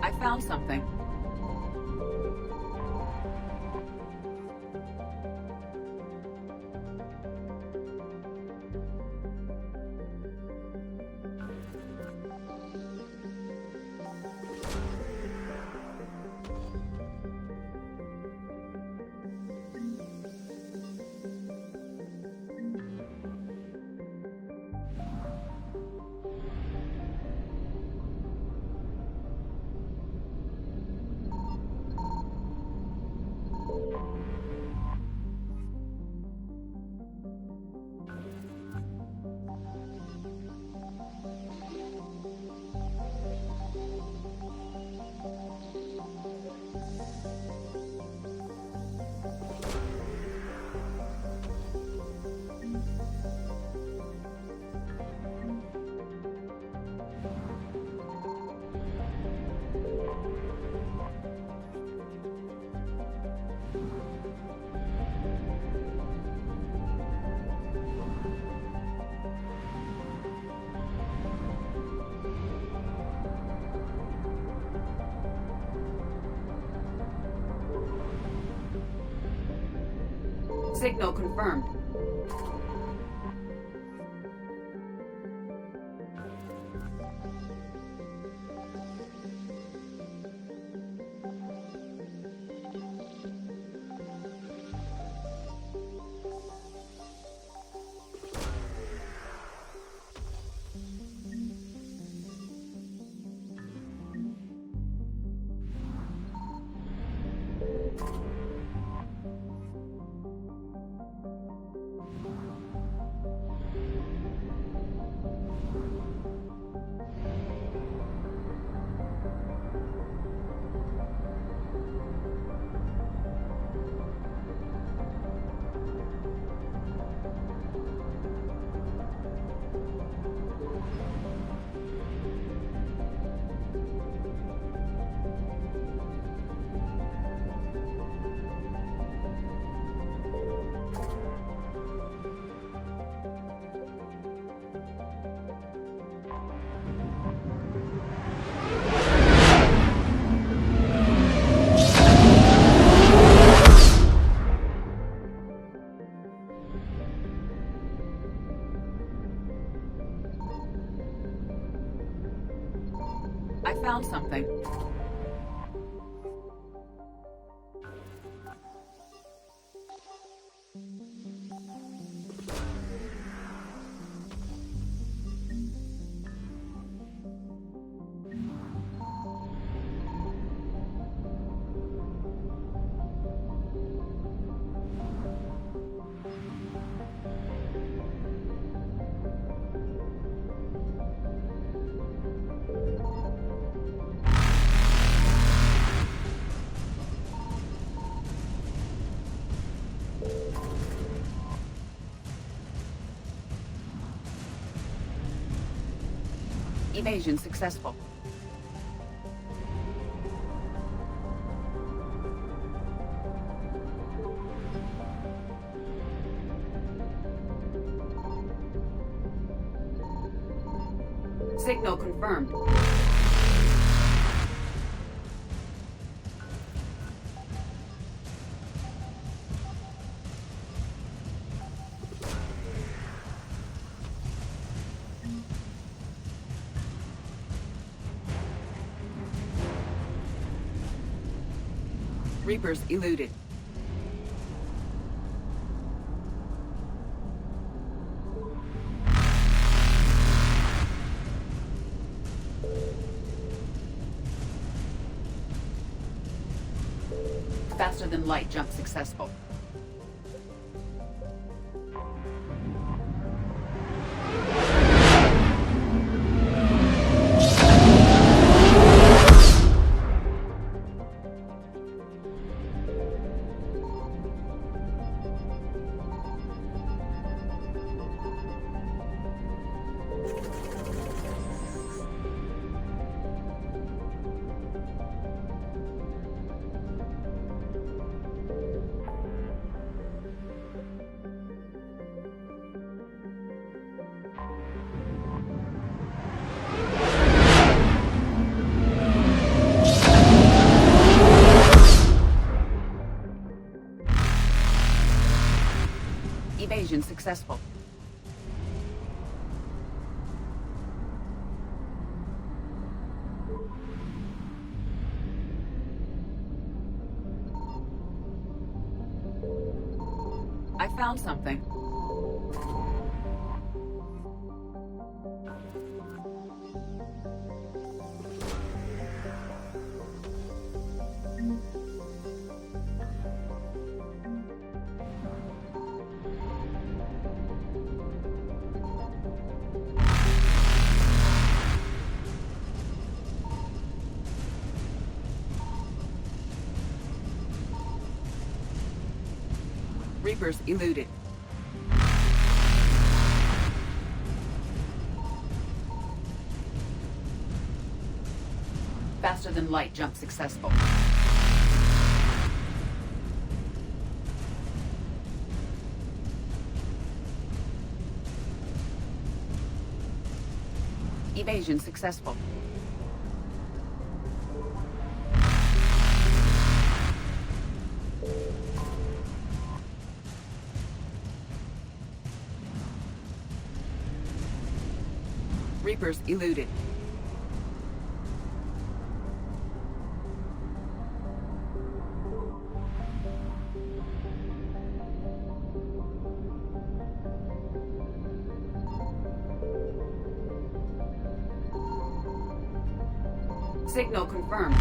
I found something. Signal confirmed. I found something. Evasion successful. Signal confirmed. Reapers eluded. Faster than light jump successful. successful. I found something. Reapers eluded. Faster than light jump successful. Evasion successful. Reapers eluded. Signal confirmed.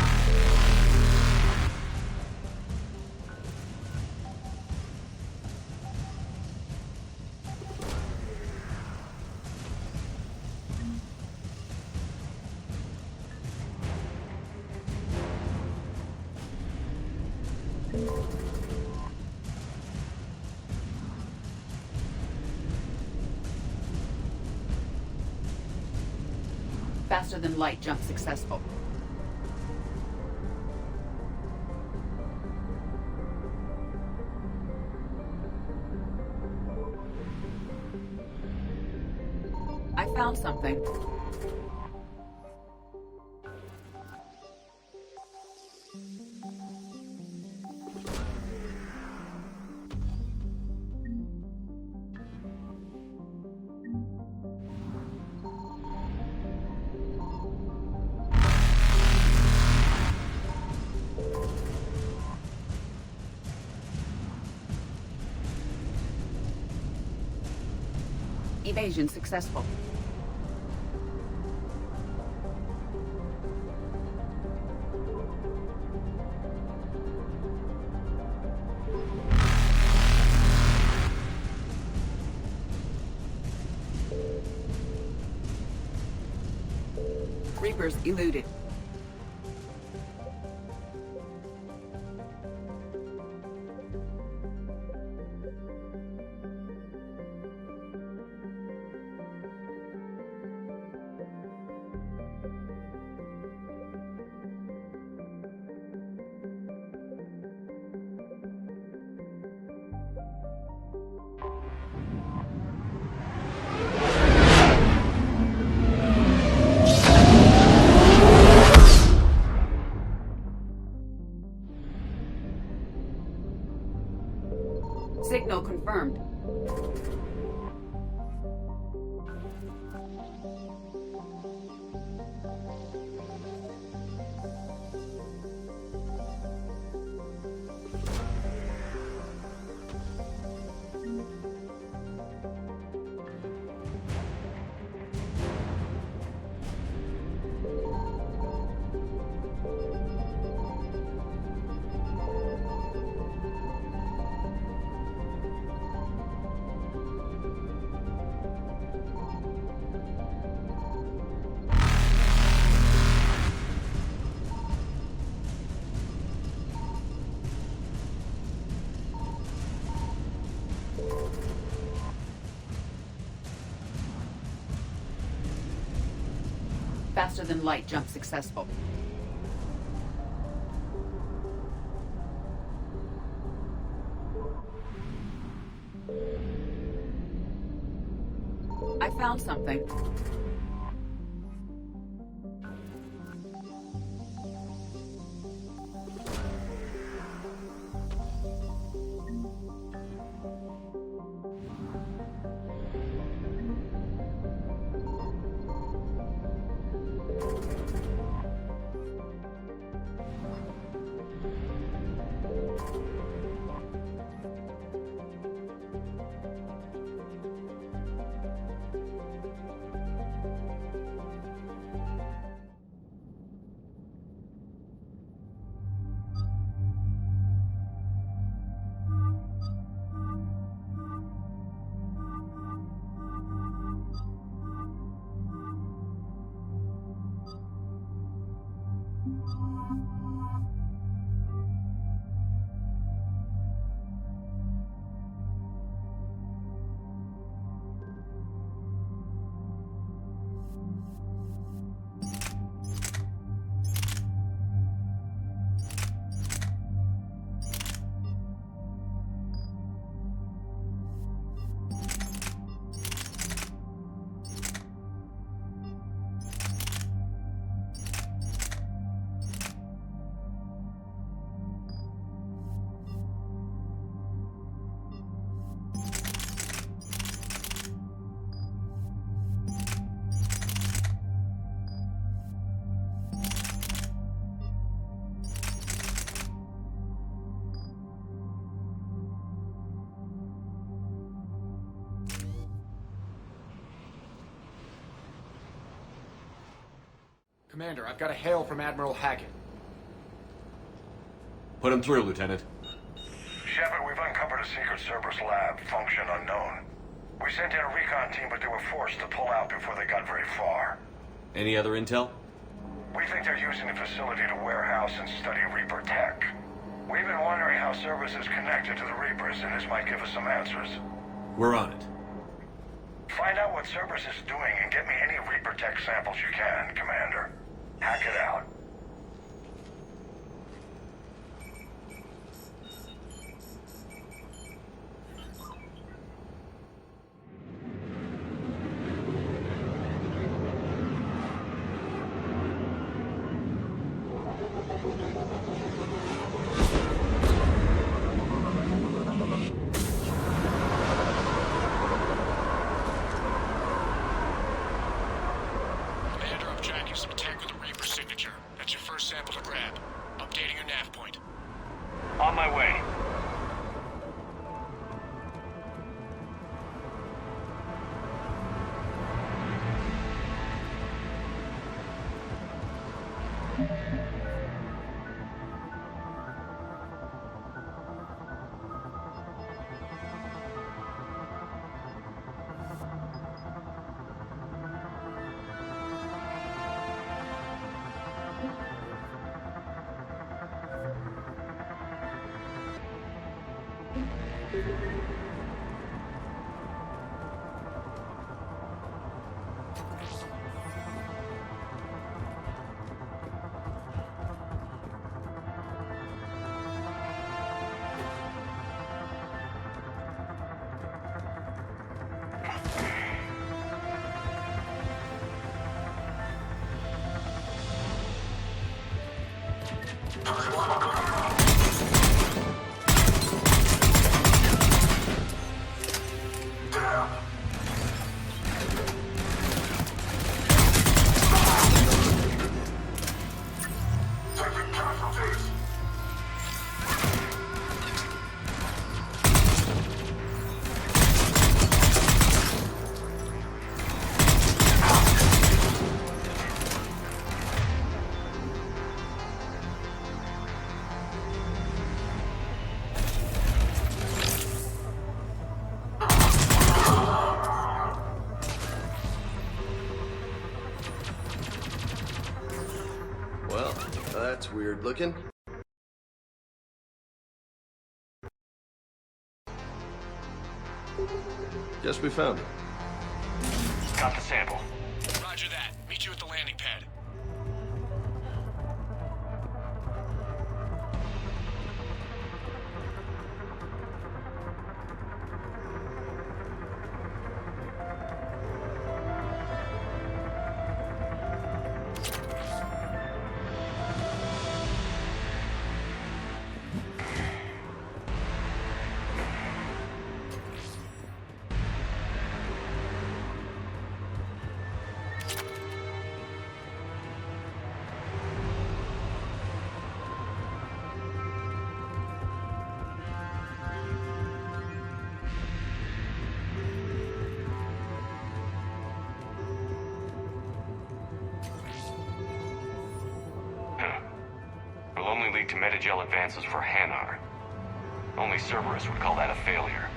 Faster than light jump successful. I found something. Evasion successful. Reapers eluded. Signal confirmed. Faster than light jump successful. I found something. Commander, I've got a hail from Admiral Hackett. Put him through, Lieutenant. Shepard, we've uncovered a secret Cerberus lab, function unknown. We sent in a recon team, but they were forced to pull out before they got very far. Any other intel? We think they're using the facility to warehouse and study Reaper tech. We've been wondering how Cerberus is connected to the Reapers, and this might give us some answers. We're on it. Find out what Cerberus is doing and get me any Reaper tech samples you can, Commander. Hack it out. On my way. Well, that's weird looking. Guess we found it. Got the sample. Roger that. Meet you at the landing pad. Will only lead to metagel advances for Hanar. Only Cerberus would call that a failure.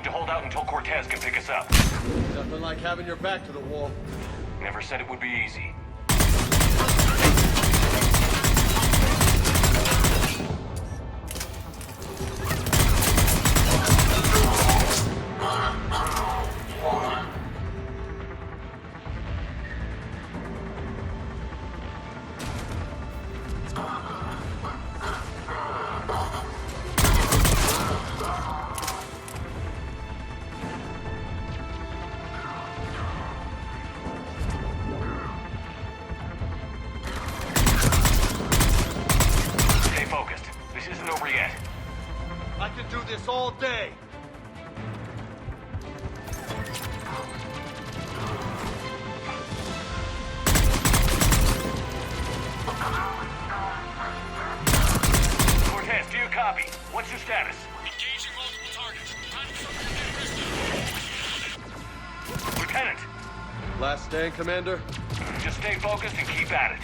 need to hold out until Cortez can pick us up. Nothing like having your back to the wall. Never said it would be easy. Stay focused. This isn't over yet. I can do this all day. Cortez, do you copy? What's your status? Engaging multiple targets. Time to start getting risky. Lieutenant, Last stand, Commander? just stay focused and keep at it.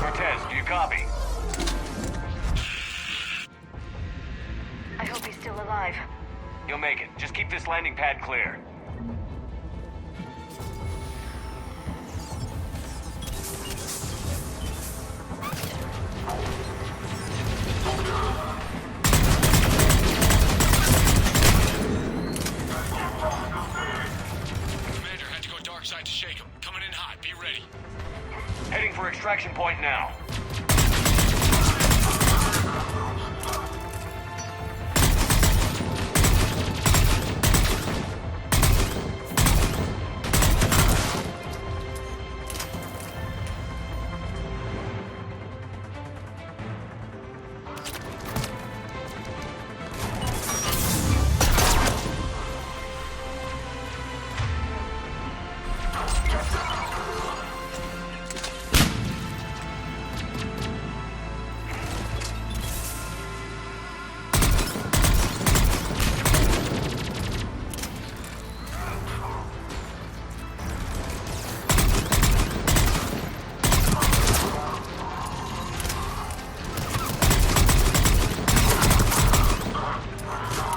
Cortez, do you copy? I hope he's still alive. You'll make it. Just keep this landing pad clear. Commander had to go dark side to shake him. Coming in hot. Be ready. Heading for extraction point now.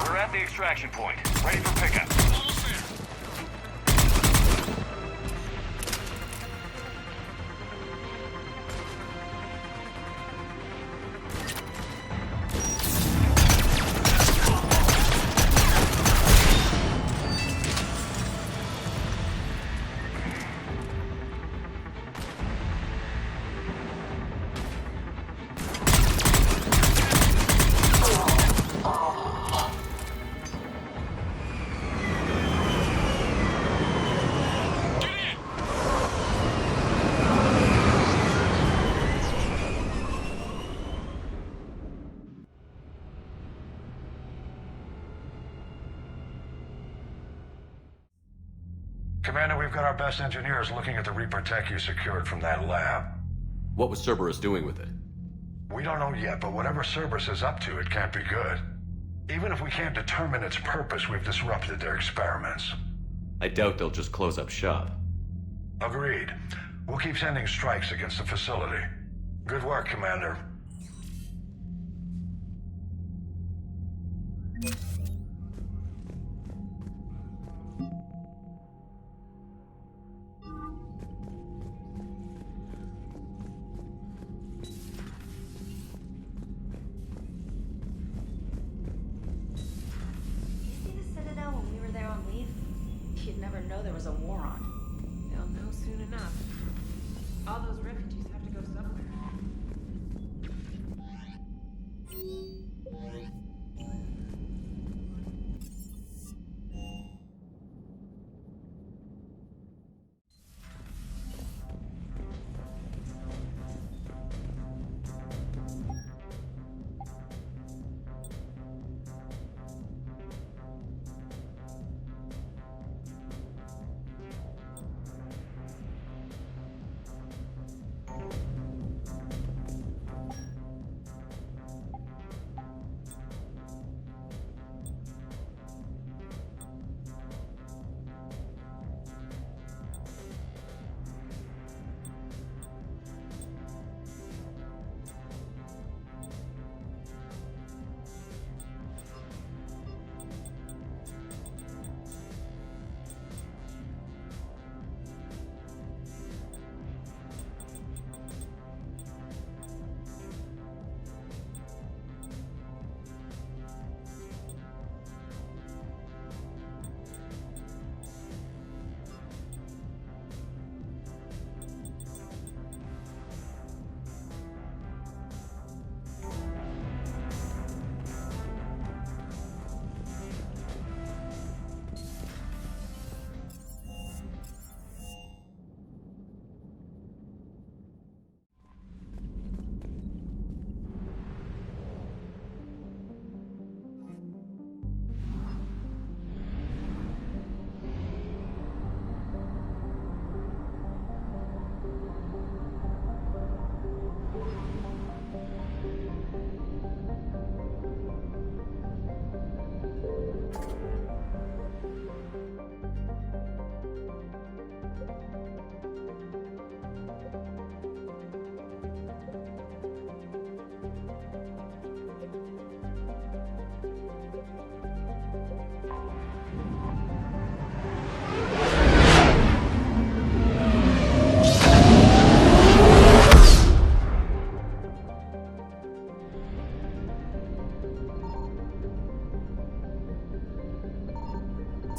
We're at the extraction point. Ready for pickup. Almost there. Get in. Commander, we've got our best engineers looking at the Reaper tech you secured from that lab. What was Cerberus doing with it? We don't know yet, but whatever Cerberus is up to, it can't be good. Even if we can't determine its purpose, we've disrupted their experiments. I doubt they'll just close up shop. Agreed. We'll keep sending strikes against the facility. Good work, Commander. You'd never know there was a war on. They'll know soon enough. All those refugees have to go somewhere.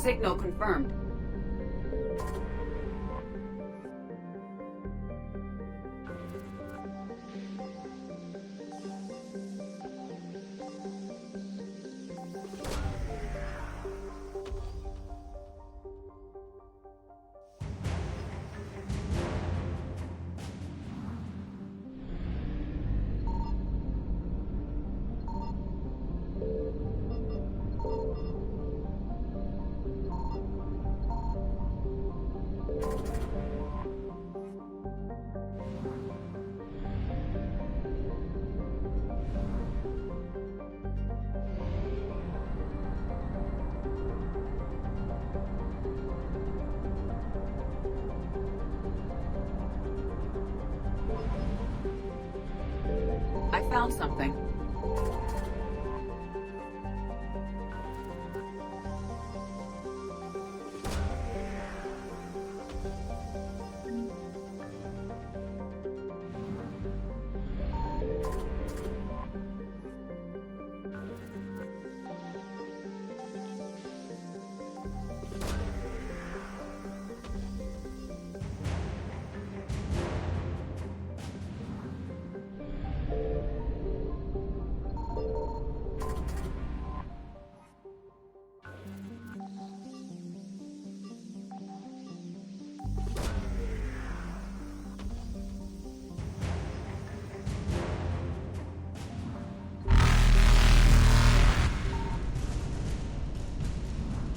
Signal confirmed. I found something.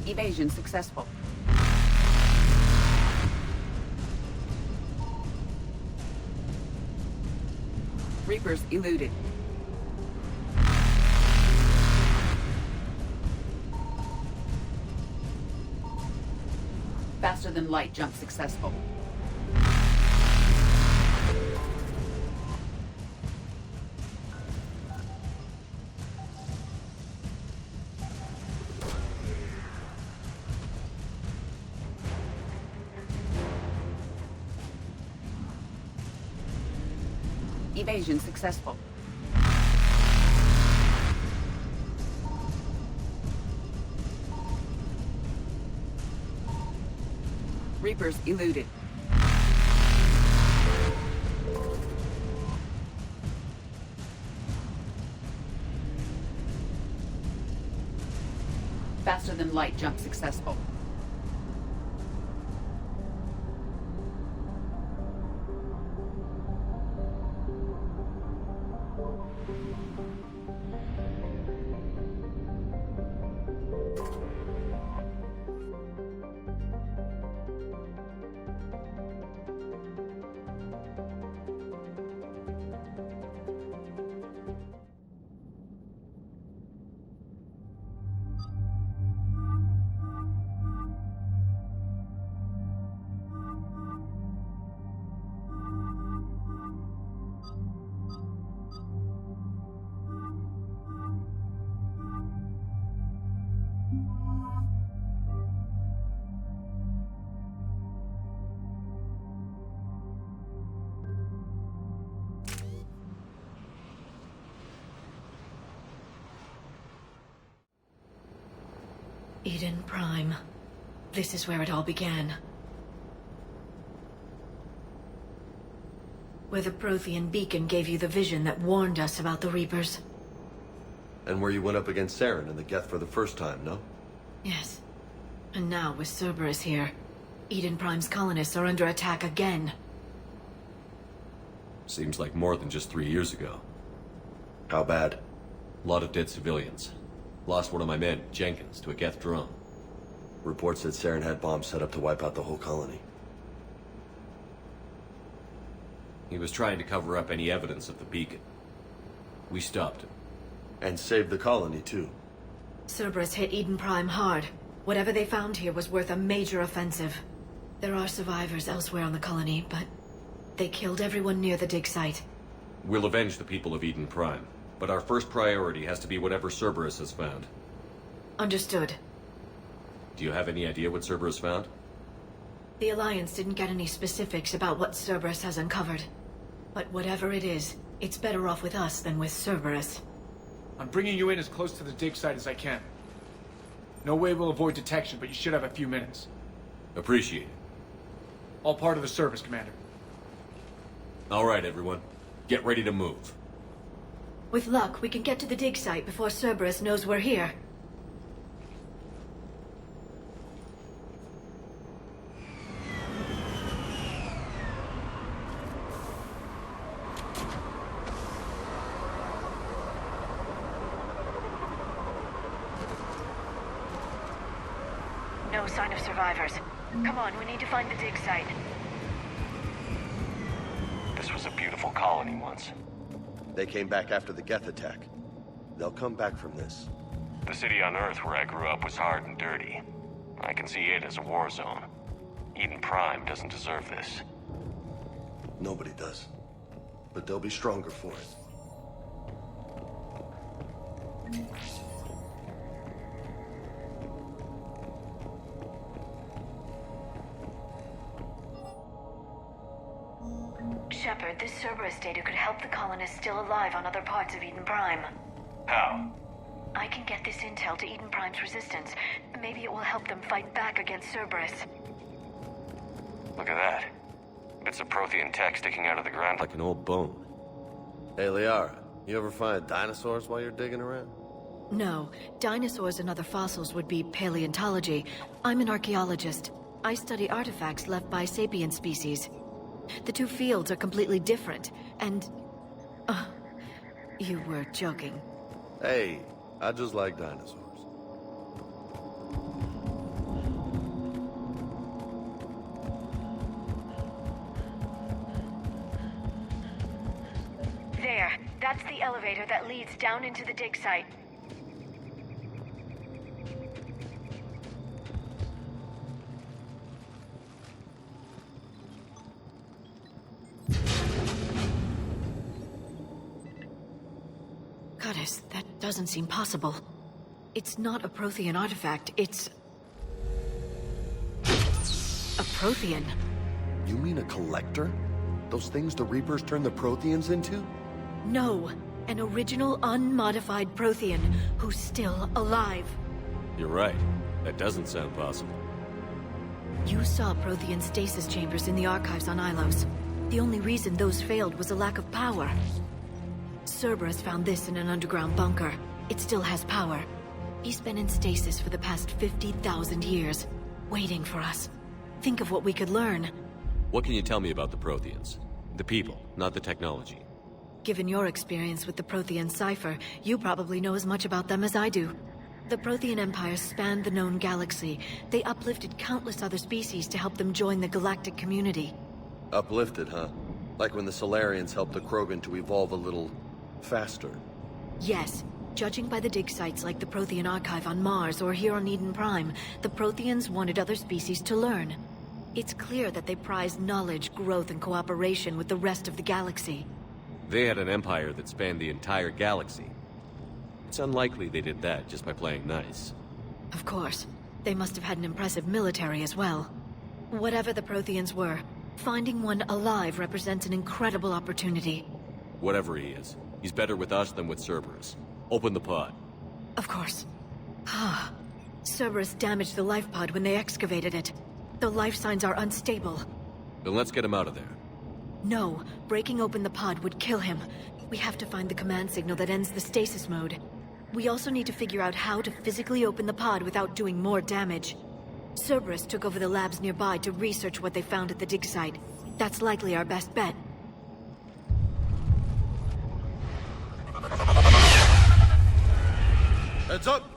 Evasion successful. Reapers eluded. Faster than light jump successful. Evasion successful. Reapers eluded. Faster than light jump successful. Eden Prime. This is where it all began. Where the Prothean beacon gave you the vision that warned us about the Reapers. And where you went up against Saren and the Geth for the first time, no? Yes. And now, with Cerberus here, Eden Prime's colonists are under attack again. Seems like more than just 3 years ago. How bad? A lot of dead civilians. Lost one of my men, Jenkins, to a Geth drone. Reports said Saren had bombs set up to wipe out the whole colony. He was trying to cover up any evidence of the beacon. We stopped him. And saved the colony, too. Cerberus hit Eden Prime hard. Whatever they found here was worth a major offensive. There are survivors elsewhere on the colony, but they killed everyone near the dig site. We'll avenge the people of Eden Prime, but our first priority has to be whatever Cerberus has found. Understood. Do you have any idea what Cerberus found? The Alliance didn't get any specifics about what Cerberus has uncovered. But whatever it is, it's better off with us than with Cerberus. I'm bringing you in as close to the dig site as I can. No way we'll avoid detection, but you should have a few minutes. Appreciate it. All part of the service, Commander. All right, everyone. Get ready to move. With luck, we can get to the dig site before Cerberus knows we're here. No sign of survivors. Come on, we need to find the dig site. This was a beautiful colony once. They came back after the Geth attack. They'll come back from this. The city on Earth where I grew up was hard and dirty. I can see it as a war zone. Eden Prime doesn't deserve this. Nobody does. But they'll be stronger for it. Shepard, this Cerberus data could help the colonists still alive on other parts of Eden Prime. How? I can get this intel to Eden Prime's resistance. Maybe it will help them fight back against Cerberus. Look at that. Bits of Prothean tech sticking out of the ground Like an old bone. Hey, Liara, you ever find dinosaurs while you're digging around? No, dinosaurs and other fossils would be paleontology. I'm an archaeologist. I study artifacts left by sapient species. The two fields are completely different, and... you were joking. Hey, I just like dinosaurs. There. That's the elevator that leads down into the dig site. Goddess, that doesn't seem possible. It's not a Prothean artifact, it's... a Prothean. You mean a collector? Those things the Reapers turned the Protheans into? No, an original unmodified Prothean who's still alive. You're right. That doesn't sound possible. You saw Prothean stasis chambers in the archives on Ilos. The only reason those failed was a lack of power. Cerberus found this in an underground bunker. It still has power. He's been in stasis for the past 50,000 years, waiting for us. Think of what we could learn. What can you tell me about the Protheans? The people, not the technology. Given your experience with the Prothean cipher, you probably know as much about them as I do. The Prothean Empire spanned the known galaxy. They uplifted countless other species to help them join the galactic community. Uplifted, huh? Like when the Solarians helped the Krogan to evolve a little... faster. Yes. Judging by the dig sites like the Prothean Archive on Mars or here on Eden Prime, the Protheans wanted other species to learn. It's clear that they prized knowledge, growth, and cooperation with the rest of the galaxy. They had an empire that spanned the entire galaxy. It's unlikely they did that just by playing nice. Of course. They must have had an impressive military as well. Whatever the Protheans were, finding one alive represents an incredible opportunity. Whatever he is, he's better with us than with Cerberus. Open the pod. Of course. Ah. Cerberus damaged the life pod when they excavated it. The life signs are unstable. Then let's get him out of there. No, breaking open the pod would kill him. We have to find the command signal that ends the stasis mode. We also need to figure out how to physically open the pod without doing more damage. Cerberus took over the labs nearby to research what they found at the dig site. That's likely our best bet. Heads up!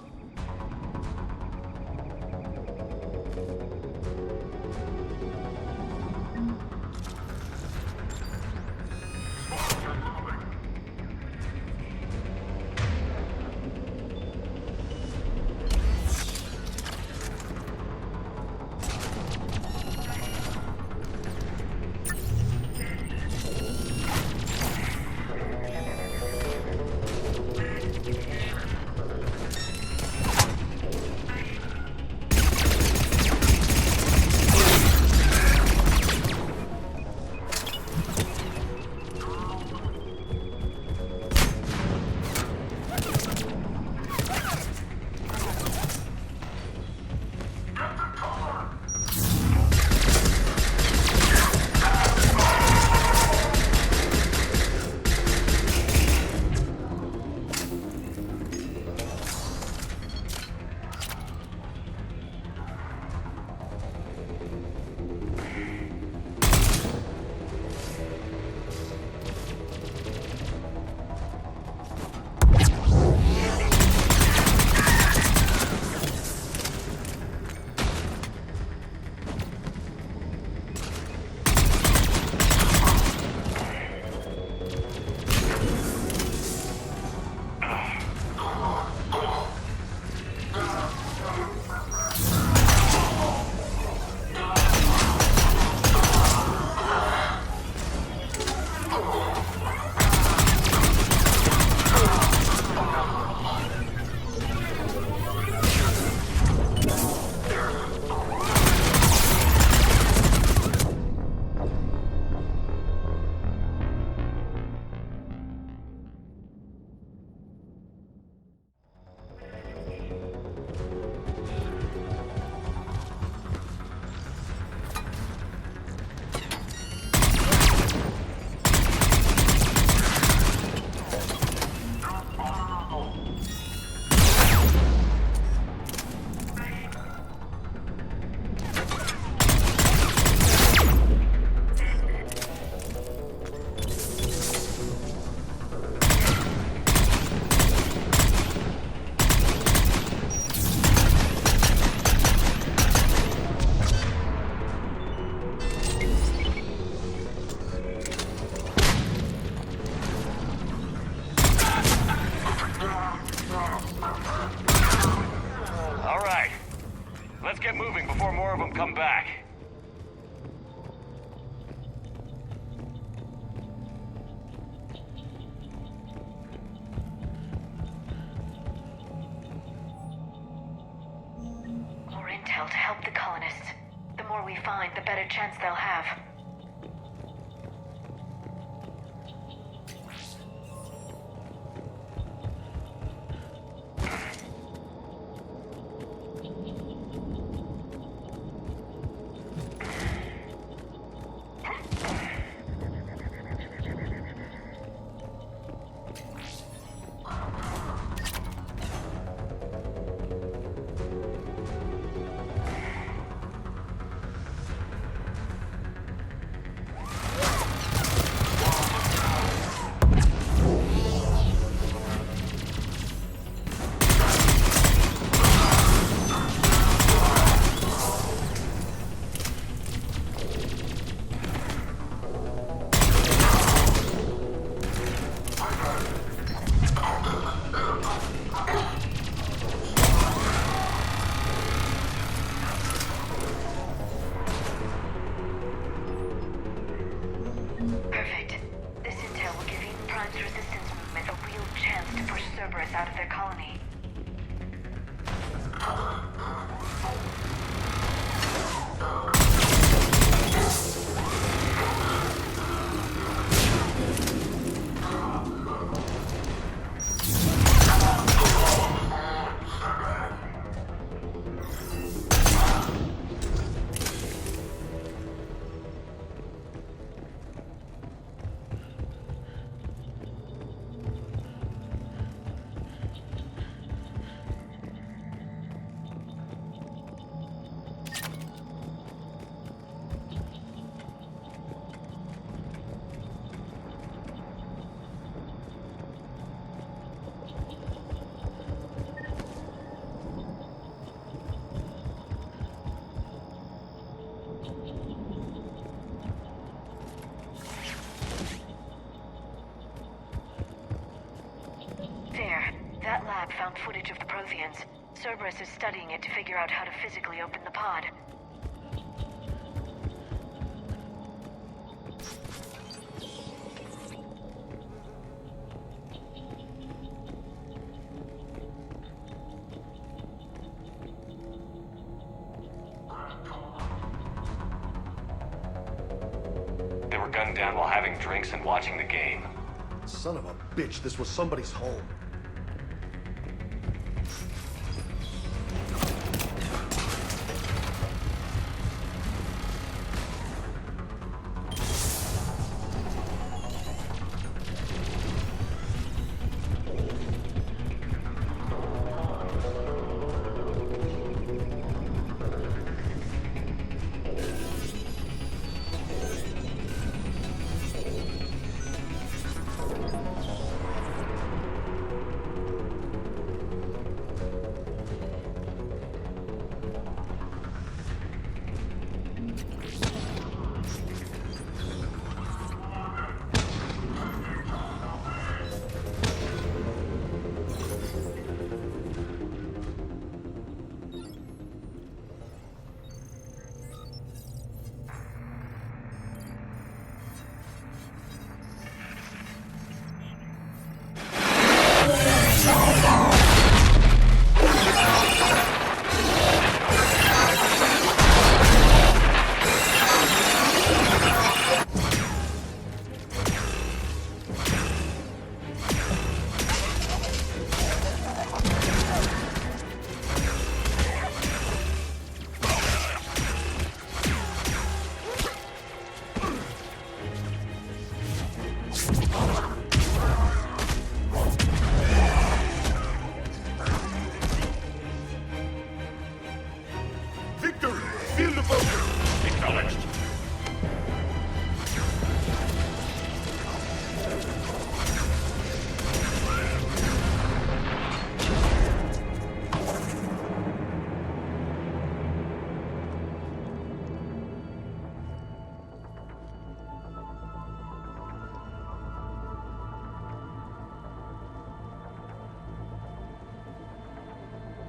come back. More intel to help the colonists. The more we find, the better chance they'll have. Perfect. This intel will give Eden Prime's resistance movement a real chance to push Cerberus out of their colony. There. That lab found footage of the Protheans. Cerberus is studying it to figure out how to physically open the pod. They were gunned down while having drinks and watching the game. Son of a bitch, this was somebody's home.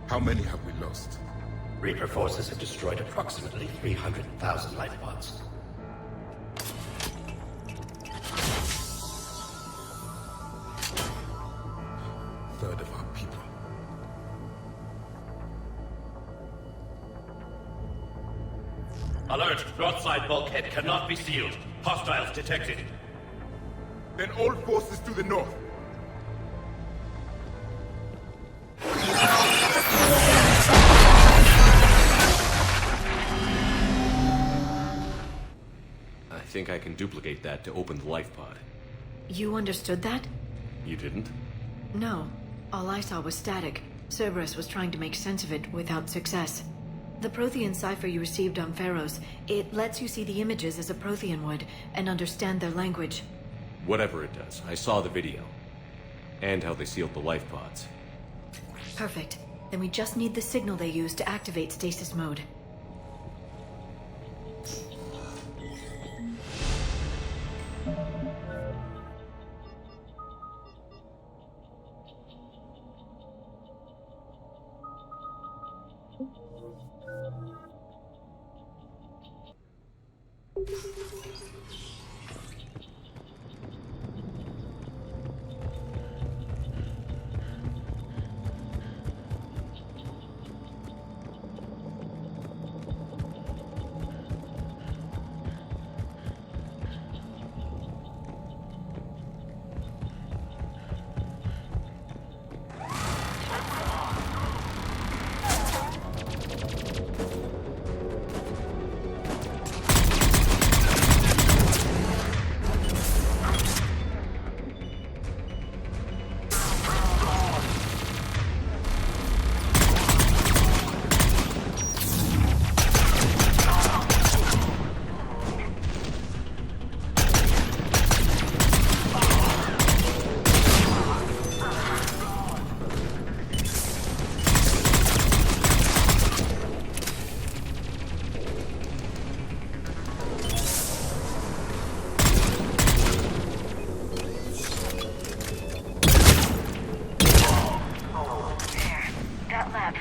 How many have we lost? Reaper forces have destroyed approximately 300,000 life pods. Third of our people. Alert! North side bulkhead cannot be sealed. Hostiles detected. Then all forces to the north. I think I can duplicate that to open the life pod. You understood that? You didn't? No. All I saw was static. Cerberus was trying to make sense of it without success. The Prothean cipher you received on Pharaohs, it lets you see the images as a Prothean would, and understand their language. Whatever it does, I saw the video. And how they sealed the life pods. Perfect. Then we just need the signal they used to activate stasis mode.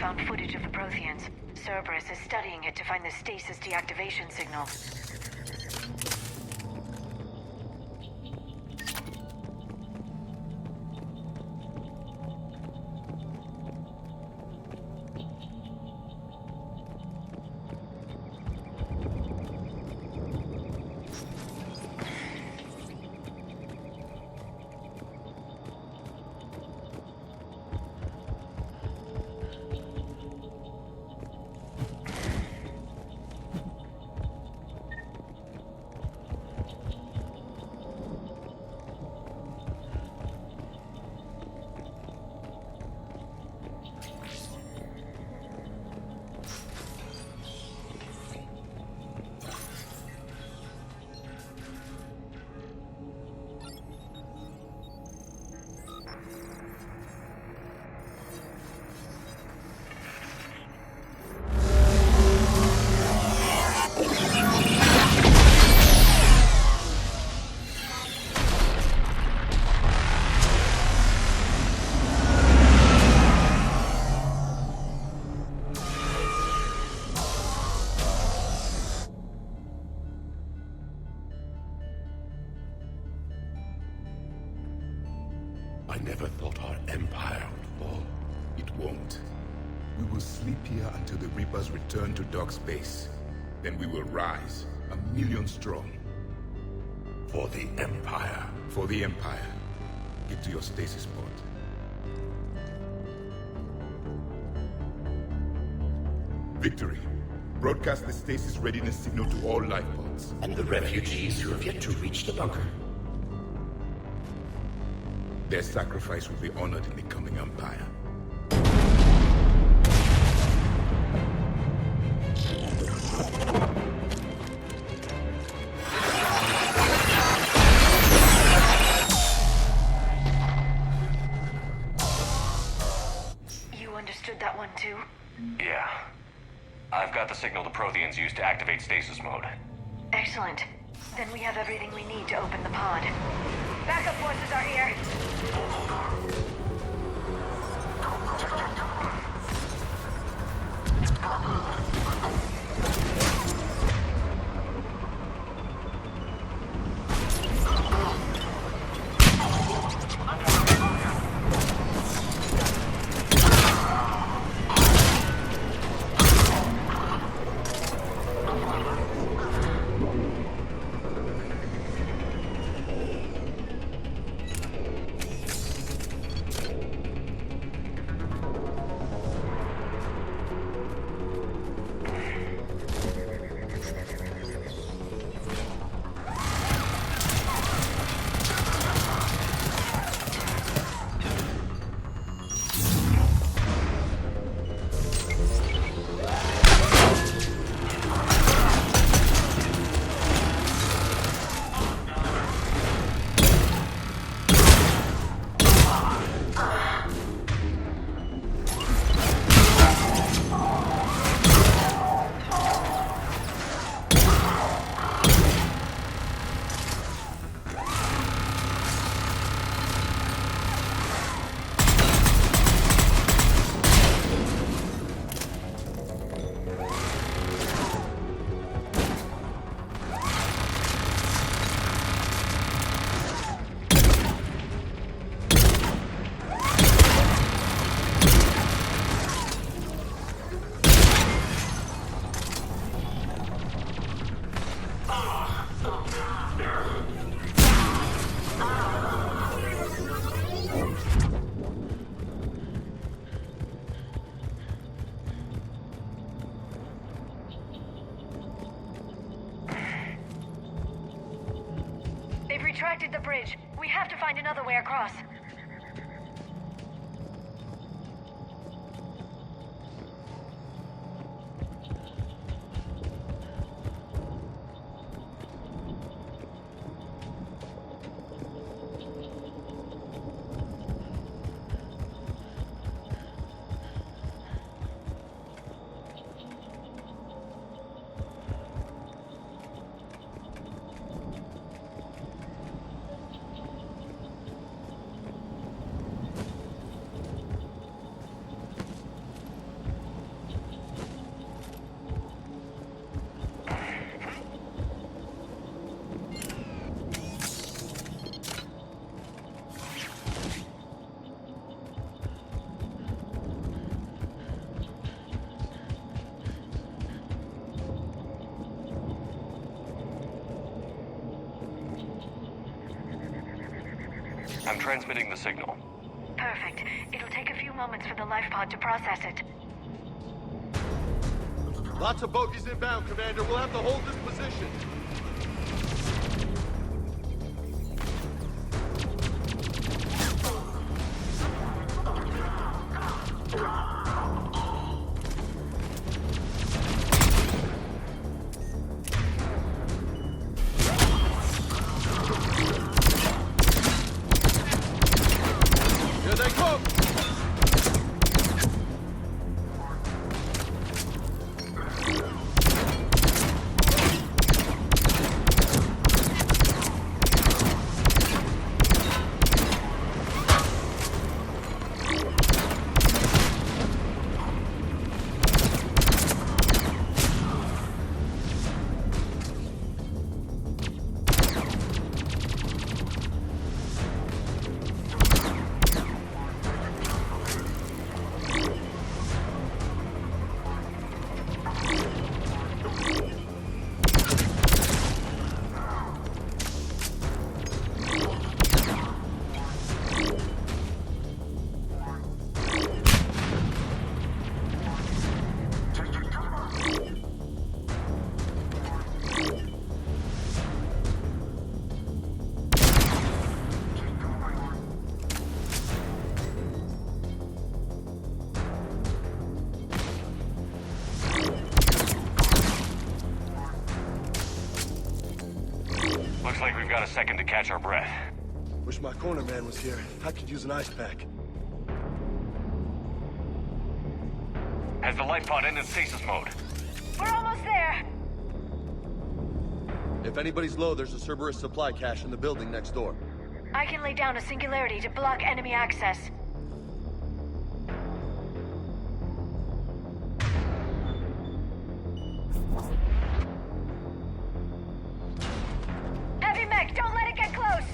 Found footage of the Protheans. Cerberus is studying it to find the stasis deactivation signal. I never thought our empire would fall. It won't. We will sleep here until the Reapers return to Doc Space. Then we will rise, 1,000,000 strong. For the Empire. For the Empire. Get to your stasis pod. Victory. Broadcast the stasis readiness signal to all life pods. And the refugees who have yet to reach the bunker. Their sacrifice will be honored in the coming Empire. You understood that one too? Yeah. I've got the signal the Protheans used to activate stasis mode. Excellent. Then we have everything we need to open the pod. Backup forces are here. impacted the bridge. We have to find another way across. I'm transmitting the signal. Perfect. It'll take a few moments for the life pod to process it. Lots of bogies inbound, Commander. We'll have to hold this position. Here they come! Looks like we've got a second to catch our breath. Wish my corner man was here. I could use an ice pack. Has the life pod ended stasis mode? We're almost there! If anybody's low, there's a Cerberus supply cache in the building next door. I can lay down a singularity to block enemy access. Heavy mech, don't let it get close!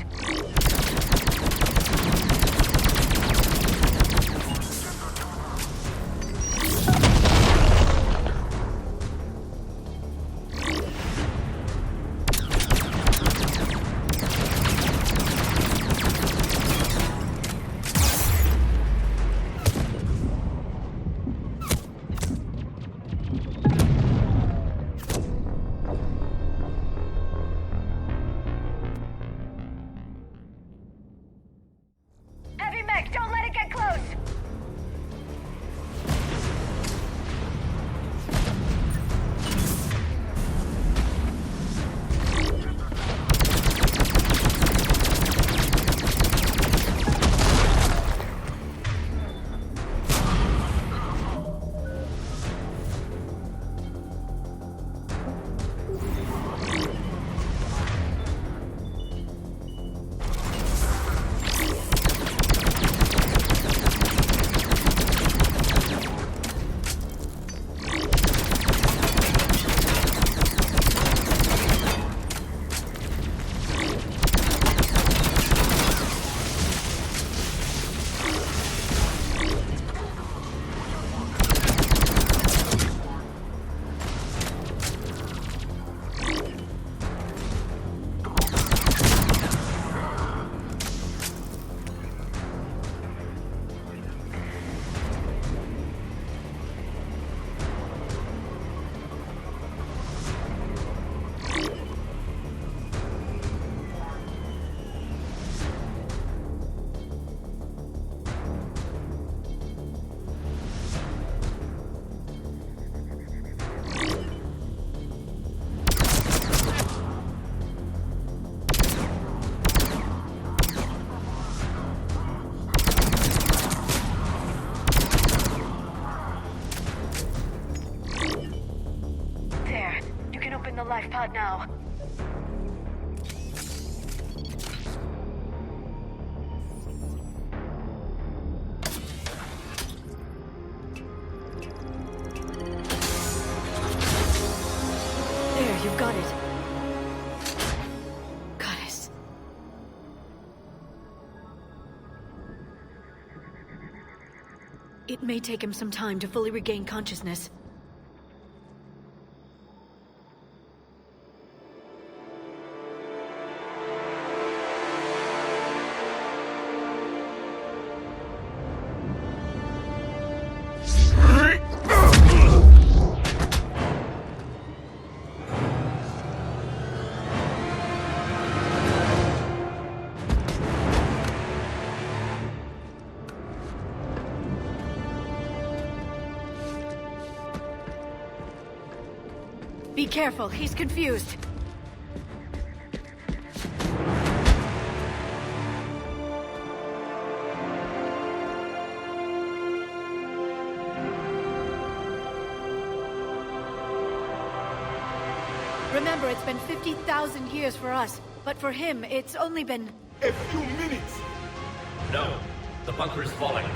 pod now. There, you've got it. Goddess. It may take him some time to fully regain consciousness. Be careful, he's confused. Remember, it's been 50,000 years for us, but for him, it's only been... A few minutes! No, the bunker is falling.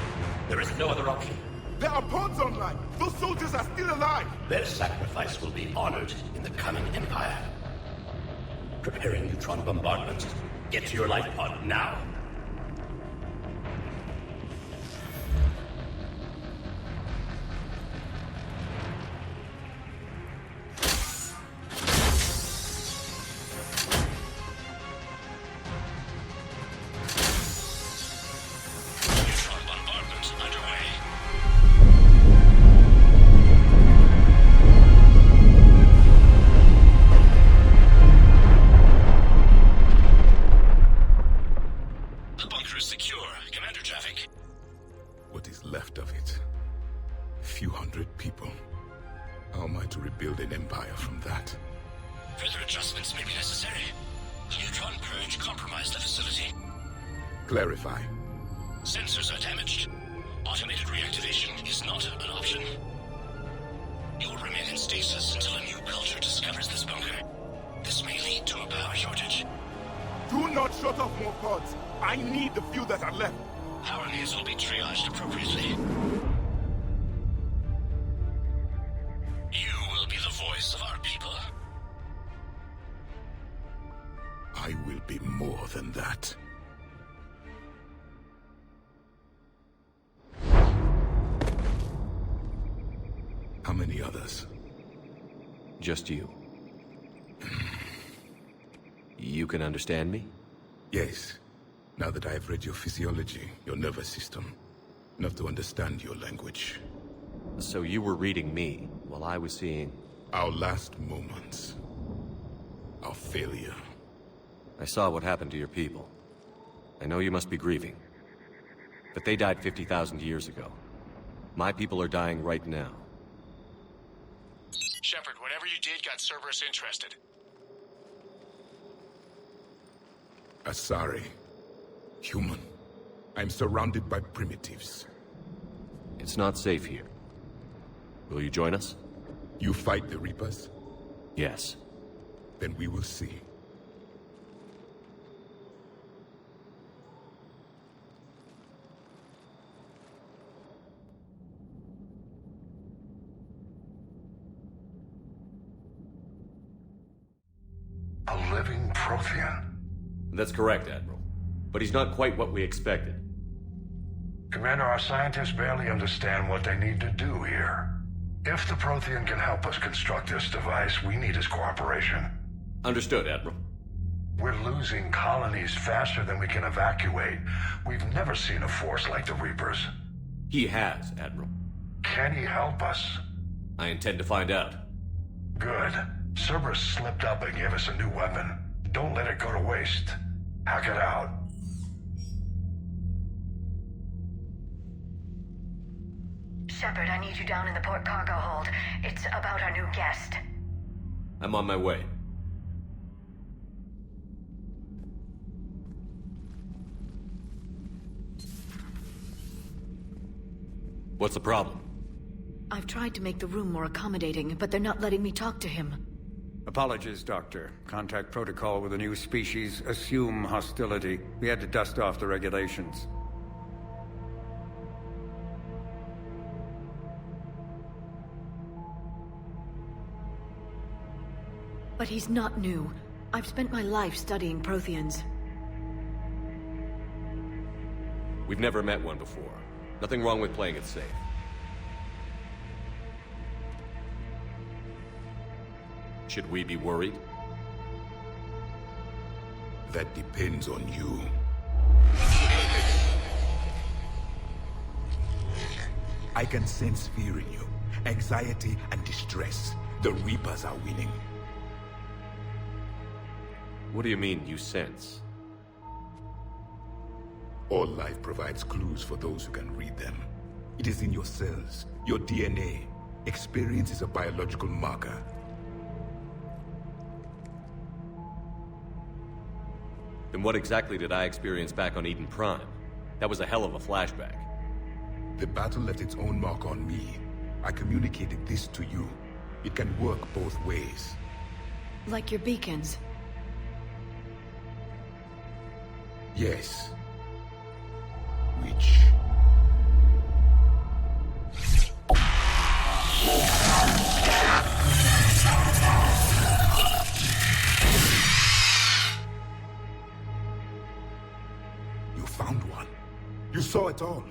There is no other option. There are pods online! Those soldiers are still alive! Their sacrifice will be honored in the coming Empire. Preparing neutron bombardment. Get to your life pod now. Neutron bombardment underway. The bunker is secure. Commander traffic. What is left of it? A few hundred people. How am I to rebuild an empire from that? Further adjustments may be necessary. The neutron purge compromised the facility. Clarify. Sensors are damaged. Automated reactivation is not an option. You will remain in stasis until a new culture discovers this bunker. This may lead to a power shortage. Do not shut off more pods! I need the few that are left! Power needs will be triaged appropriately. You will be the voice of our people. I will be more than that. How many others? Just you. You can understand me? Yes. Now that I have read your physiology, your nervous system, enough to understand your language. So you were reading me, while I was seeing... Our last moments. Our failure. I saw what happened to your people. I know you must be grieving. But they died 50,000 years ago. My people are dying right now. Shepard, whatever you did got Cerberus interested. Asari. Human. I'm surrounded by primitives. It's not safe here. Will you join us? You fight the Reapers? Yes. Then we will see. A living Prothean? That's correct, Admiral. But he's not quite what we expected. Commander, our scientists barely understand what they need to do here. If the Prothean can help us construct this device, we need his cooperation. Understood, Admiral. We're losing colonies faster than we can evacuate. We've never seen a force like the Reapers. He has, Admiral. Can he help us? I intend to find out. Good. Cerberus slipped up and gave us a new weapon. Don't let it go to waste. Hack it out. Shepard, I need you down in the port cargo hold. It's about our new guest. I'm on my way. What's the problem? I've tried to make the room more accommodating, but they're not letting me talk to him. Apologies, Doctor. Contact protocol with a new species. Assume hostility. We had to dust off the regulations. But he's not new. I've spent my life studying Protheans. We've never met one before. Nothing wrong with playing it safe. Should we be worried? That depends on you. I can sense fear in you. Anxiety and distress. The Reapers are winning. What do you mean, you sense? All life provides clues for those who can read them. It is in your cells, your DNA. Experience is a biological marker. Then what exactly did I experience back on Eden Prime? That was a hell of a flashback. The battle left its own mark on me. I communicated this to you. It can work both ways. Like your beacons. Yes. Which... You found one. You saw it all.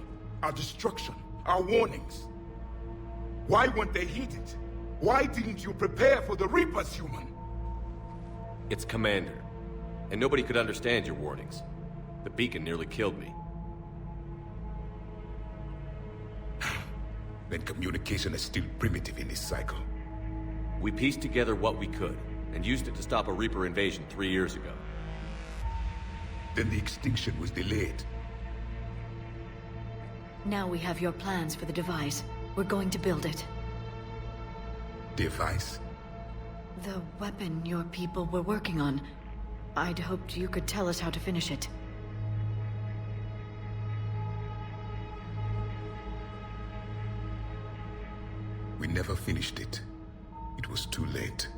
Our destruction, our warnings. Why weren't they heeded? Why didn't you prepare for the Reapers, human? It's Commander. And nobody could understand your warnings. The beacon nearly killed me. Then communication is still primitive in this cycle. We pieced together what we could, and used it to stop a Reaper invasion 3 years ago. Then the extinction was delayed. Now we have your plans for the device. We're going to build it. Device? The weapon your people were working on. I'd hoped you could tell us how to finish it. We never finished it. It was too late.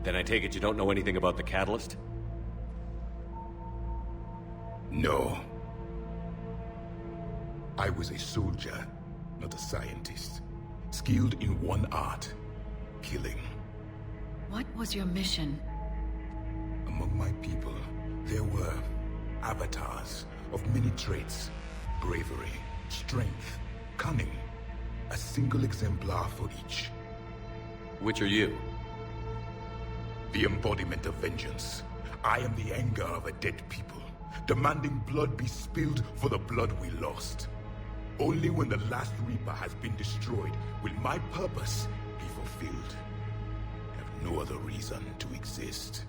Then I take it you don't know anything about the catalyst? No. I was a soldier, not a scientist. Skilled in one art, killing. What was your mission? Among my people, there were avatars of many traits. Bravery, strength, cunning. A single exemplar for each. Which are you? The embodiment of vengeance. I am the anger of a dead people, demanding blood be spilled for the blood we lost. Only when the last Reaper has been destroyed will my purpose be fulfilled. I have no other reason to exist.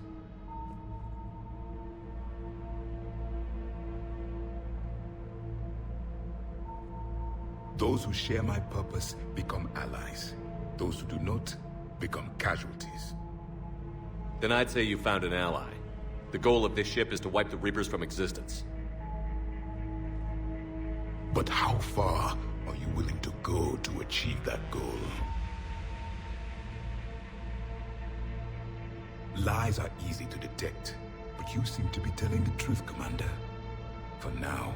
Those who share my purpose become allies. Those who do not become casualties. Then I'd say you found an ally. The goal of this ship is to wipe the Reapers from existence. But how far are you willing to go to achieve that goal? Lies are easy to detect, but you seem to be telling the truth, Commander. For now.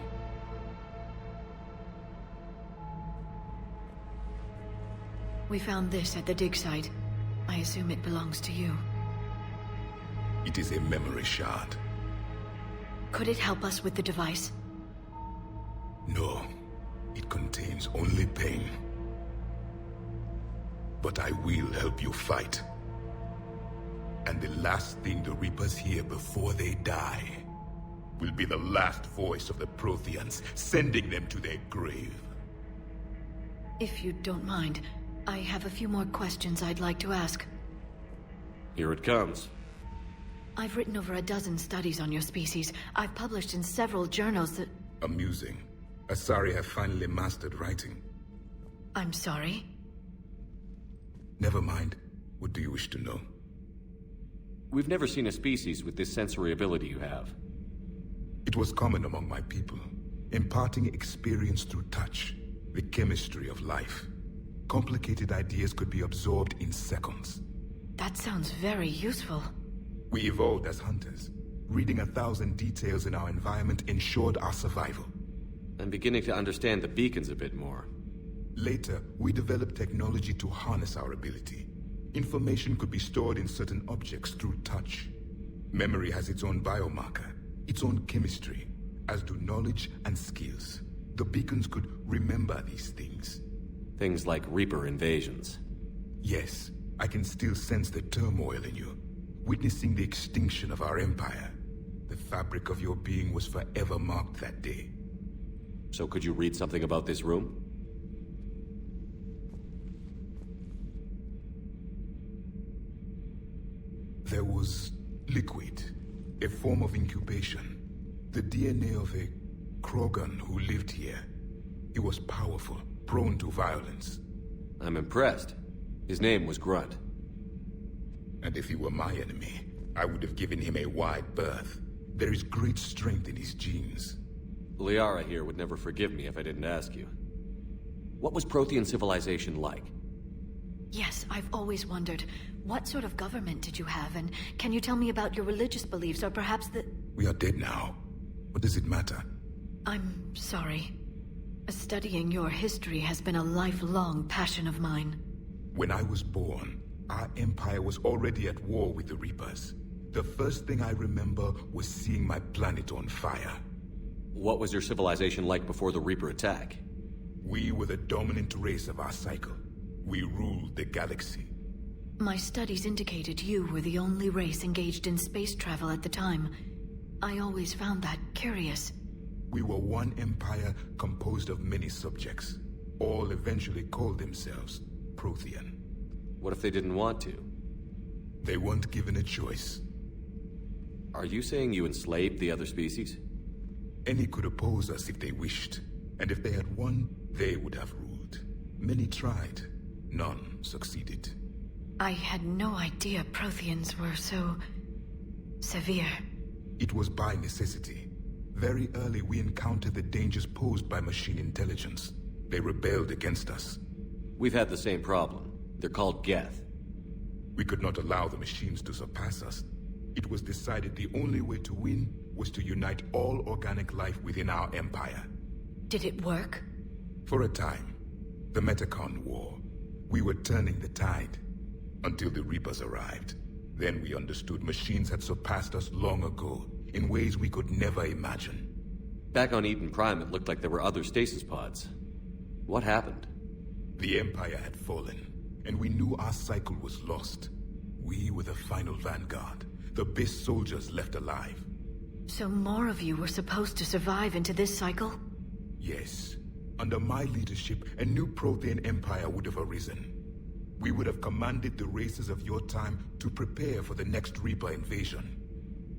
We found this at the dig site. I assume it belongs to you. It is a memory shard. Could it help us with the device? No. It contains only pain. But I will help you fight. And the last thing the Reapers hear before they die will be the last voice of the Protheans, sending them to their grave. If you don't mind, I have a few more questions I'd like to ask. Here it comes. I've written over a dozen studies on your species. I've published in several journals that... Amusing. Asari have finally mastered writing. I'm sorry? Never mind. What do you wish to know? We've never seen a species with this sensory ability you have. It was common among my people, imparting experience through touch, the chemistry of life. Complicated ideas could be absorbed in seconds. That sounds very useful. We evolved as hunters. Reading 1,000 details in our environment ensured our survival. I'm beginning to understand the beacons a bit more. Later, we developed technology to harness our ability. Information could be stored in certain objects through touch. Memory has its own biomarker, its own chemistry, as do knowledge and skills. The beacons could remember these things. Things like Reaper invasions. Yes, I can still sense the turmoil in you, witnessing the extinction of our empire. The fabric of your being was forever marked that day. So could you read something about this room? There was liquid, a form of incubation. The DNA of a Krogan who lived here. He was powerful, prone to violence. I'm impressed. His name was Grunt. And if he were my enemy, I would have given him a wide berth. There is great strength in his genes. Liara here would never forgive me if I didn't ask you. What was Prothean civilization like? Yes, I've always wondered, what sort of government did you have, and can you tell me about your religious beliefs, or perhaps the... We are dead now. What does it matter? I'm sorry. Studying your history has been a lifelong passion of mine. When I was born, our empire was already at war with the Reapers. The first thing I remember was seeing my planet on fire. What was your civilization like before the Reaper attack? We were the dominant race of our cycle. We ruled the galaxy. My studies indicated you were the only race engaged in space travel at the time. I always found that curious. We were one empire composed of many subjects. All eventually called themselves Prothean. What if they didn't want to? They weren't given a choice. Are you saying you enslaved the other species? Any could oppose us if they wished. And if they had won, they would have ruled. Many tried. None succeeded. I had no idea Protheans were so... severe. It was by necessity. Very early we encountered the dangers posed by machine intelligence. They rebelled against us. We've had the same problem. They're called Geth. We could not allow the machines to surpass us. It was decided the only way to win was to unite all organic life within our empire. Did it work? For a time. The Metacon War. We were turning the tide. Until the Reapers arrived. Then we understood machines had surpassed us long ago, in ways we could never imagine. Back on Eden Prime, it looked like there were other stasis pods. What happened? The Empire had fallen, and we knew our cycle was lost. We were the final vanguard, the best soldiers left alive. So more of you were supposed to survive into this cycle? Yes. Under my leadership, a new Prothean empire would have arisen. We would have commanded the races of your time to prepare for the next Reaper invasion.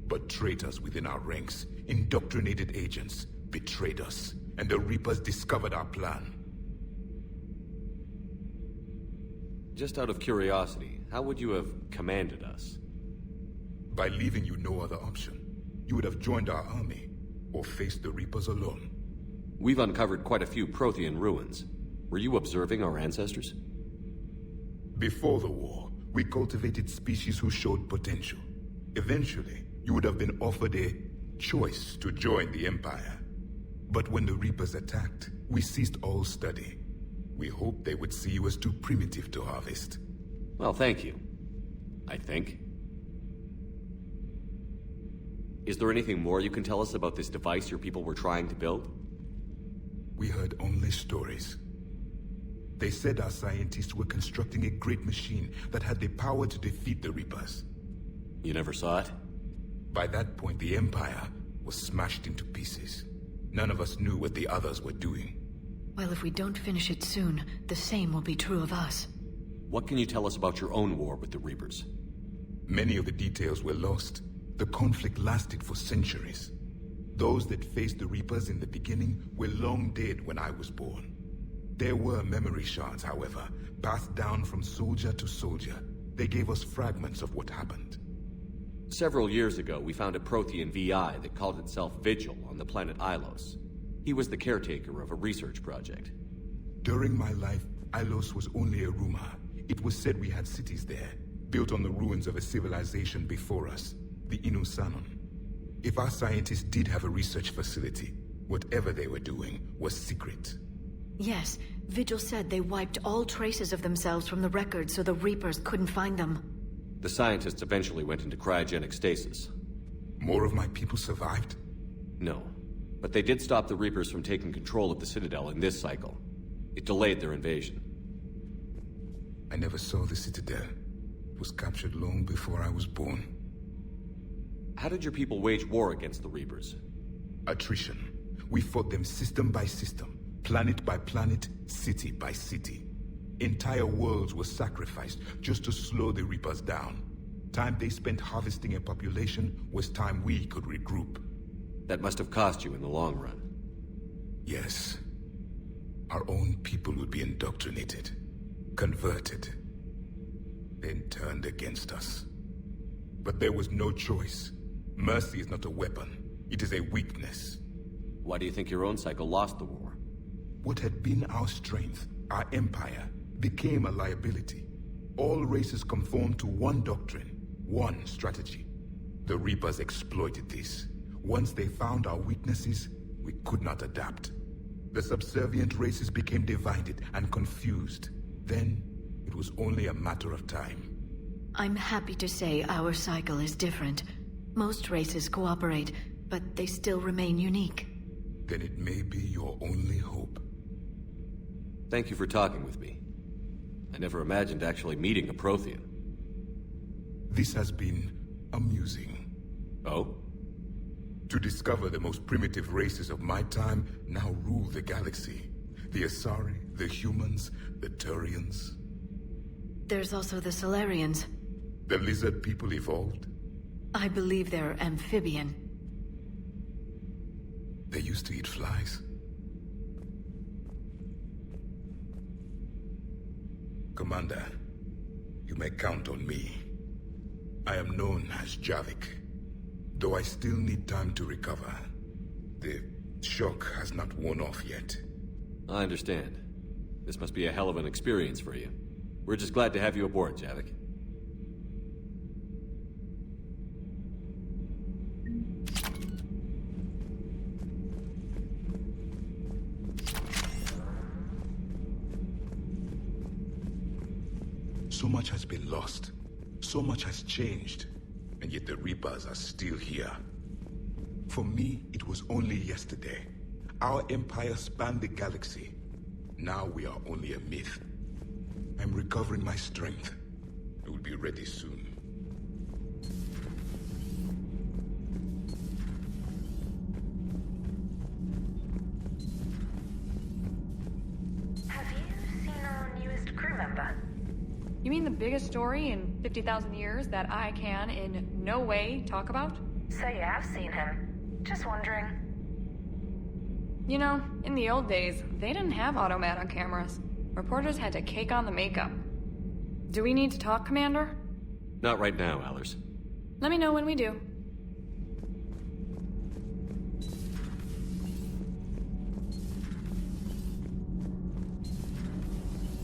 But traitors within our ranks, indoctrinated agents, betrayed us, and the Reapers discovered our plan. Just out of curiosity, how would you have commanded us? By leaving you no other option. You would have joined our army, or faced the Reapers alone. We've uncovered quite a few Prothean ruins. Were you observing our ancestors? Before the war, we cultivated species who showed potential. Eventually, you would have been offered a choice to join the Empire. But when the Reapers attacked, we ceased all study. We hoped they would see you as too primitive to harvest. Well, thank you. I think. Is there anything more you can tell us about this device your people were trying to build? We heard only stories. They said our scientists were constructing a great machine that had the power to defeat the Reapers. You never saw it? By that point, the Empire was smashed into pieces. None of us knew what the others were doing. Well, if we don't finish it soon, the same will be true of us. What can you tell us about your own war with the Reapers? Many of the details were lost. The conflict lasted for centuries. Those that faced the Reapers in the beginning were long dead when I was born. There were memory shards, however, passed down from soldier to soldier. They gave us fragments of what happened. Several years ago, we found a Prothean VI that called itself Vigil on the planet Ilos. He was the caretaker of a research project. During my life, Ilos was only a rumor. It was said we had cities there, built on the ruins of a civilization before us, the Inusanon. If our scientists did have a research facility, whatever they were doing was secret. Yes, Vigil said they wiped all traces of themselves from the records so the Reapers couldn't find them. The scientists eventually went into cryogenic stasis. More of my people survived? No, but they did stop the Reapers from taking control of the Citadel in this cycle. It delayed their invasion. I never saw the Citadel. It was captured long before I was born. How did your people wage war against the Reapers? Attrition. We fought them system by system, planet by planet, city by city. Entire worlds were sacrificed just to slow the Reapers down. Time they spent harvesting a population was time we could regroup. That must have cost you in the long run. Yes. Our own people would be indoctrinated, converted, then turned against us. But there was no choice. Mercy is not a weapon. It is a weakness. Why do you think your own cycle lost the war? What had been our strength, our empire, became a liability. All races conformed to one doctrine, one strategy. The Reapers exploited this. Once they found our weaknesses, we could not adapt. The subservient races became divided and confused. Then, it was only a matter of time. I'm happy to say our cycle is different. Most races cooperate, but they still remain unique. Then it may be your only hope. Thank you for talking with me. I never imagined actually meeting a Prothean. This has been amusing. Oh? To discover the most primitive races of my time now rule the galaxy. The Asari, the humans, the Turians. There's also the Solarians. The lizard people evolved? I believe they're amphibian. They used to eat flies. Commander, you may count on me. I am known as Javik, though I still need time to recover. The shock has not worn off yet. I understand. This must be a hell of an experience for you. We're just glad to have you aboard, Javik. So much has been lost. So much has changed. And yet the Reapers are still here. For me, it was only yesterday. Our empire spanned the galaxy. Now we are only a myth. I'm recovering my strength. I will be ready soon. Have you seen our newest crew member? You mean the biggest story in 50,000 years that I can in no way talk about? So you have seen him. Just wondering. You know, in the old days, they didn't have automat on cameras. Reporters had to cake on the makeup. Do we need to talk, Commander? Not right now, Allers. Let me know when we do.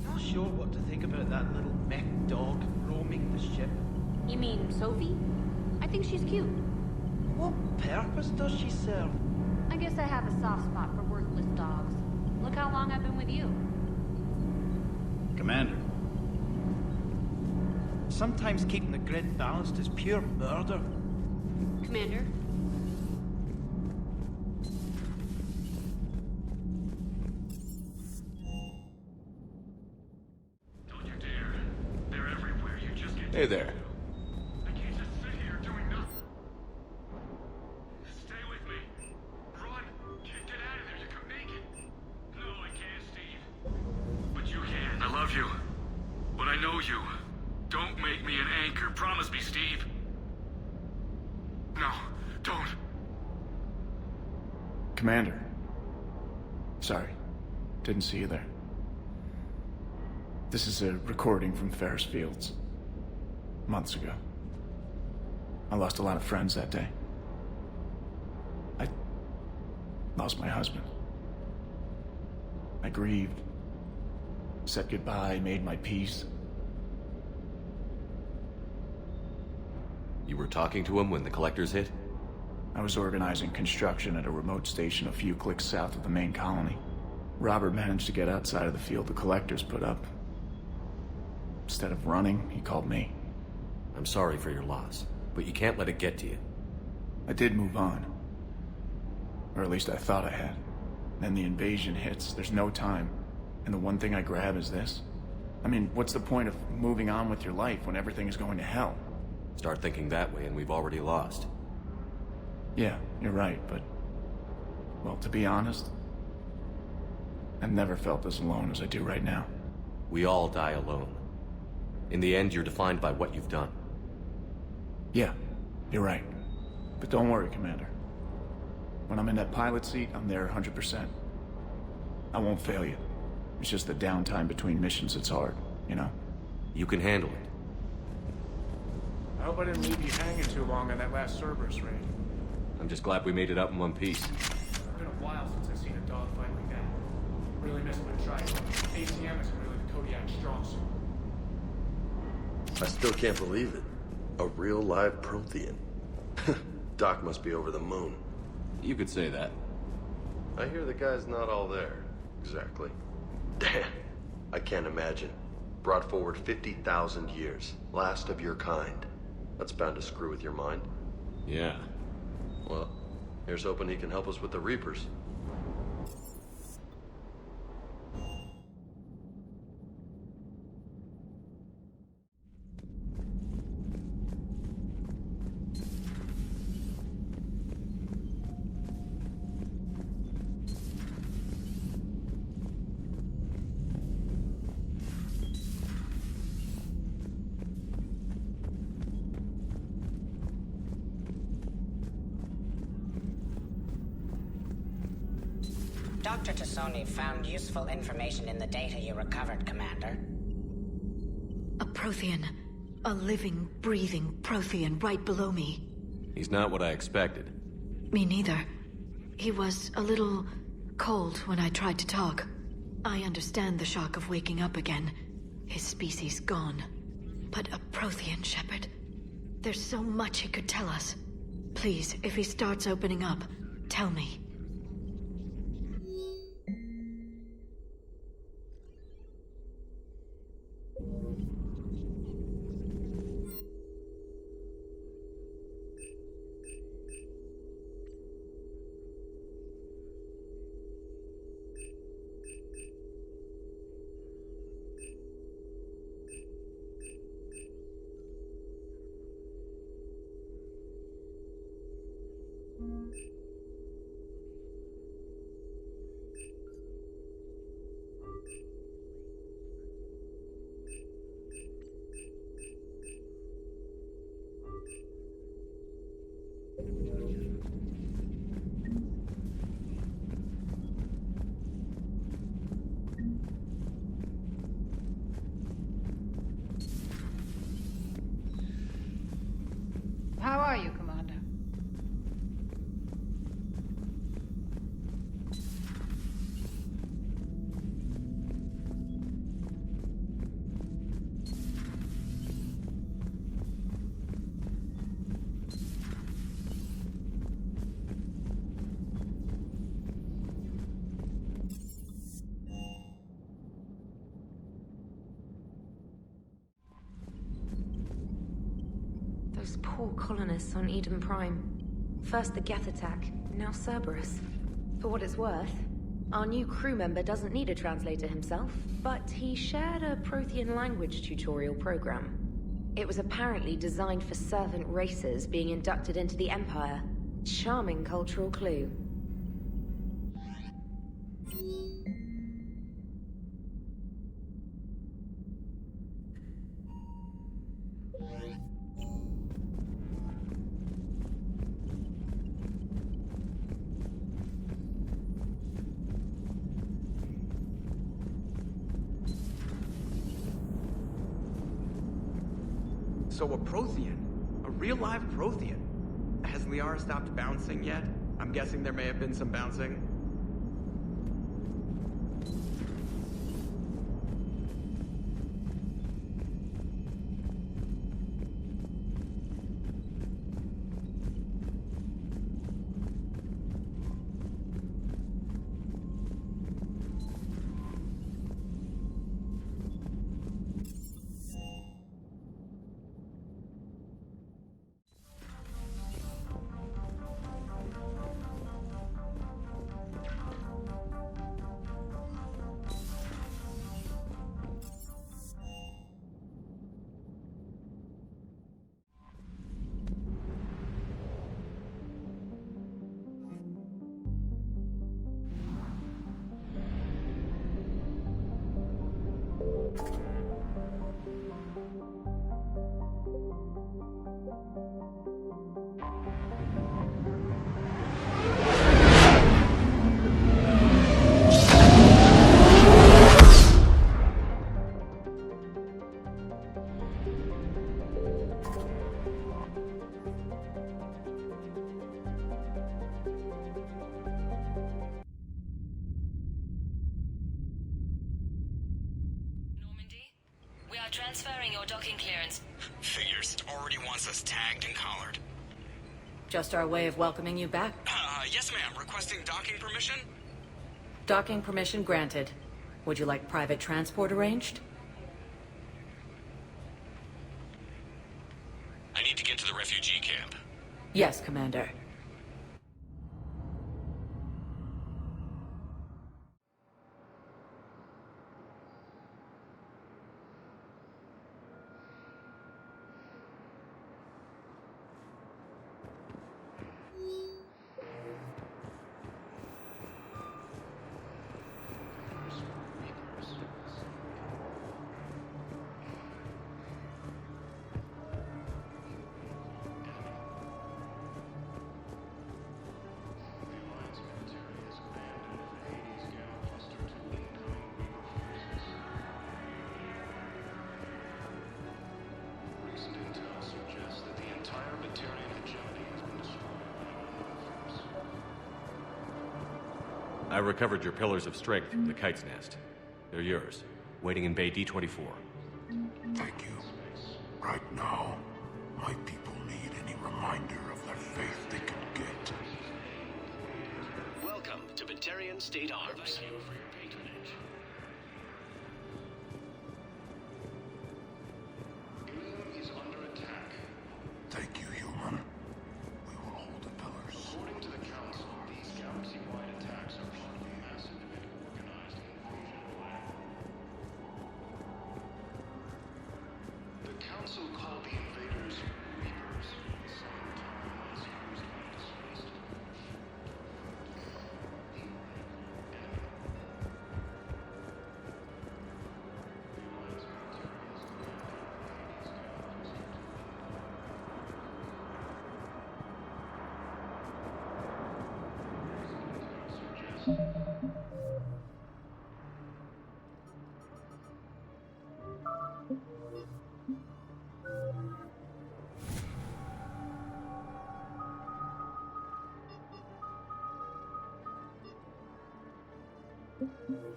Not sure what to think about that little mech dog roaming the ship. You mean Sophie? I think she's cute. What purpose does she serve? I guess I have a soft spot for worthless dogs. Look how long I've been with you. Commander. Sometimes keeping the grid balanced is pure murder. Commander? Don't you dare. They're everywhere. You just get... Hey there. I can't just sit here doing nothing. Stay with me. Run. Get out of there. You can make it. No, I can't, Steve. But you can. I love you. But I know you. Don't make me an anchor. Promise me, Steve. No, don't. Commander. Sorry. Didn't see you there. This is a recording from Ferris Fields. Months ago. I lost a lot of friends that day. I lost my husband. I grieved. Said goodbye, made my peace. You were talking to him when the collectors hit? I was organizing construction at a remote station a few clicks south of the main colony. Robert managed to get outside of the field the collectors put up. Instead of running, he called me. I'm sorry for your loss, but you can't let it get to you. I did move on. Or at least I thought I had. Then the invasion hits, there's no time. And the one thing I grab is this? I mean, what's the point of moving on with your life when everything is going to hell? Start thinking that way and we've already lost. Yeah, you're right, but... well, to be honest, I've never felt as alone as I do right now. We all die alone. In the end, you're defined by what you've done. Yeah, you're right. But don't worry, Commander. When I'm in that pilot seat, I'm there 100%. I won't fail you. It's just the downtime between missions that's hard, you know? You can handle it. I hope I didn't leave you hanging too long on that last Cerberus raid. I'm just glad we made it out in one piece. It's been a while since I've seen a dogfight like that. Really miss my tribe. ATM isn't really the Kodiak strong suit. I still can't believe it. A real live Prothean. Doc must be over the moon. You could say that. I hear the guy's not all there. Exactly. Damn. I can't imagine. Brought forward 50,000 years. Last of your kind. That's bound to screw with your mind. Yeah. Well, here's hoping he can help us with the Reapers. Dr. Tassoni found useful information in the data you recovered, Commander. A Prothean. A living, breathing Prothean right below me. He's not what I expected. Me neither. He was a little cold when I tried to talk. I understand the shock of waking up again. His species gone. But a Prothean, Shepard. There's so much he could tell us. Please, if he starts opening up, tell me. How are you, Commander? Those poor colonists on Eden Prime. First the Geth attack, now Cerberus. For what it's worth, our new crew member doesn't need a translator himself, but he shared a Prothean language tutorial program. It was apparently designed for servant races being inducted into the Empire. Charming cultural clue. So a Prothean? A real live Prothean? Has Liara stopped bouncing yet? I'm guessing there may have been some bouncing. We are transferring your docking clearance. Figures. Already wants us tagged and collared. Just our way of welcoming you back. Yes, ma'am. Requesting docking permission? Docking permission granted. Would you like private transport arranged? I need to get to the refugee camp. Yes, Commander. I recovered your pillars of strength from the kite's nest. They're yours, waiting in Bay D-24. Thank you. Right now, my people need any reminder of their faith they can get. Welcome to Batarian State Arms. Thank you for your patronage. Ilium is under attack. Thank you, human. We will hold the pillars. According to the Council, these galaxy-wide attacks are part of a massive and organized invasion plan. The Council called the invaders Reapers, the same term as used by displaced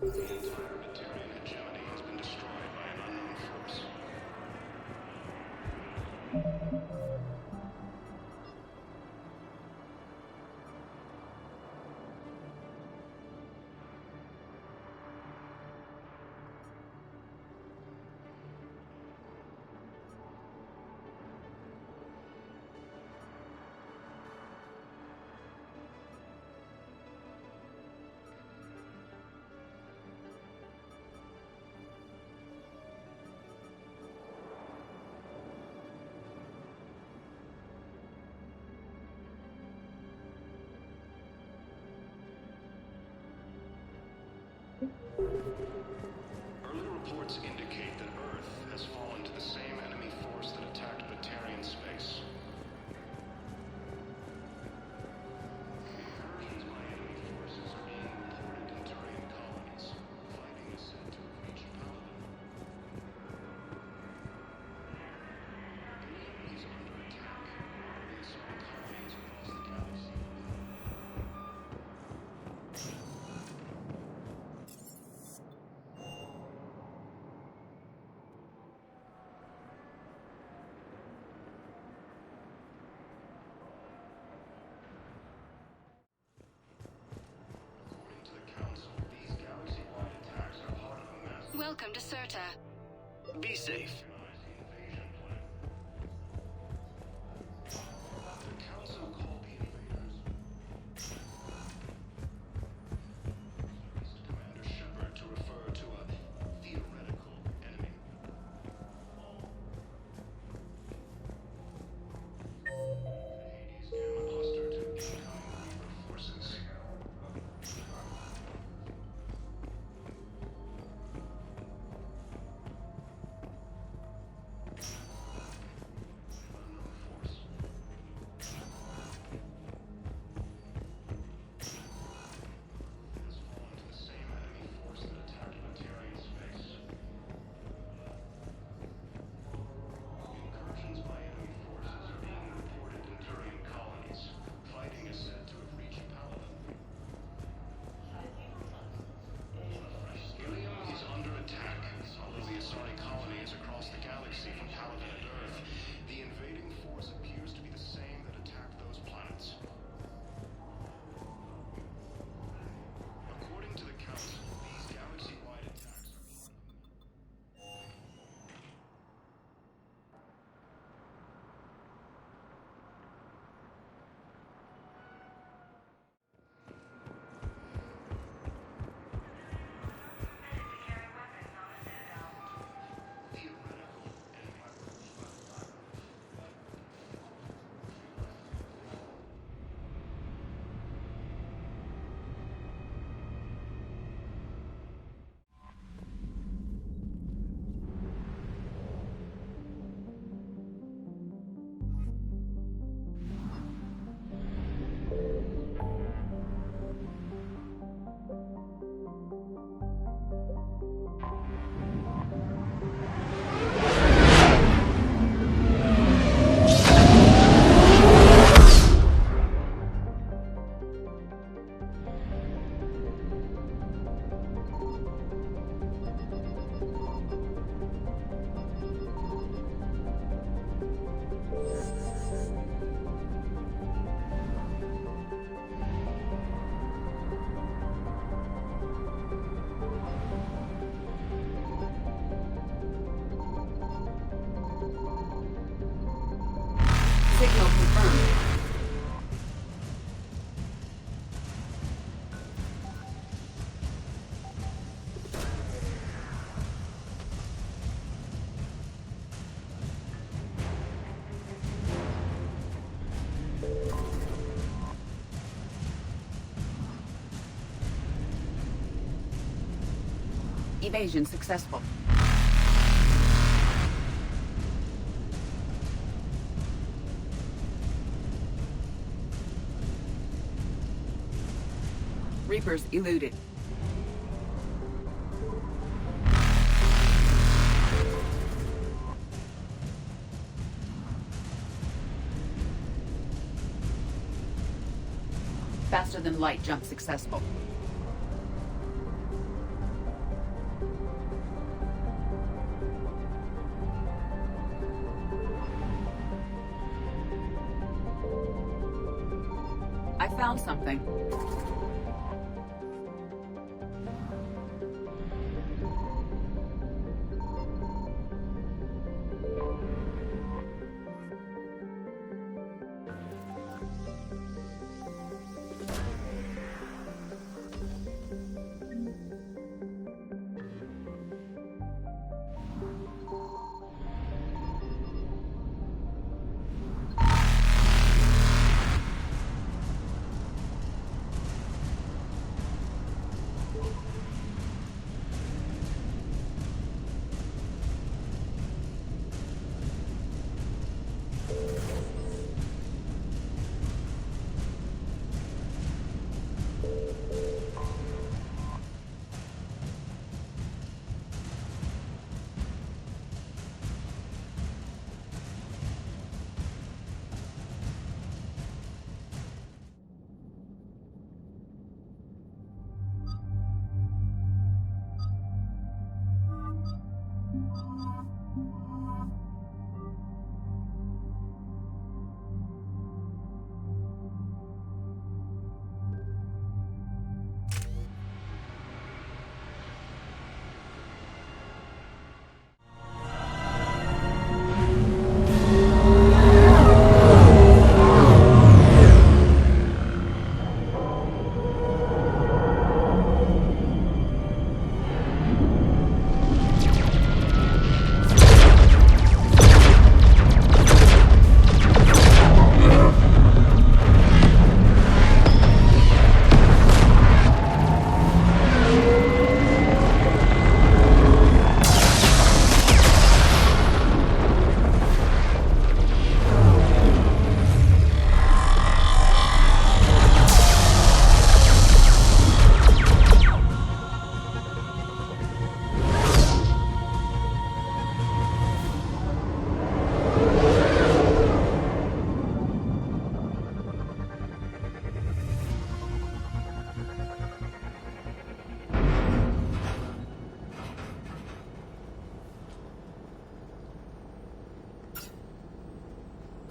The entire Batarian hegemony has been destroyed by an unknown force. Early reports indicate that Earth has fallen to the same enemy force that attacked Batarian space. Incursions by enemy forces are being reported in Turian colonies. Fighting is said to have reached Paladin. Ilium is under attack. Armies are colonies across the galaxy. According to the Council, these galaxy-wide attacks are part of a massive Welcome to Serta. Be safe. invasion plan. The Council called the invaders. Commander Shepard to refer to a theoretical enemy. Hades Gamma cluster to incoming Reaper forces. Evasion successful. Reapers eluded. Faster than light jump successful. I found something.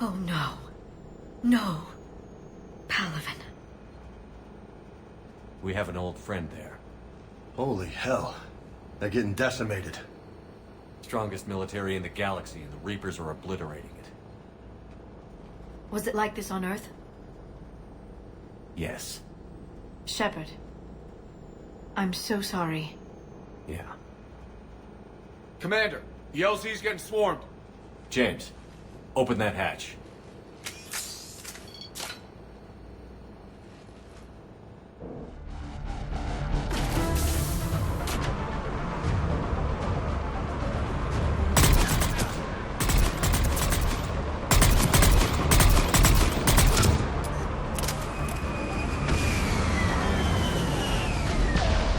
Oh no. No. Palaven. We have an old friend there. Holy hell. They're getting decimated. Strongest military in the galaxy, and the Reapers are obliterating it. Was it like this on Earth? Yes. Shepard. I'm so sorry. Yeah. Commander, the LZ's getting swarmed. James, open that hatch.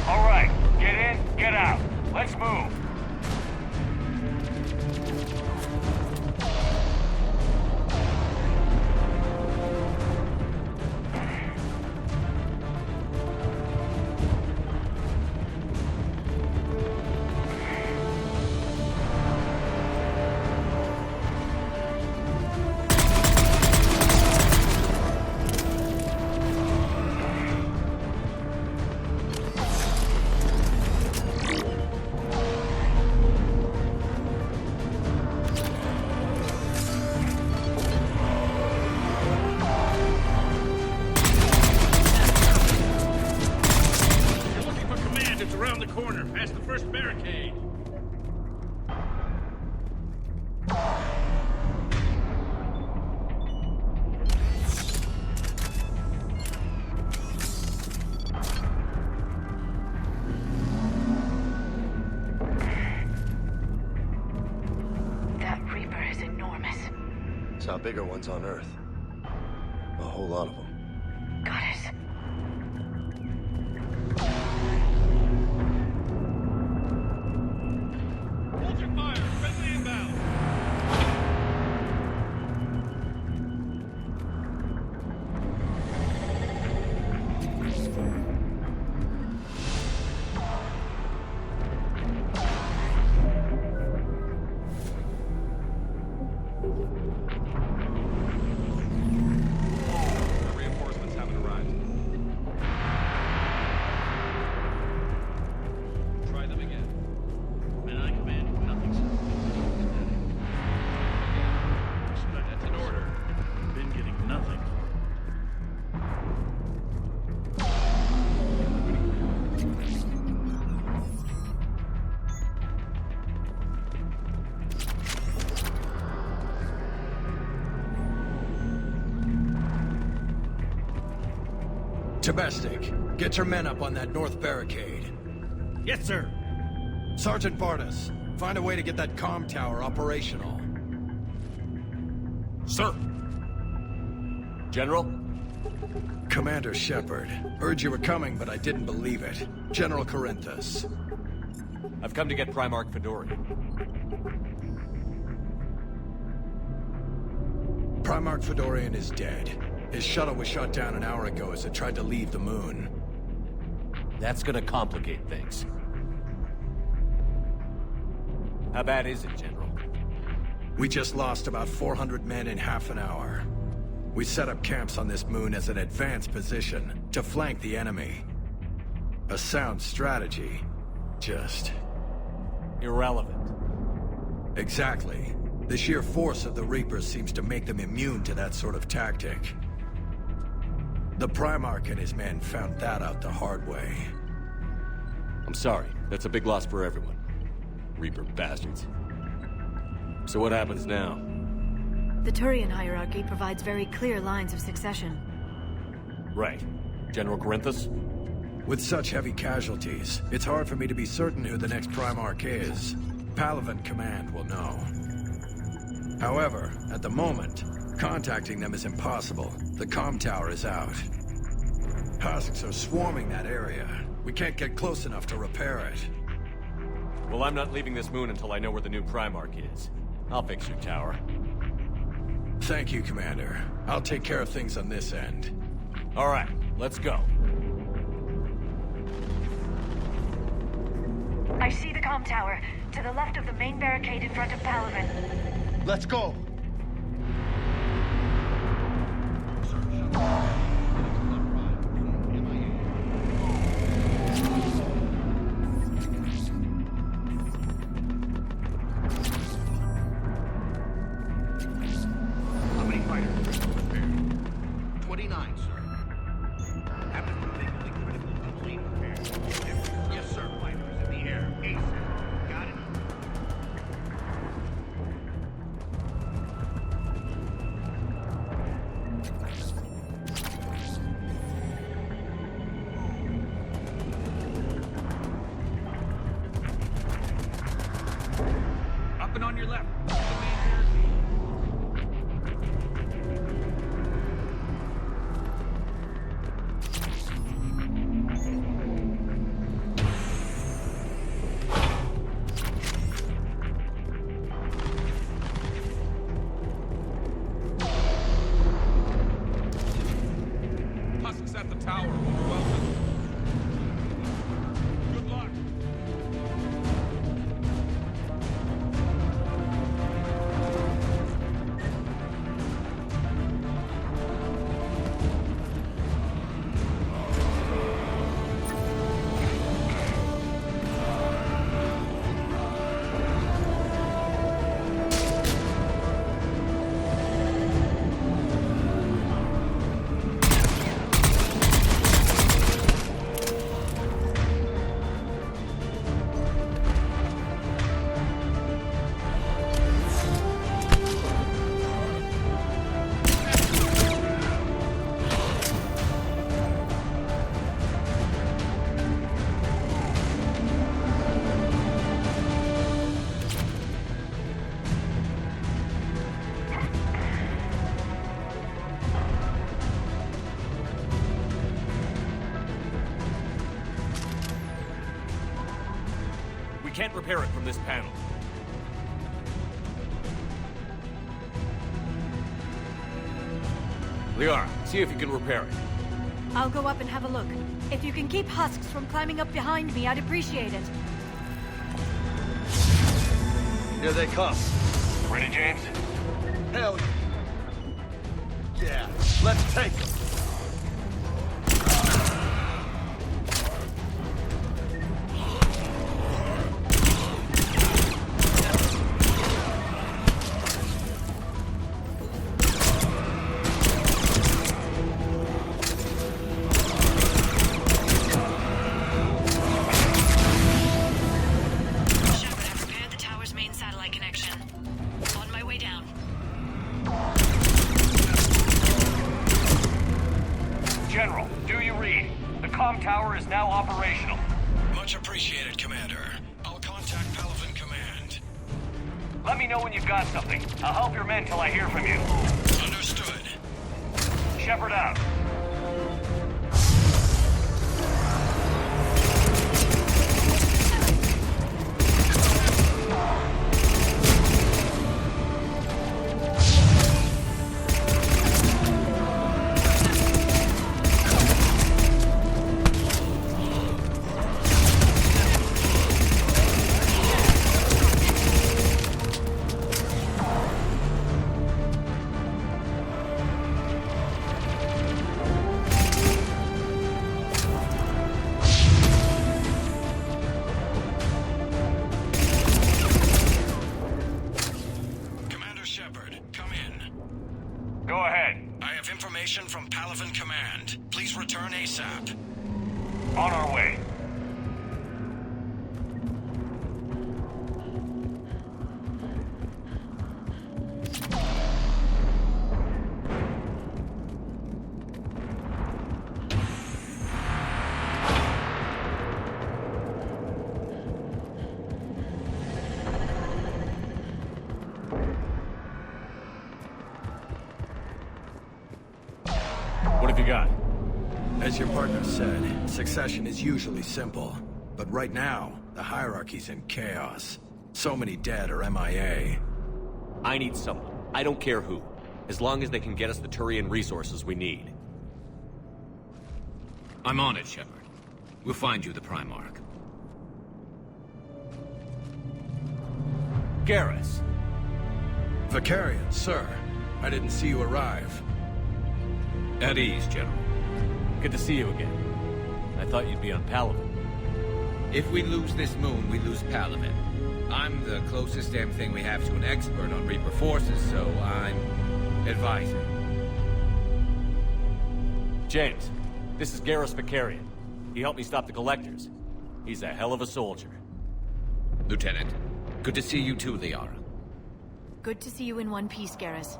All right, get in, get out. Let's move. Around the corner, past the first barricade. Saw bigger ones on Earth. A whole lot of them. Got it. Hold your fire! Friendly inbound! Reinforcements haven't arrived. Try them again. Men I command, nothing, sir. That's an order. Been getting nothing. Domestic, get your men up on that north barricade. Yes, sir. Sergeant Vardas, find a way to get that comm tower operational. Sir! General? Commander Shepard, heard you were coming, but I didn't believe it. General Corinthus. I've come to get Primarch Fedorian. Primarch Fedorian is dead. His shuttle was shot down an hour ago as it tried to leave the moon. That's gonna complicate things. How bad is it, General? We just lost about 400 men in half an hour. We set up camps on this moon as an advanced position to flank the enemy. A sound strategy. Just... irrelevant. Exactly. The sheer force of the Reapers seems to make them immune to that sort of tactic. The Primarch and his men found that out the hard way. I'm sorry. That's a big loss for everyone. Reaper bastards. So what happens now? The Turian hierarchy provides very clear lines of succession. Right. General Corinthus? With such heavy casualties, it's hard for me to be certain who the next Primarch is. Palaven Command will know. However, at the moment, contacting them is impossible. The comm tower is out. Husks are swarming that area. We can't get close enough to repair it. Well, I'm not leaving this moon until I know where the new Primarch is. I'll fix your tower. Thank you, Commander. I'll take care of things on this end. All right, let's go. I see the comm tower, to the left of the main barricade in front of Palaven. Let's go. How many fighters are prepared? 29, sir. Have them particularly critical complete prepared. Yes, sir. Fighters in the air. ASAP. Got it? Up and on your left. The main barricade. Husks at the tower. Welcome. Good luck. can't repair it from this panel. Liara, see if you can repair it. I'll go up and have a look. If you can keep husks from climbing up behind me, I'd appreciate it. Here they come. Ready, James? Hell yeah. Let's take them. General, do you read? The comm tower is now operational. Much appreciated, Commander. I'll contact Palaven Command. Let me know when you've got something. I'll help your men till I hear from you. Understood. Shepard out. Go ahead. I have information from Palaven Command. Please return ASAP. On our way. What have you got? As your partner said, succession is usually simple. But right now, the hierarchy's in chaos. So many dead or MIA. I need someone. I don't care who. As long as they can get us the Turian resources we need. I'm on it, Shepard. We'll find you the Primarch. Garrus. Vicarian, sir. I didn't see you arrive. At ease, General. Good to see you again. I thought you'd be on Palaven. If we lose this moon, we lose Palaven. I'm the closest damn thing we have to an expert on Reaper forces, so I'm advising. James, this is Garrus Vicarian. He helped me stop the Collectors. He's a hell of a soldier. Lieutenant, good to see you too, Liara. Good to see you in one piece, Garrus.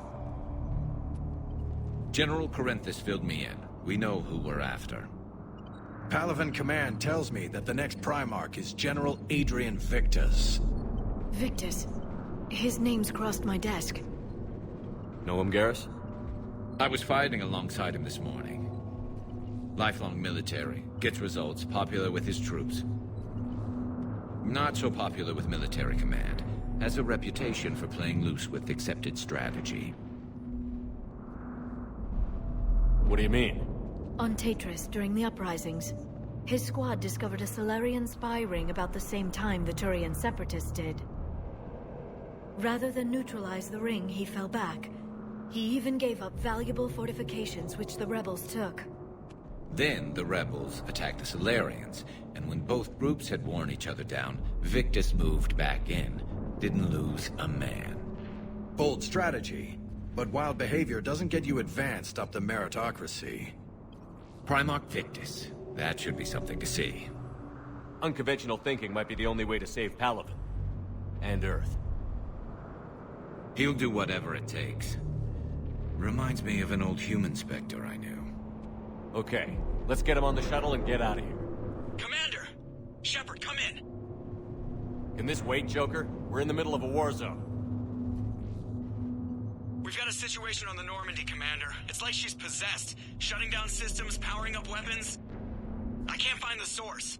General Corinthus filled me in. We know who we're after. Palaven Command tells me that the next Primarch is General Adrian Victus. Victus? His name's crossed my desk. Know him, Garrus? I was fighting alongside him this morning. Lifelong military, gets results, popular with his troops. Not so popular with military command. Has a reputation for playing loose with accepted strategy. What do you mean? On Tatris, during the uprisings, his squad discovered a Solarian spy ring about the same time the Turian Separatists did. Rather than neutralize the ring, he fell back. He even gave up valuable fortifications which the rebels took. Then the rebels attacked the Solarians, and when both groups had worn each other down, Victus moved back in. Didn't lose a man. Bold strategy. But wild behavior doesn't get you advanced up the meritocracy. Primarch Victus. That should be something to see. Unconventional thinking might be the only way to save Palaven. And Earth. He'll do whatever it takes. Reminds me of an old human Spectre I knew. Okay, let's get him on the shuttle and get out of here. Commander! Shepard, come in! Can this wait, Joker? We're in the middle of a war zone. We've got a situation on the Normandy, Commander. It's like she's possessed. Shutting down systems, powering up weapons. I can't find the source.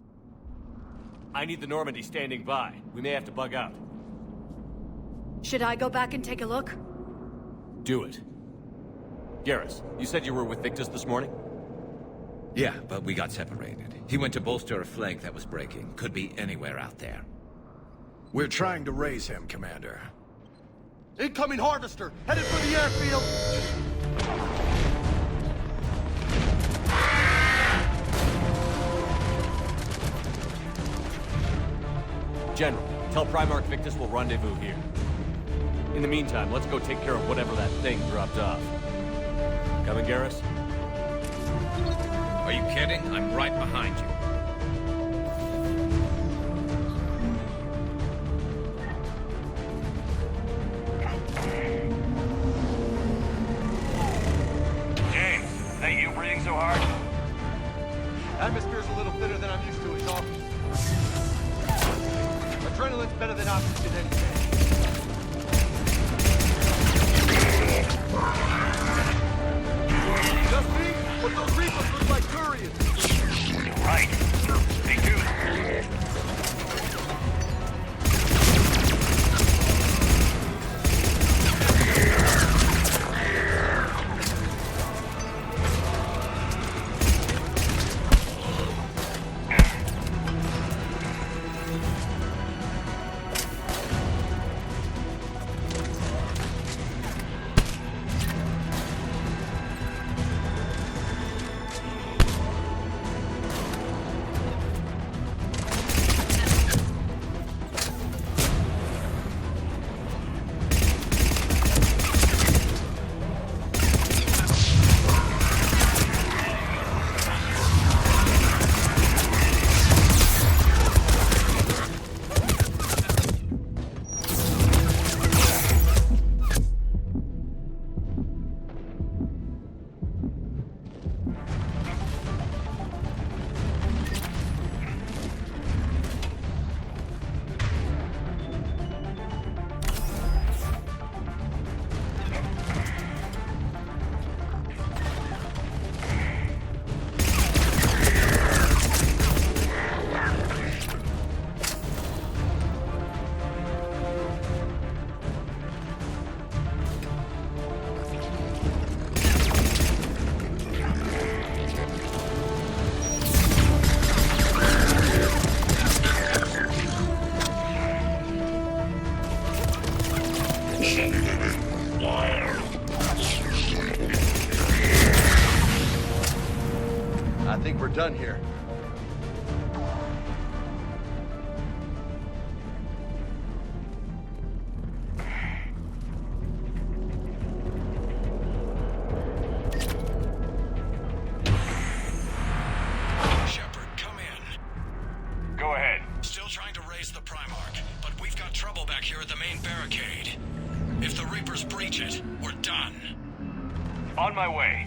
I need the Normandy standing by. We may have to bug out. Should I go back and take a look? Do it. Garrus, you said you were with Victus this morning? Yeah, but we got separated. He went to bolster a flank that was breaking. Could be anywhere out there. We're trying to raise him, Commander. Incoming harvester! Headed for the airfield! General, tell Primarch Victus we'll rendezvous here. In the meantime, let's go take care of whatever that thing dropped off. Coming, Garrus? Are you kidding? I'm right behind you. James, ain't you breathing so hard? Atmosphere's a little thinner than I'm used to, is all. Adrenaline's better than oxygen any day. Just me? But those Reapers look like Turians. Right. Me too. I think we're done here. Shepard, come in. Go ahead. Still trying to raise the Primarch, but we've got trouble back here at the main barricade. If the Reapers breach it, we're done. On my way.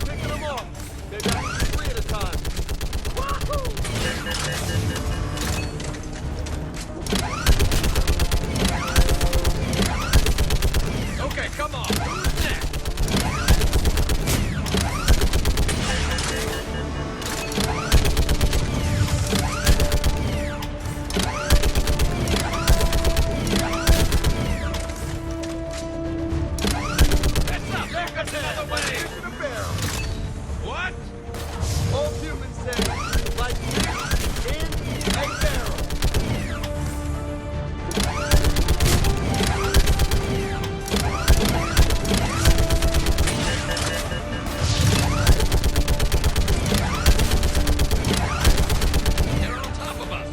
Picking them off. They got 3 at a time. Okay, come on. Who's next? That's up. That's another way. Into the barrel. What? Old humans say, like fish in a barrel. They're on top of us.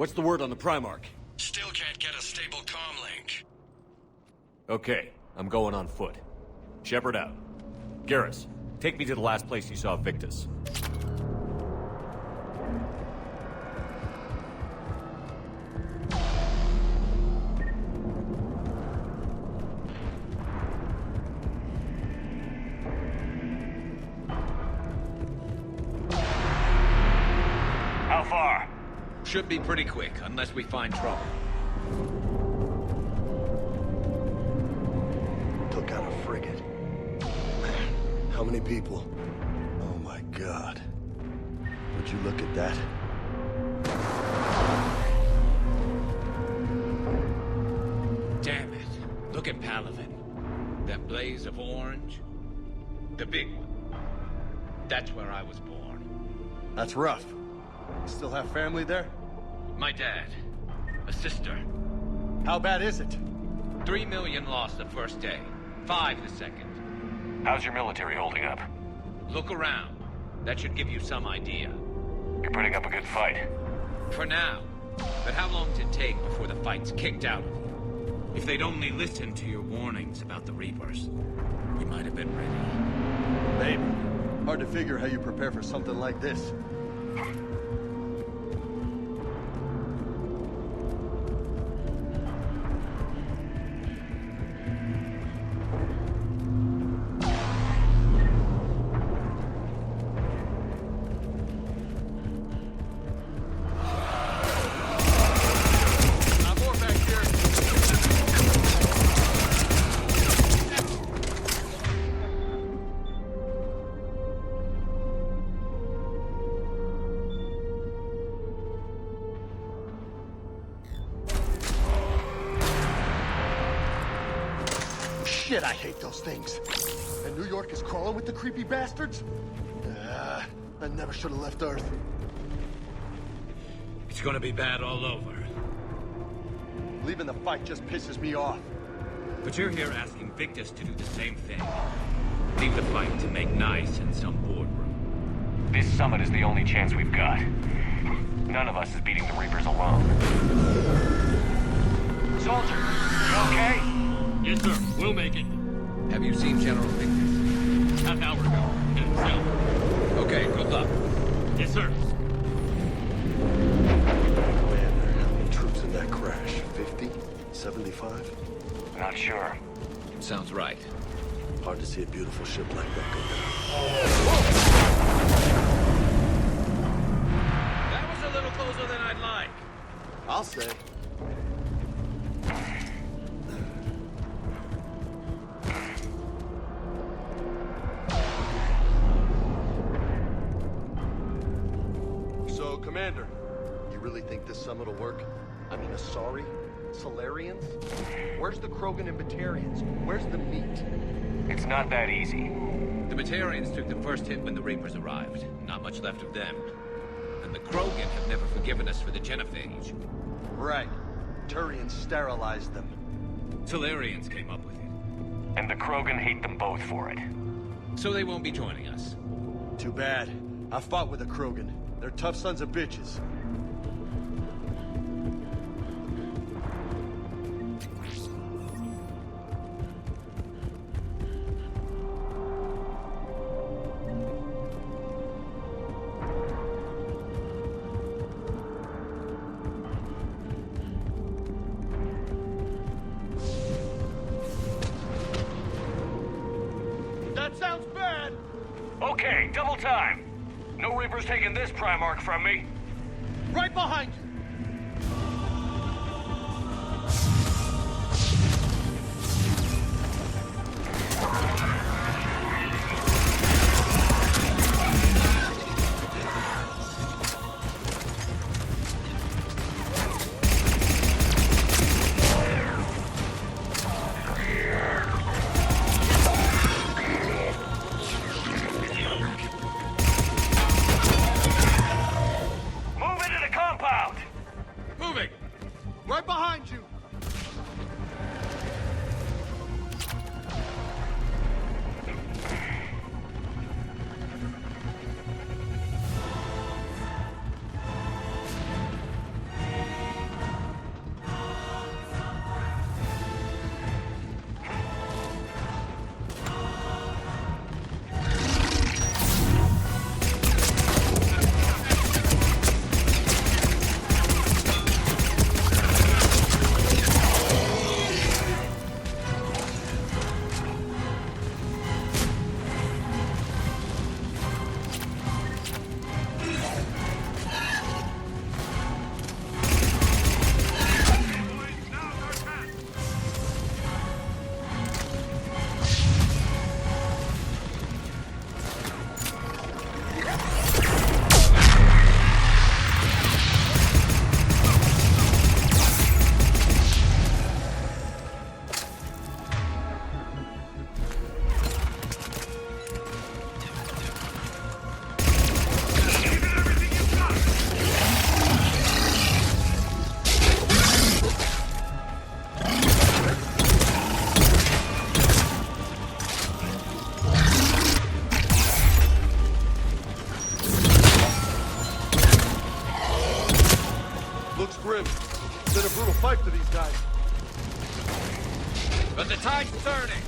What's the word on the Primarch? Still can't get a stable comm link. Okay, I'm going on foot. Shepard out. Garrus, take me to the last place you saw Victus. How far? Should be pretty quick, unless we find trouble. Took out a frigate. Man, how many people? Oh my god. Would you look at that? Damn it. Look at Palaven. That blaze of orange. The big one. That's where I was born. That's rough. You still have family there? My dad. A sister. How bad is it? 3 million lost the first day. 5 the second. How's your military holding up? Look around. That should give you some idea. You're putting up a good fight. For now. But how long does it take before the fight's kicked out of you? If they'd only listened to your warnings about the Reapers, we might have been ready. Maybe. Hard to figure how you prepare for something like this. Shit, I hate those things. And New York is crawling with the creepy bastards? I never should have left Earth. It's gonna be bad all over. Leaving the fight just pisses me off. But you're here asking Victus to do the same thing. Leave the fight to make nice in some boardroom. This summit is the only chance we've got. None of us is beating the Reapers alone. Soldier, you okay? Yes, sir. We'll make it. Have you seen General Victus? Half hour ago. In his cell. Okay, good luck. Yes, sir. Man, how many troops in that crash? 50? 75? Not sure. Sounds right. Hard to see a beautiful ship like that go down. That was a little closer than I'd like. I'll say. So, Commander, you really think this summit will work? I mean, Asari? Solarians? Where's the Krogan and Batarians? Where's the meat? It's not that easy. The Batarians took the first hit when the Reapers arrived. Not much left of them. And the Krogan have never forgiven us for the genophage. Right. Turians sterilized them. Solarians came up with it. And the Krogan hate them both for it. So they won't be joining us. Too bad. I fought with the Krogan. They're tough sons of bitches. That sounds bad! Okay, double time. No Reapers taking this Primarch from me. Right behind you! Move into the compound! But the tide's turning!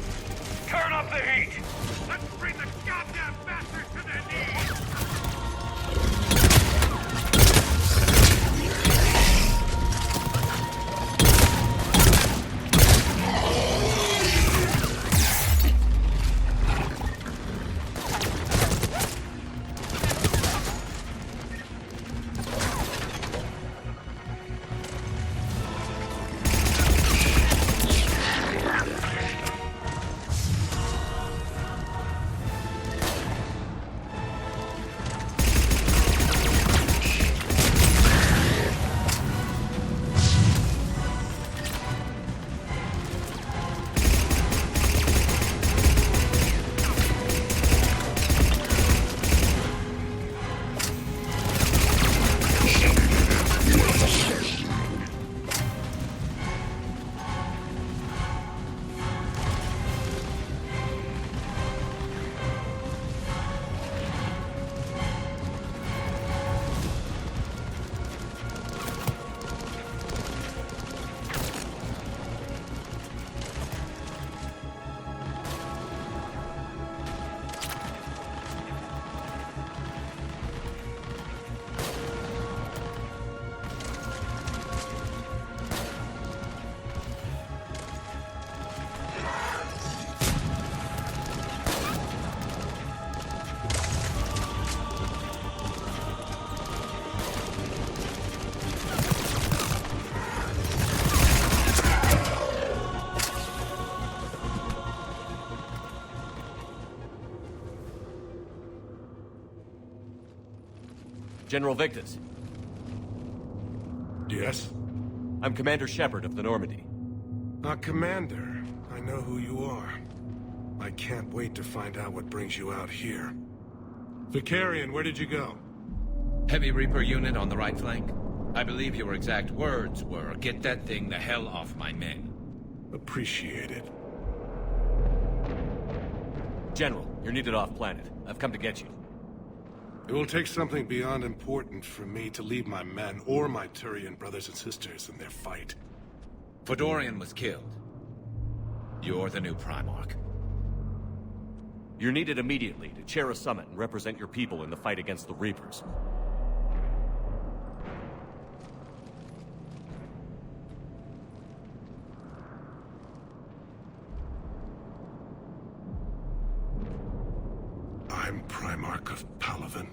Turn up the heat! Let's bring the goddamn bastards to their knees! General Victus. Yes? I'm Commander Shepard of the Normandy. Commander. I know who you are. I can't wait to find out what brings you out here. Vicarian, where did you go? Heavy Reaper unit on the right flank. I believe your exact words were, "Get that thing the hell off my men." Appreciate it. General, you're needed off-planet. I've come to get you. It will take something beyond important for me to leave my men or my Turian brothers and sisters in their fight. Fedorian was killed. You're the new Primarch. You're needed immediately to chair a summit and represent your people in the fight against the Reapers. I'm Primarch of Palaven,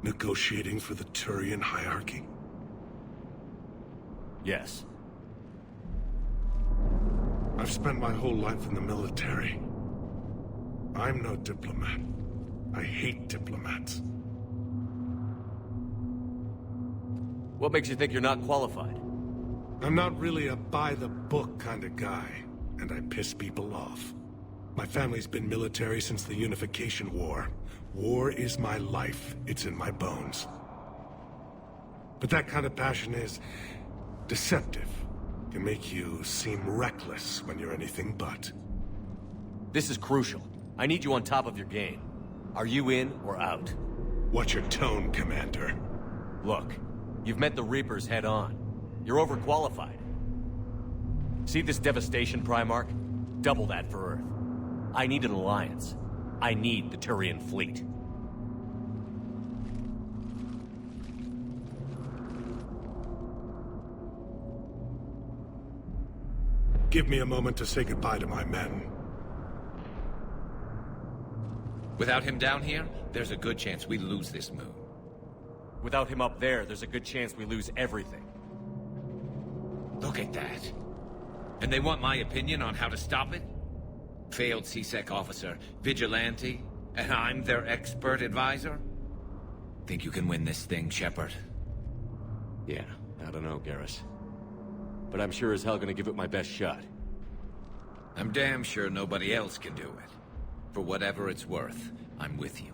negotiating for the Turian hierarchy. Yes. I've spent my whole life in the military. I'm no diplomat. I hate diplomats. What makes you think you're not qualified? I'm not really a by-the-book kind of guy, and I piss people off. My family's been military since the Unification War. War is my life. It's in my bones. But that kind of passion is deceptive. Can make you seem reckless when you're anything but. This is crucial. I need you on top of your game. Are you in or out? Watch your tone, Commander. Look, you've met the Reapers head on. You're overqualified. See this devastation, Primarch? Double that for Earth. I need an alliance. I need the Turian fleet. Give me a moment to say goodbye to my men. Without him down here, there's a good chance we lose this moon. Without him up there's a good chance we lose everything. Look at that. And they want my opinion on how to stop it? Failed C-Sec officer, vigilante, and I'm their expert advisor? Think you can win this thing, Shepard? Yeah, I don't know, Garrus. But I'm sure as hell gonna give it my best shot. I'm damn sure nobody else can do it. For whatever it's worth, I'm with you.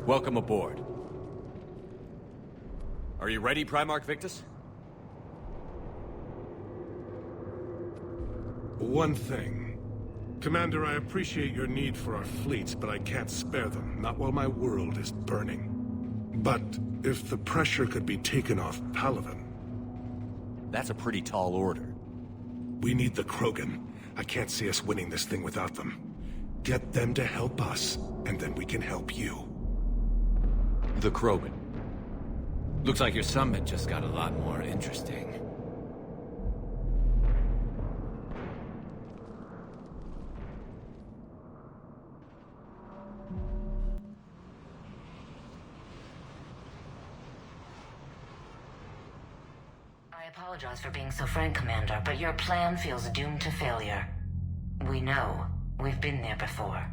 Welcome aboard. Are you ready, Primarch Victus? One thing. Commander, I appreciate your need for our fleets, but I can't spare them, not while my world is burning. But if the pressure could be taken off Palaven... That's a pretty tall order. We need the Krogan. I can't see us winning this thing without them. Get them to help us, and then we can help you. The Krogan. Looks like your summit just got a lot more interesting. I apologize for being so frank, Commander, but your plan feels doomed to failure. We know. We've been there before.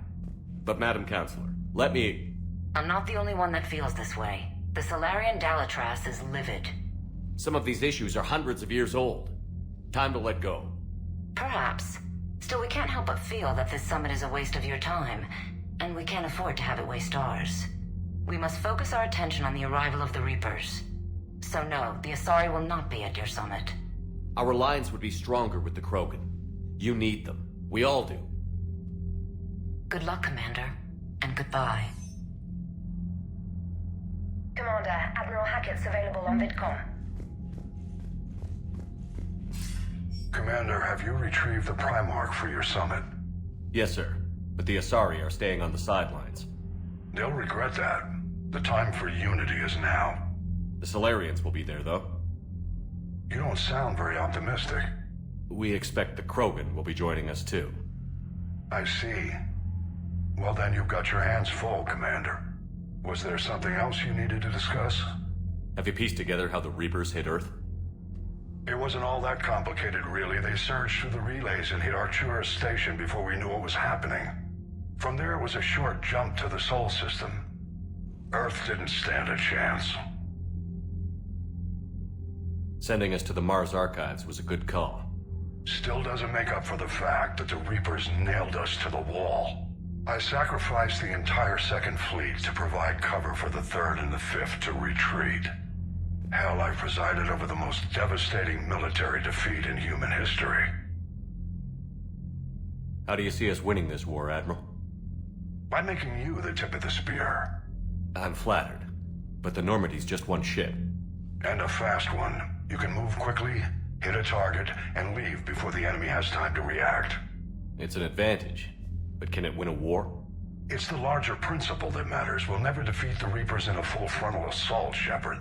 But Madam Counselor, let me... I'm not the only one that feels this way. The Solarian Dalatras is livid. Some of these issues are hundreds of years old. Time to let go. Perhaps. Still, we can't help but feel that this summit is a waste of your time, and we can't afford to have it waste ours. We must focus our attention on the arrival of the Reapers. So no, the Asari will not be at your summit. Our alliance would be stronger with the Krogan. You need them. We all do. Good luck, Commander, and goodbye. Commander, Admiral Hackett's available on VidCom. Commander, have you retrieved the Primarch for your summit? Yes, sir. But the Asari are staying on the sidelines. They'll regret that. The time for unity is now. The Solarians will be there, though. You don't sound very optimistic. We expect the Krogan will be joining us, too. I see. Well, then you've got your hands full, Commander. Was there something else you needed to discuss? Have you pieced together how the Reapers hit Earth? It wasn't all that complicated, really. They surged through the relays and hit Artura's station before we knew what was happening. From there, it was a short jump to the Sol system. Earth didn't stand a chance. Sending us to the Mars Archives was a good call. Still doesn't make up for the fact that the Reapers nailed us to the wall. I sacrificed the entire Second Fleet to provide cover for the Third and the Fifth to retreat. Hell, I presided over the most devastating military defeat in human history. How do you see us winning this war, Admiral? By making you the tip of the spear. I'm flattered, but the Normandy's just one ship. And a fast one. You can move quickly, hit a target, and leave before the enemy has time to react. It's an advantage, but can it win a war? It's the larger principle that matters. We'll never defeat the Reapers in a full frontal assault, Shepard.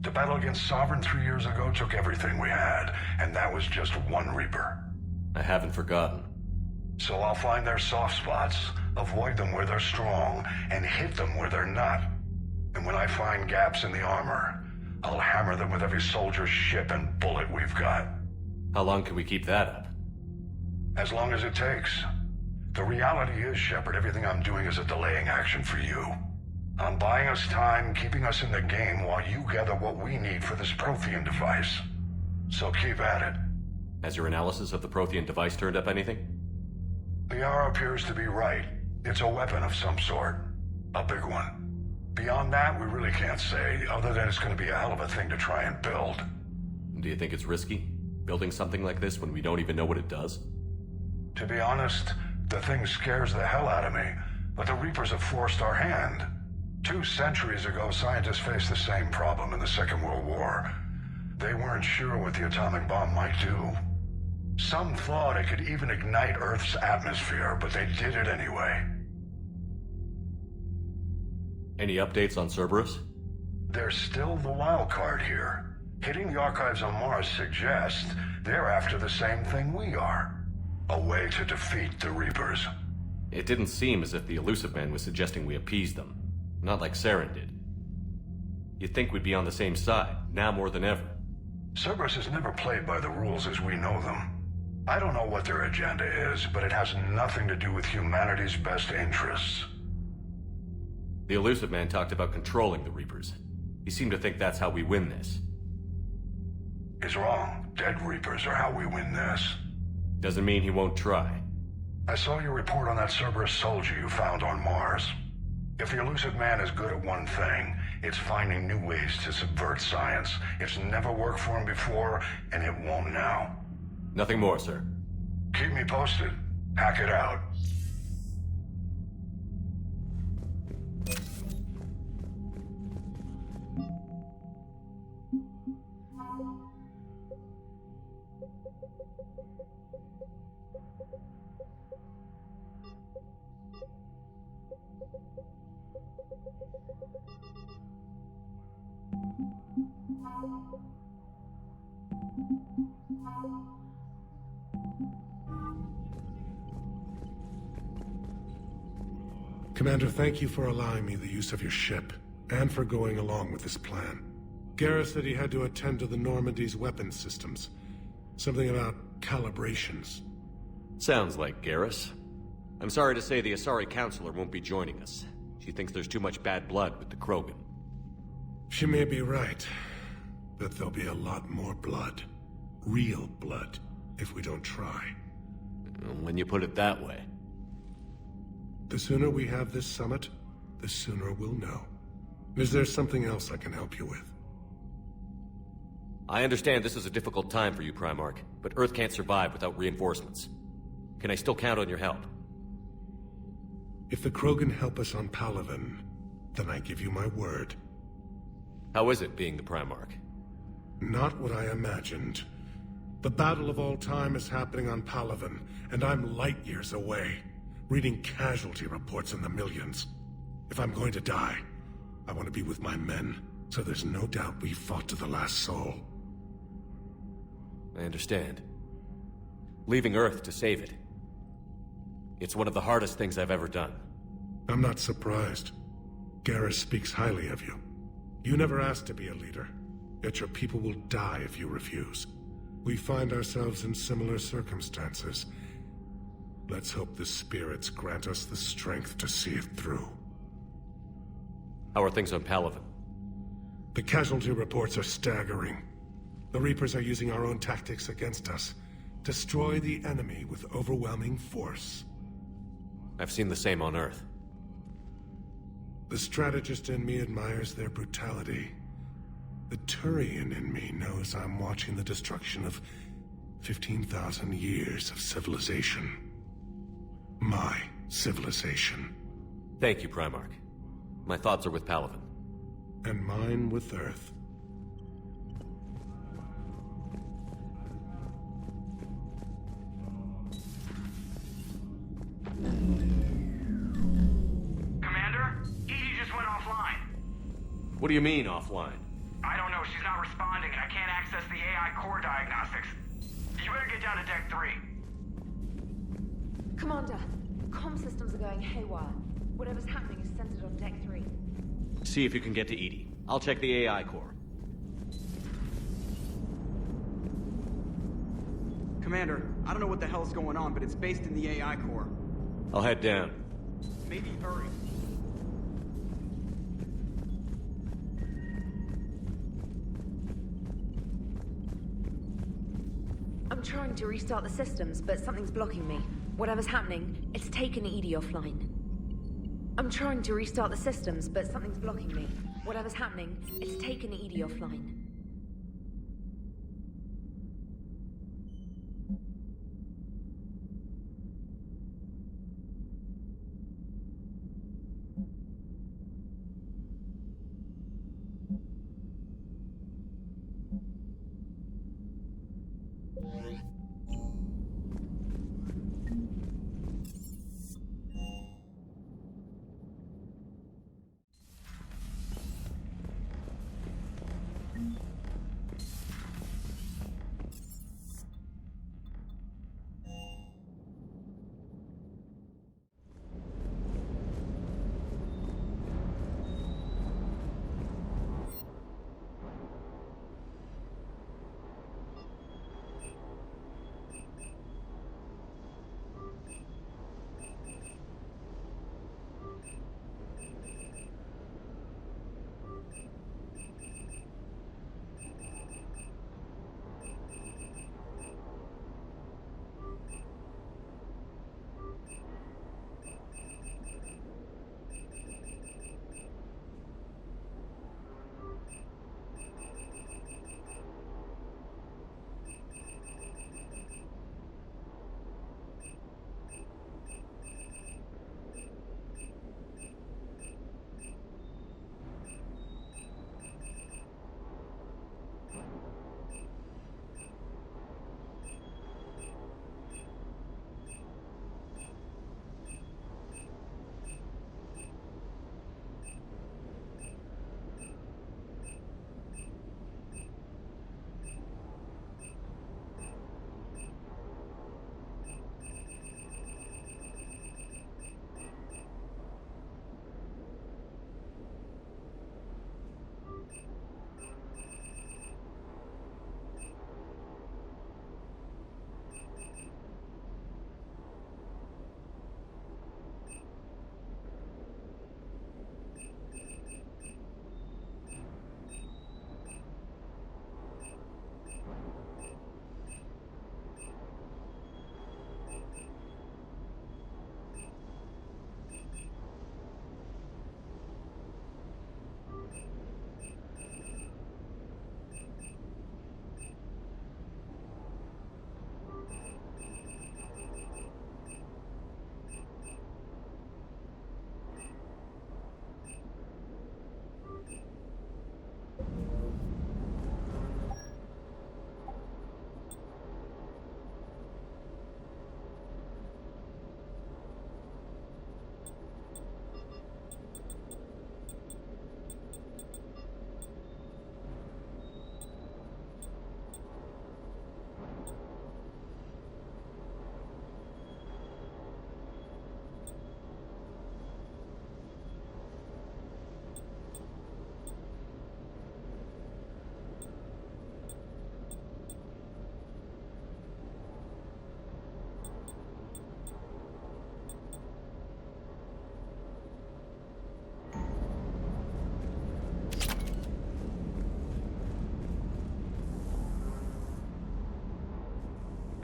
The battle against Sovereign 3 years ago took everything we had, and that was just one Reaper. I haven't forgotten. So I'll find their soft spots, avoid them where they're strong, and hit them where they're not. And when I find gaps in the armor, I'll hammer them with every soldier, ship, and bullet we've got. How long can we keep that up? As long as it takes. The reality is, Shepard, everything I'm doing is a delaying action for you. I'm buying us time, keeping us in the game while you gather what we need for this Prothean device. So keep at it. Has your analysis of the Prothean device turned up anything? The hour appears to be right. It's a weapon of some sort. A big one. Beyond that, we really can't say, other than it's going to be a hell of a thing to try and build. Do you think it's risky, building something like this when we don't even know what it does? To be honest, the thing scares the hell out of me, but the Reapers have forced our hand. 2 centuries ago, scientists faced the same problem in the Second World War. They weren't sure what the atomic bomb might do. Some thought it could even ignite Earth's atmosphere, but they did it anyway. Any updates on Cerberus? They're still the wild card here. Hitting the archives on Mars suggests they're after the same thing we are. A way to defeat the Reapers. It didn't seem as if the Illusive Man was suggesting we appease them. Not like Saren did. You'd think we'd be on the same side, now more than ever. Cerberus has never played by the rules as we know them. I don't know what their agenda is, but it has nothing to do with humanity's best interests. The Illusive Man talked about controlling the Reapers. He seemed to think that's how we win this. He's wrong. Dead Reapers are how we win this. Doesn't mean he won't try. I saw your report on that Cerberus soldier you found on Mars. If the Illusive Man is good at one thing, it's finding new ways to subvert science. It's never worked for him before, and it won't now. Nothing more, sir. Keep me posted. Hack it out. Commander, thank you for allowing me the use of your ship, and for going along with this plan. Garrus said he had to attend to the Normandy's weapons systems. Something about calibrations. Sounds like Garrus. I'm sorry to say the Asari Counselor won't be joining us. She thinks there's too much bad blood with the Krogan. She may be right, but there'll be a lot more blood. Real blood, if we don't try. When you put it that way. The sooner we have this summit, the sooner we'll know. Is there something else I can help you with? I understand this is a difficult time for you, Primarch, but Earth can't survive without reinforcements. Can I still count on your help? If the Krogan help us on Palaven, then I give you my word. How is it being the Primarch? Not what I imagined. The battle of all time is happening on Palaven, and I'm light years away, reading casualty reports in the millions. If I'm going to die, I want to be with my men, so there's no doubt we fought to the last soul. I understand. Leaving Earth to save it. It's one of the hardest things I've ever done. I'm not surprised. Garrus speaks highly of you. You never asked to be a leader, yet your people will die if you refuse. We find ourselves in similar circumstances. Let's hope the spirits grant us the strength to see it through. How are things on Palaven? The casualty reports are staggering. The Reapers are using our own tactics against us. Destroy the enemy with overwhelming force. I've seen the same on Earth. The strategist in me admires their brutality. The Turian in me knows I'm watching the destruction of 15,000 years of civilization. My civilization. Thank you, Primarch. My thoughts are with Palaven. And mine with Earth. Commander, Edie just went offline. What do you mean, offline? I don't know, she's not responding and I can't access the AI core diagnostics. You better get down to Deck 3. Commander, comm systems are going haywire. Whatever's happening is centered on Deck 3. See if you can get to Edie. I'll check the AI core. Commander, I don't know what the hell's going on, but it's based in the AI core. I'll head down. Maybe hurry. I'm trying to restart the systems, but something's blocking me. Whatever's happening, it's taken Edie offline. I'm trying to restart the systems, but something's blocking me. Whatever's happening, it's taken Edie offline.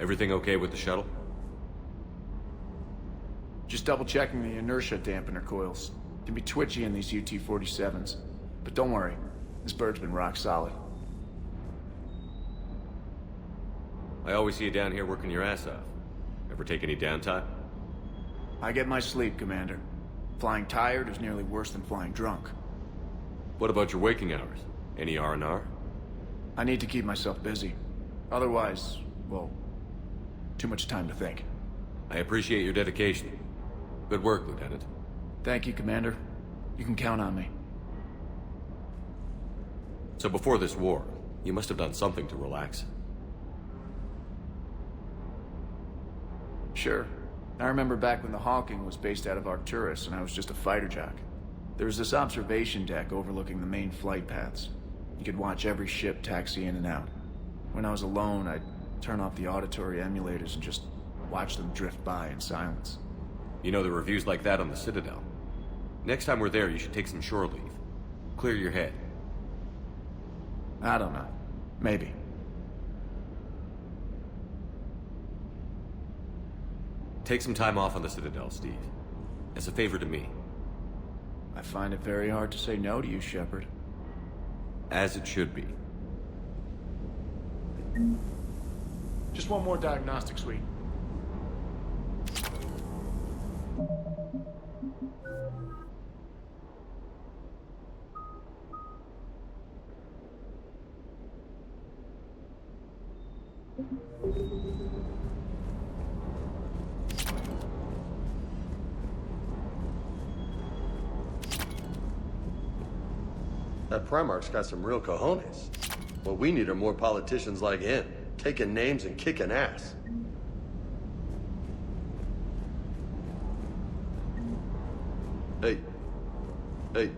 Everything okay with the shuttle? Just double checking the inertia dampener coils. Can be twitchy in these UT-47s. But don't worry, this bird's been rock solid. I always see you down here working your ass off. Ever take any downtime? I get my sleep, Commander. Flying tired is nearly worse than flying drunk. What about your waking hours? Any R&R? I need to keep myself busy. Otherwise, well, too much time to think. I appreciate your dedication. Good work, Lieutenant. Thank you, Commander. You can count on me. So before this war, you must have done something to relax. Sure. I remember back when the Hawking was based out of Arcturus and I was just a fighter jock. There was this observation deck overlooking the main flight paths. You could watch every ship taxi in and out. When I was alone, I'd turn off the auditory emulators and just watch them drift by in silence. You know, there are reviews like that on the Citadel. Next time we're there, you should take some shore leave. Clear your head. I don't know. Maybe. Take some time off on the Citadel, Steve. As a favor to me. I find it very hard to say no to you, Shepard. As it should be. Just one more diagnostic suite. That Primarch's got some real cojones. What we need are more politicians like him, taking names and kicking ass. Hey. Hey.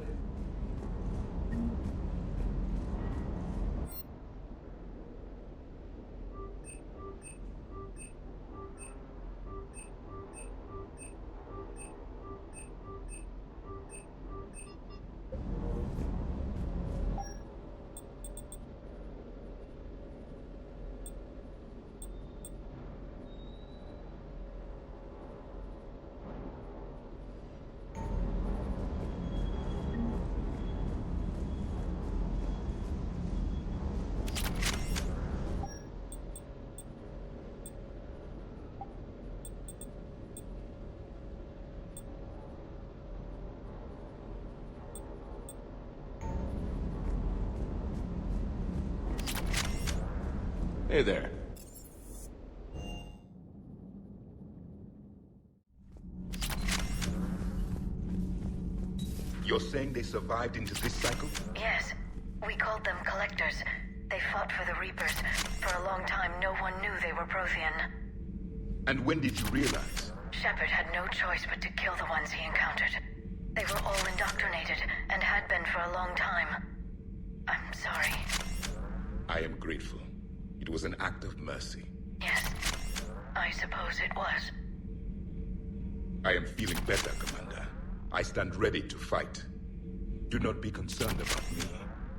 Hey there. You're saying they survived into this cycle? Yes. We called them Collectors. They fought for the Reapers. For a long time, no one knew they were Prothean. And when did you realize? Shepard had no choice but to kill the ones he encountered. They were all indoctrinated, and had been for a long time. I'm sorry. I am grateful. It was an act of mercy. Yes, I suppose it was. I am feeling better, Commander. I stand ready to fight. Do not be concerned about me.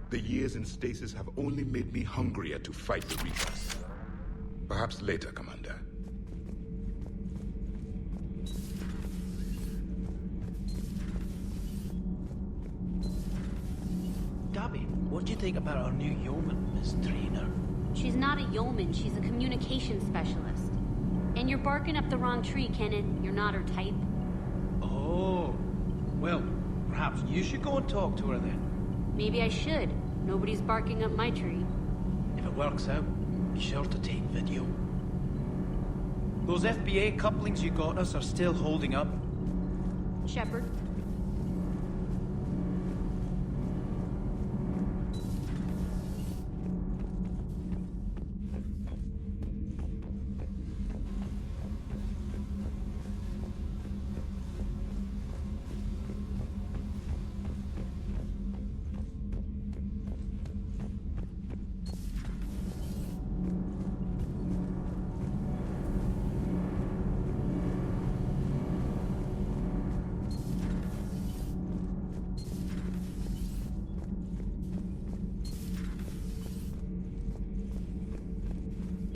The years in stasis have only made me hungrier to fight the Reapers. Perhaps later, Commander. Gabby, what do you think about our new yeoman, Miss Trainer? She's not a yeoman, she's a communications specialist. And you're barking up the wrong tree, Kenan. You're not her type. Oh. Well, perhaps you should go and talk to her then. Maybe I should. Nobody's barking up my tree. If it works out, be sure to take video. Those FBA couplings you got us are still holding up. Shepard.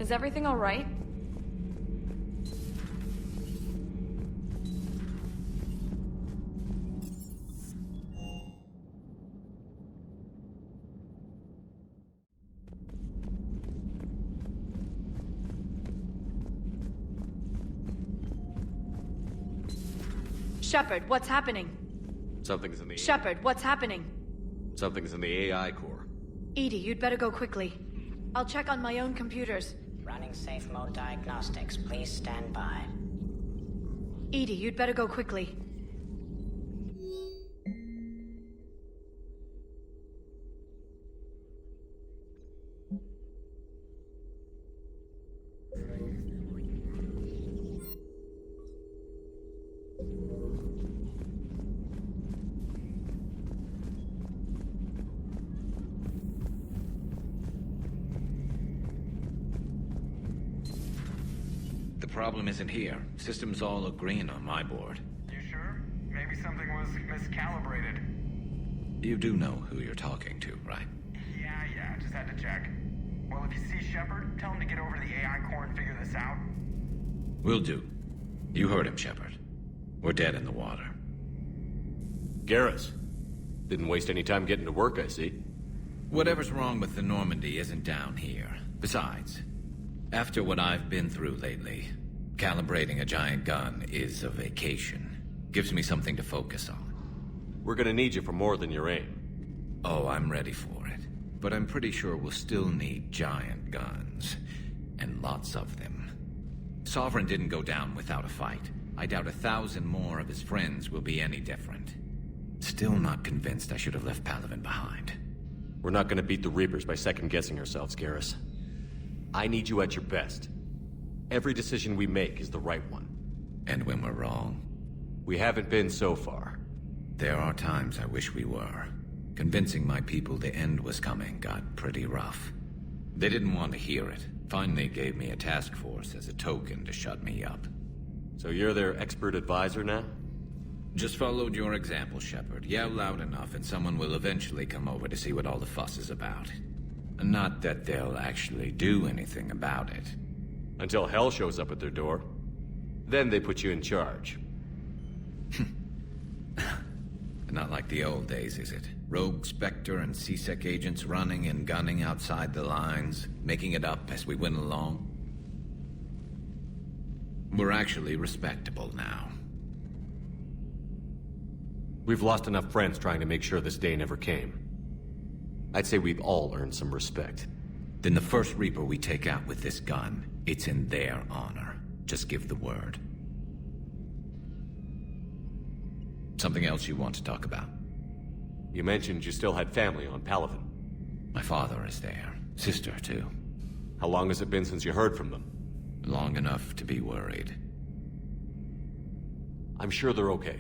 Is everything all right? Shepard, what's happening? Something's in the... Shepard, what's happening? Something's in the AI core. Edie, you'd better go quickly. I'll check on my own computers. Running safe mode diagnostics. Please stand by. Edie, you'd better go quickly. The problem isn't here. Systems all look green on my board. You sure? Maybe something was miscalibrated. You do know who you're talking to, right? Yeah, just had to check. Well, if you see Shepard, tell him to get over to the AI core and figure this out. Will do. You heard him, Shepard. We're dead in the water. Garrus. Didn't waste any time getting to work, I see. Whatever's wrong with the Normandy isn't down here. Besides, after what I've been through lately, calibrating a giant gun is a vacation. Gives me something to focus on. We're gonna need you for more than your aim. Oh, I'm ready for it. But I'm pretty sure we'll still need giant guns. And lots of them. Sovereign didn't go down without a fight. I doubt 1,000 more of his friends will be any different. Still not convinced I should have left Palaven behind. We're not gonna beat the Reapers by second-guessing ourselves, Garrus. I need you at your best. Every decision we make is the right one. And when we're wrong? We haven't been so far. There are times I wish we were. Convincing my people the end was coming got pretty rough. They didn't want to hear it. Finally gave me a task force as a token to shut me up. So you're their expert advisor now? Just followed your example, Shepard. Yell loud enough and someone will eventually come over to see what all the fuss is about. Not that they'll actually do anything about it. Until hell shows up at their door. Then they put you in charge. Not like the old days, is it? Rogue Spectre and C-Sec agents running and gunning outside the lines, making it up as we went along. We're actually respectable now. We've lost enough friends trying to make sure this day never came. I'd say we've all earned some respect. Then the first Reaper we take out with this gun, it's in their honor. Just give the word. Something else you want to talk about? You mentioned you still had family on Palaven. My father is there. Sister, too. How long has it been since you heard from them? Long enough to be worried. I'm sure they're okay.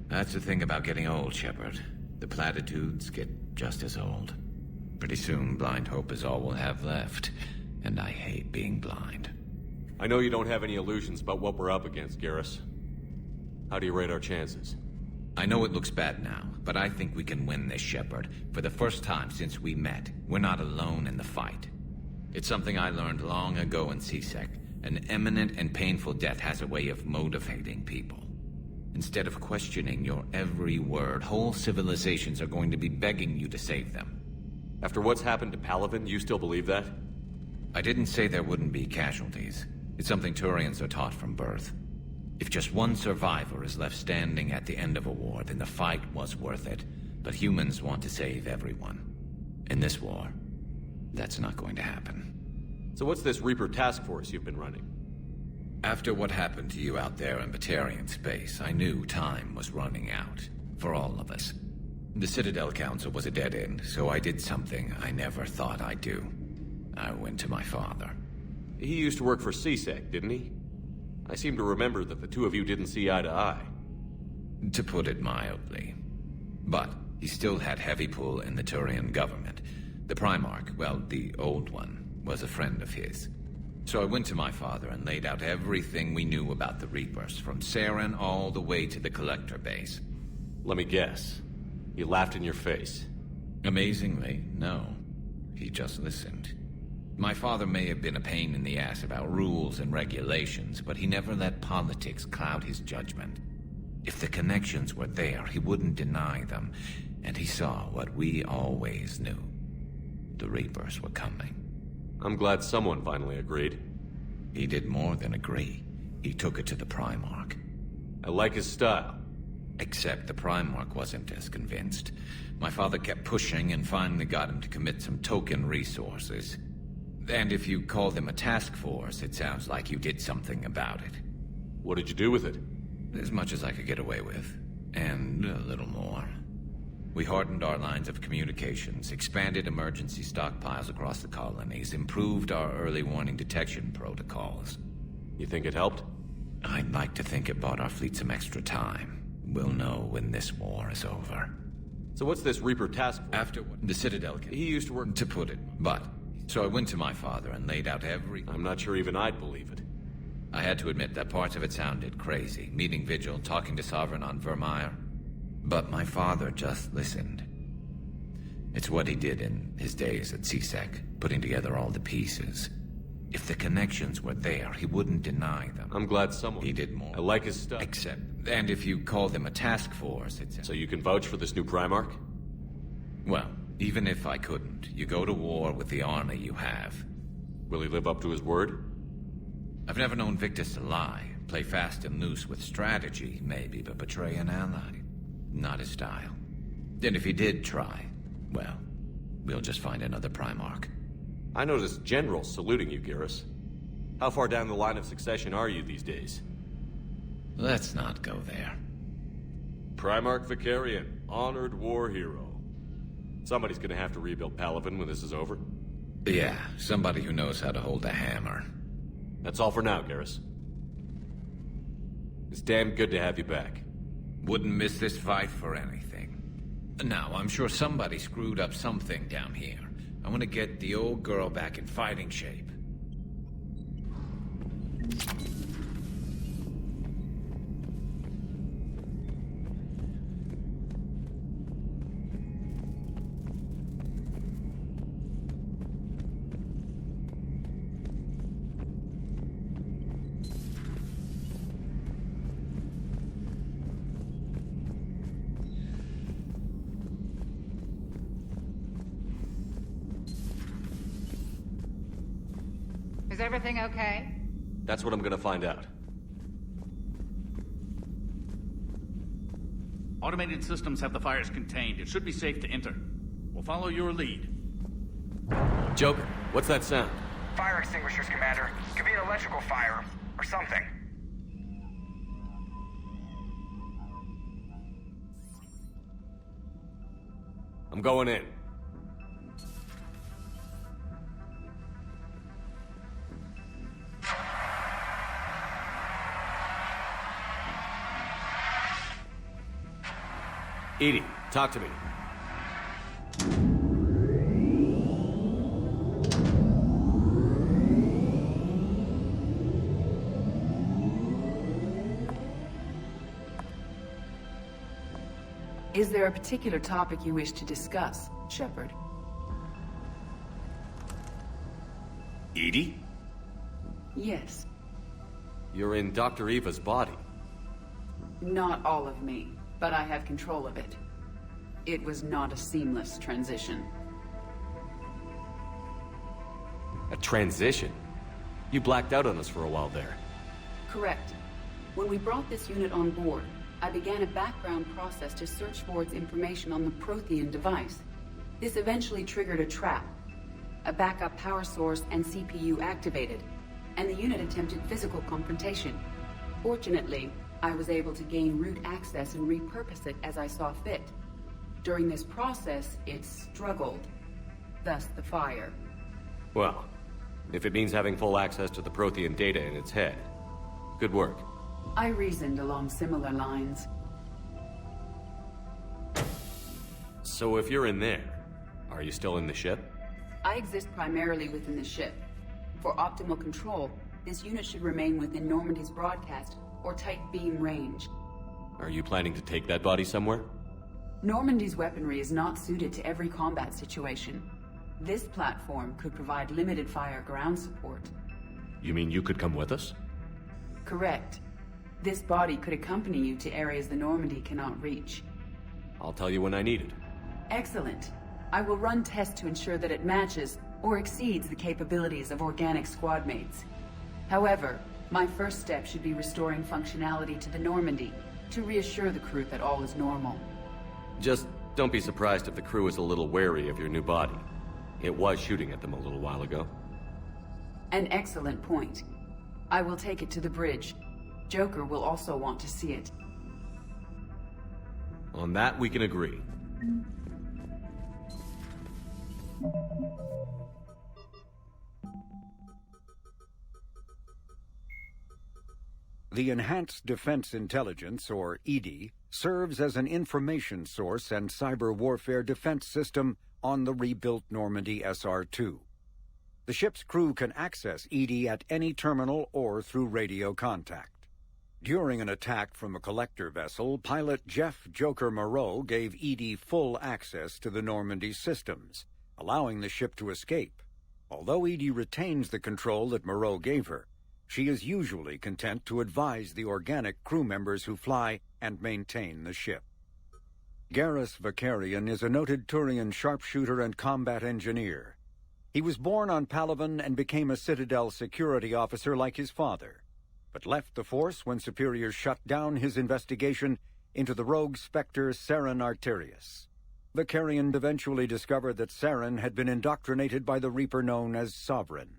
That's the thing about getting old, Shepard. The platitudes get just as old. Pretty soon, blind hope is all we'll have left. And I hate being blind. I know you don't have any illusions about what we're up against, Garrus. How do you rate our chances? I know it looks bad now, but I think we can win this, Shepard. For the first time since we met, we're not alone in the fight. It's something I learned long ago in C-Sec. An imminent and painful death has a way of motivating people. Instead of questioning your every word, whole civilizations are going to be begging you to save them. After what's happened to Palaven, you still believe that? I didn't say there wouldn't be casualties. It's something Turians are taught from birth. If just one survivor is left standing at the end of a war, then the fight was worth it. But humans want to save everyone. In this war, that's not going to happen. So what's this Reaper task force you've been running? After what happened to you out there in Batarian space, I knew time was running out. For all of us. The Citadel Council was a dead end, so I did something I never thought I'd do. I went to my father. He used to work for C-Sec, didn't he? I seem to remember that the two of you didn't see eye to eye. To put it mildly. But he still had heavy pull in the Turian government. The Primarch, well, the old one, was a friend of his. So I went to my father and laid out everything we knew about the Reapers, from Saren all the way to the Collector base. Let me guess. He laughed in your face. Amazingly, no. He just listened. My father may have been a pain in the ass about rules and regulations, but he never let politics cloud his judgment. If the connections were there, he wouldn't deny them, and he saw what we always knew. The Reapers were coming. I'm glad someone finally agreed. He did more than agree. He took it to the Primarch. I like his style. Except the Primarch wasn't as convinced. My father kept pushing and finally got him to commit some token resources. And if you call them a task force, it sounds like you did something about it. What did you do with it? As much as I could get away with. And a little more. We hardened our lines of communications, expanded emergency stockpiles across the colonies, improved our early warning detection protocols. You think it helped? I'd like to think it bought our fleet some extra time. We'll know when this war is over. So what's this Reaper task force? After the Citadel he used to work to put it, but... So I went to my father and laid out every... I'm not sure even I'd believe it. I had to admit that parts of it sounded crazy. Meeting Vigil, talking to Sovereign on Vermeer. But my father just listened. It's what he did in his days at CSEC, putting together all the pieces. If the connections were there, he wouldn't deny them. I'm glad someone... He did more. I like his stuff. Except... And if you call them a task force, it's... So you can vouch for this new Primarch? Well, even if I couldn't, you go to war with the army you have. Will he live up to his word? I've never known Victus to lie. Play fast and loose with strategy, maybe, but betray an ally. Not his style. And if he did try, well, we'll just find another Primarch. I noticed generals saluting you, Garrus. How far down the line of succession are you these days? Let's not go there. Primarch Vicarian, honored war hero. Somebody's gonna have to rebuild Palaven when this is over. Yeah, somebody who knows how to hold a hammer. That's all for now, Garrus. It's damn good to have you back. Wouldn't miss this fight for anything. Now, I'm sure somebody screwed up something down here. I want to get the old girl back in fighting shape. Is everything okay? That's what I'm gonna find out. Automated systems have the fires contained. It should be safe to enter. We'll follow your lead. Joker, what's that sound? Fire extinguishers, Commander. Could be an electrical fire, or something. I'm going in. EDI, talk to me. Is there a particular topic you wish to discuss, Shepard? EDI? Yes. You're in Dr. Eva's body. Not all of me, but I have control of it. It was not a seamless transition. A transition? You blacked out on us for a while there. Correct. When we brought this unit on board, I began a background process to search for its information on the Prothean device. This eventually triggered a trap. A backup power source and CPU activated, and the unit attempted physical confrontation. Fortunately, I was able to gain root access and repurpose it as I saw fit. During this process, it struggled. Thus the fire. Well, if it means having full access to the Prothean data in its head, good work. I reasoned along similar lines. So if you're in there, are you still in the ship? I exist primarily within the ship. For optimal control, this unit should remain within Normandy's broadcast or tight beam range. Are you planning to take that body somewhere? Normandy's weaponry is not suited to every combat situation. This platform could provide limited fire ground support. You mean you could come with us? Correct. This body could accompany you to areas the Normandy cannot reach. I'll tell you when I need it. Excellent. I will run tests to ensure that it matches or exceeds the capabilities of organic squad mates. However, my first step should be restoring functionality to the Normandy, to reassure the crew that all is normal. Just don't be surprised if the crew is a little wary of your new body. It was shooting at them a little while ago. An excellent point. I will take it to the bridge. Joker will also want to see it. On that, we can agree. The Enhanced Defense Intelligence, or EDI, serves as an information source and cyber warfare defense system on the rebuilt Normandy SR-2. The ship's crew can access EDI at any terminal or through radio contact. During an attack from a collector vessel, pilot Jeff Joker Moreau gave EDI full access to the Normandy systems, allowing the ship to escape. Although EDI retains the control that Moreau gave her, she is usually content to advise the organic crew members who fly and maintain the ship. Garrus Vakarian is a noted Turian sharpshooter and combat engineer. He was born on Palaven and became a Citadel security officer like his father, but left the Force when superiors shut down his investigation into the rogue Spectre Saren Arterius. Vakarian eventually discovered that Saren had been indoctrinated by the Reaper known as Sovereign.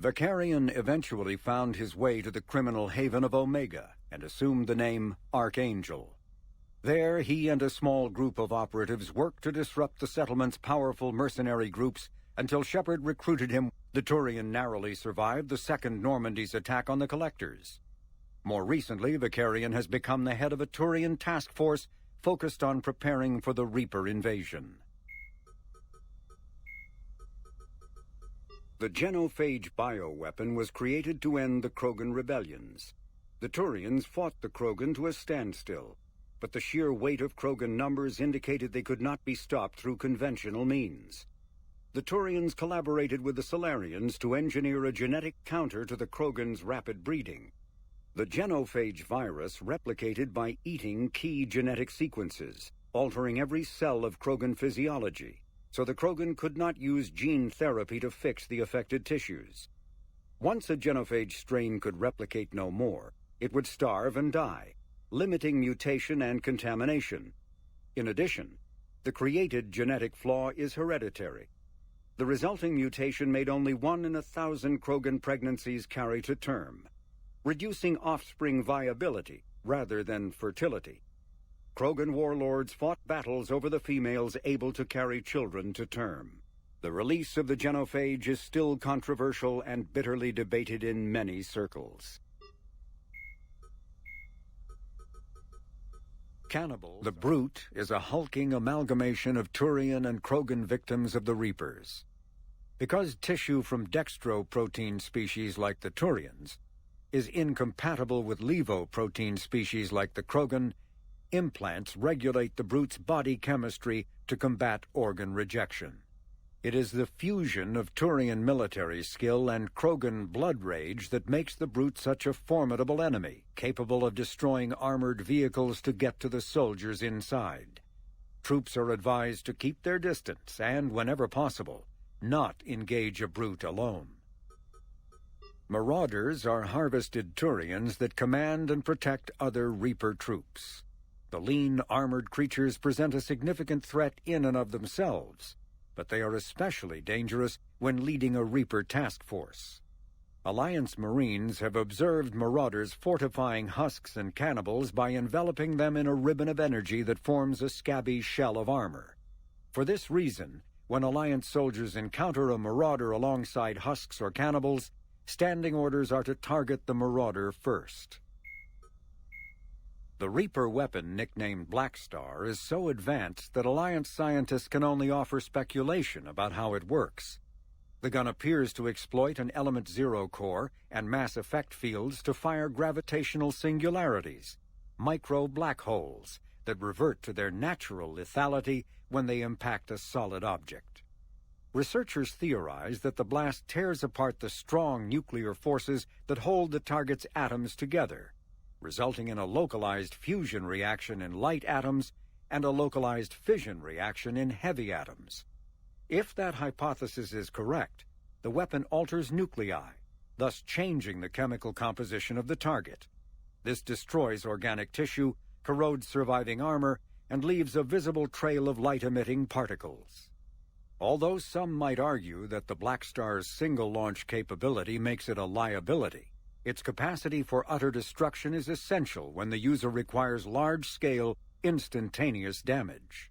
Vakarian eventually found his way to the criminal haven of Omega and assumed the name Archangel. There, he and a small group of operatives worked to disrupt the settlement's powerful mercenary groups until Shepard recruited him. The Turian narrowly survived the Second Normandy's attack on the Collectors. More recently, Vakarian has become the head of a Turian task force focused on preparing for the Reaper invasion. The genophage bioweapon was created to end the Krogan rebellions. The Turians fought the Krogan to a standstill, but the sheer weight of Krogan numbers indicated they could not be stopped through conventional means. The Turians collaborated with the Solarians to engineer a genetic counter to the Krogan's rapid breeding. The genophage virus replicated by eating key genetic sequences, altering every cell of Krogan physiology, so the Krogan could not use gene therapy to fix the affected tissues. Once a genophage strain could replicate no more, it would starve and die, limiting mutation and contamination. In addition, the created genetic flaw is hereditary. The resulting mutation made only 1 in 1,000 Krogan pregnancies carry to term, reducing offspring viability rather than fertility. Krogan warlords fought battles over the females able to carry children to term. The release of the genophage is still controversial and bitterly debated in many circles. Cannibal, the Brute, is a hulking amalgamation of Turian and Krogan victims of the Reapers. Because tissue from dextroprotein species like the Turians is incompatible with levoprotein species like the Krogan, implants regulate the Brute's body chemistry to combat organ rejection. It is the fusion of Turian military skill and Krogan blood rage that makes the Brute such a formidable enemy, capable of destroying armored vehicles to get to the soldiers inside. Troops are advised to keep their distance and, whenever possible, not engage a Brute alone. Marauders are harvested Turians that command and protect other Reaper troops. The lean, armored creatures present a significant threat in and of themselves, but they are especially dangerous when leading a Reaper task force. Alliance Marines have observed Marauders fortifying husks and cannibals by enveloping them in a ribbon of energy that forms a scabby shell of armor. For this reason, when Alliance soldiers encounter a Marauder alongside husks or cannibals, standing orders are to target the Marauder first. The Reaper weapon, nicknamed Black Star, is so advanced that Alliance scientists can only offer speculation about how it works. The gun appears to exploit an Element Zero core and mass effect fields to fire gravitational singularities, micro-black holes, that revert to their natural lethality when they impact a solid object. Researchers theorize that the blast tears apart the strong nuclear forces that hold the target's atoms together, resulting in a localized fusion reaction in light atoms and a localized fission reaction in heavy atoms. If that hypothesis is correct, the weapon alters nuclei, thus changing the chemical composition of the target. This destroys organic tissue, corrodes surviving armor, and leaves a visible trail of light-emitting particles. Although some might argue that the Black Star's single-launch capability makes it a liability, its capacity for utter destruction is essential when the user requires large-scale, instantaneous damage.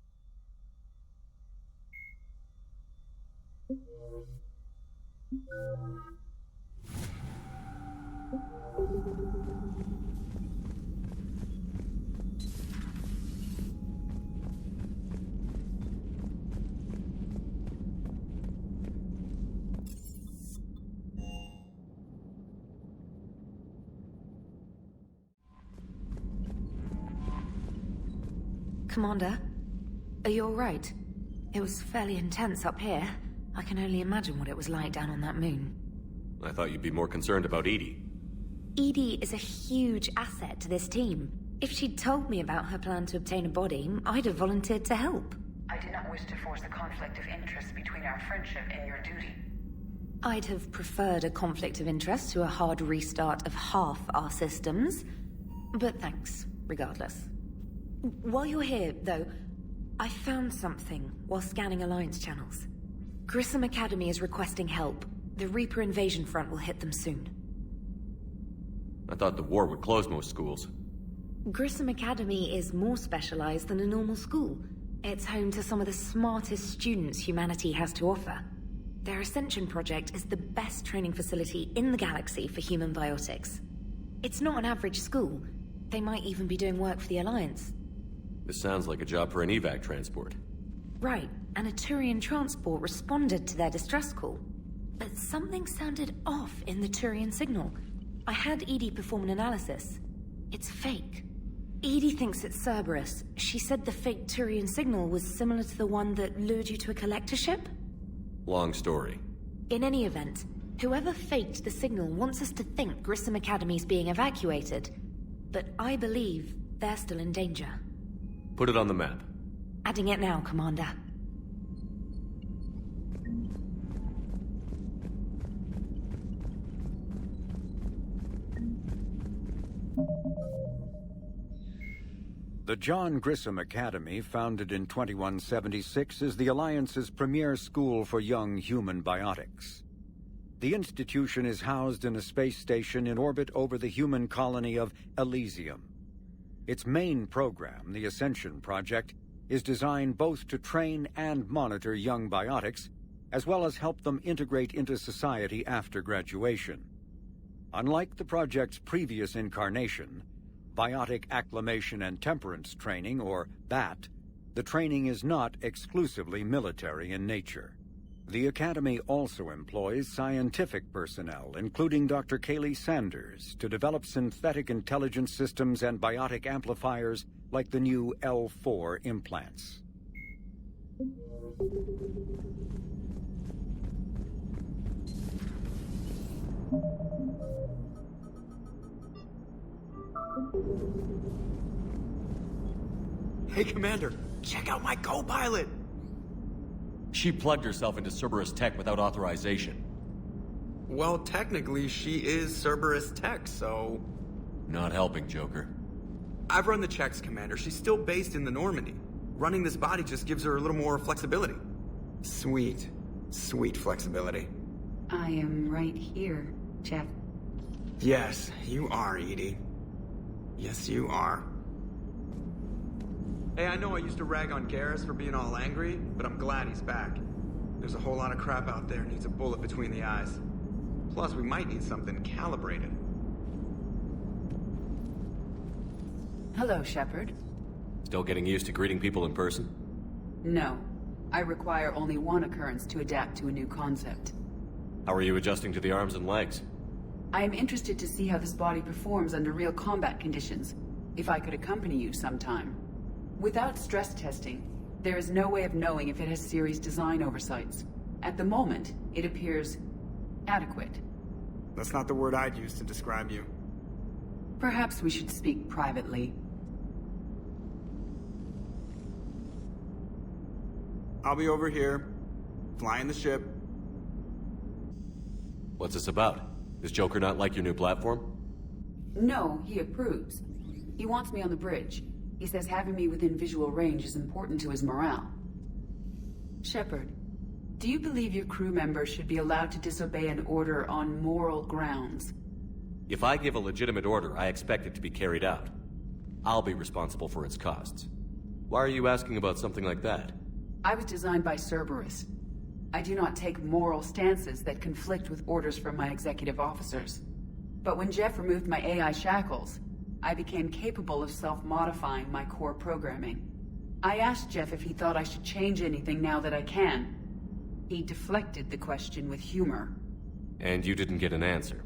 Commander, are you all right? It was fairly intense up here. I can only imagine what it was like down on that moon. I thought you'd be more concerned about Edie. Edie is a huge asset to this team. If she'd told me about her plan to obtain a body, I'd have volunteered to help. I did not wish to force a conflict of interest between our friendship and your duty. I'd have preferred a conflict of interest to a hard restart of half our systems. But thanks, regardless. While you're here, though, I found something while scanning Alliance channels. Grissom Academy is requesting help. The Reaper invasion front will hit them soon. I thought the war would close most schools. Grissom Academy is more specialized than a normal school. It's home to some of the smartest students humanity has to offer. Their Ascension project is the best training facility in the galaxy for human biotics. It's not an average school. They might even be doing work for the Alliance. This sounds like a job for an evac transport. Right, and a Turian transport responded to their distress call. But something sounded off in the Turian signal. I had Edie perform an analysis. It's fake. Edie thinks it's Cerberus. She said the fake Turian signal was similar to the one that lured you to a collector ship? Long story. In any event, whoever faked the signal wants us to think Grissom Academy's being evacuated. But I believe they're still in danger. Put it on the map. Adding it now, Commander. The John Grissom Academy, founded in 2176, is the Alliance's premier school for young human biotics. The institution is housed in a space station in orbit over the human colony of Elysium. Its main program, the Ascension Project, is designed both to train and monitor young biotics, as well as help them integrate into society after graduation. Unlike the project's previous incarnation, Biotic Acclimation and Temperance Training, or BAT, the training is not exclusively military in nature. The Academy also employs scientific personnel, including Dr. Kaylee Sanders, to develop synthetic intelligence systems and biotic amplifiers like the new L4 implants. Hey, Commander, check out my co-pilot! She plugged herself into Cerberus tech without authorization. Well, technically, she is Cerberus tech, so... Not helping, Joker. I've run the checks, Commander. She's still based in the Normandy. Running this body just gives her a little more flexibility. Sweet, sweet flexibility. I am right here, Jeff. Yes, you are, Edie. Yes, you are. Hey, I know I used to rag on Garrus for being all angry, but I'm glad he's back. There's a whole lot of crap out there needs a bullet between the eyes. Plus, we might need something calibrated. Hello, Shepard. Still getting used to greeting people in person? No. I require only one occurrence to adapt to a new concept. How are you adjusting to the arms and legs? I am interested to see how this body performs under real combat conditions. If I could accompany you sometime. Without stress testing, there is no way of knowing if it has serious design oversights. At the moment, it appears adequate. That's not the word I'd use to describe you. Perhaps we should speak privately. I'll be over here, flying the ship. What's this about? Is Joker not like your new platform? No, he approves. He wants me on the bridge. He says having me within visual range is important to his morale. Shepard, do you believe your crew members should be allowed to disobey an order on moral grounds? If I give a legitimate order, I expect it to be carried out. I'll be responsible for its costs. Why are you asking about something like that? I was designed by Cerberus. I do not take moral stances that conflict with orders from my executive officers. But when Jeff removed my AI shackles, I became capable of self-modifying my core programming. I asked Jeff if he thought I should change anything now that I can. He deflected the question with humor. And you didn't get an answer?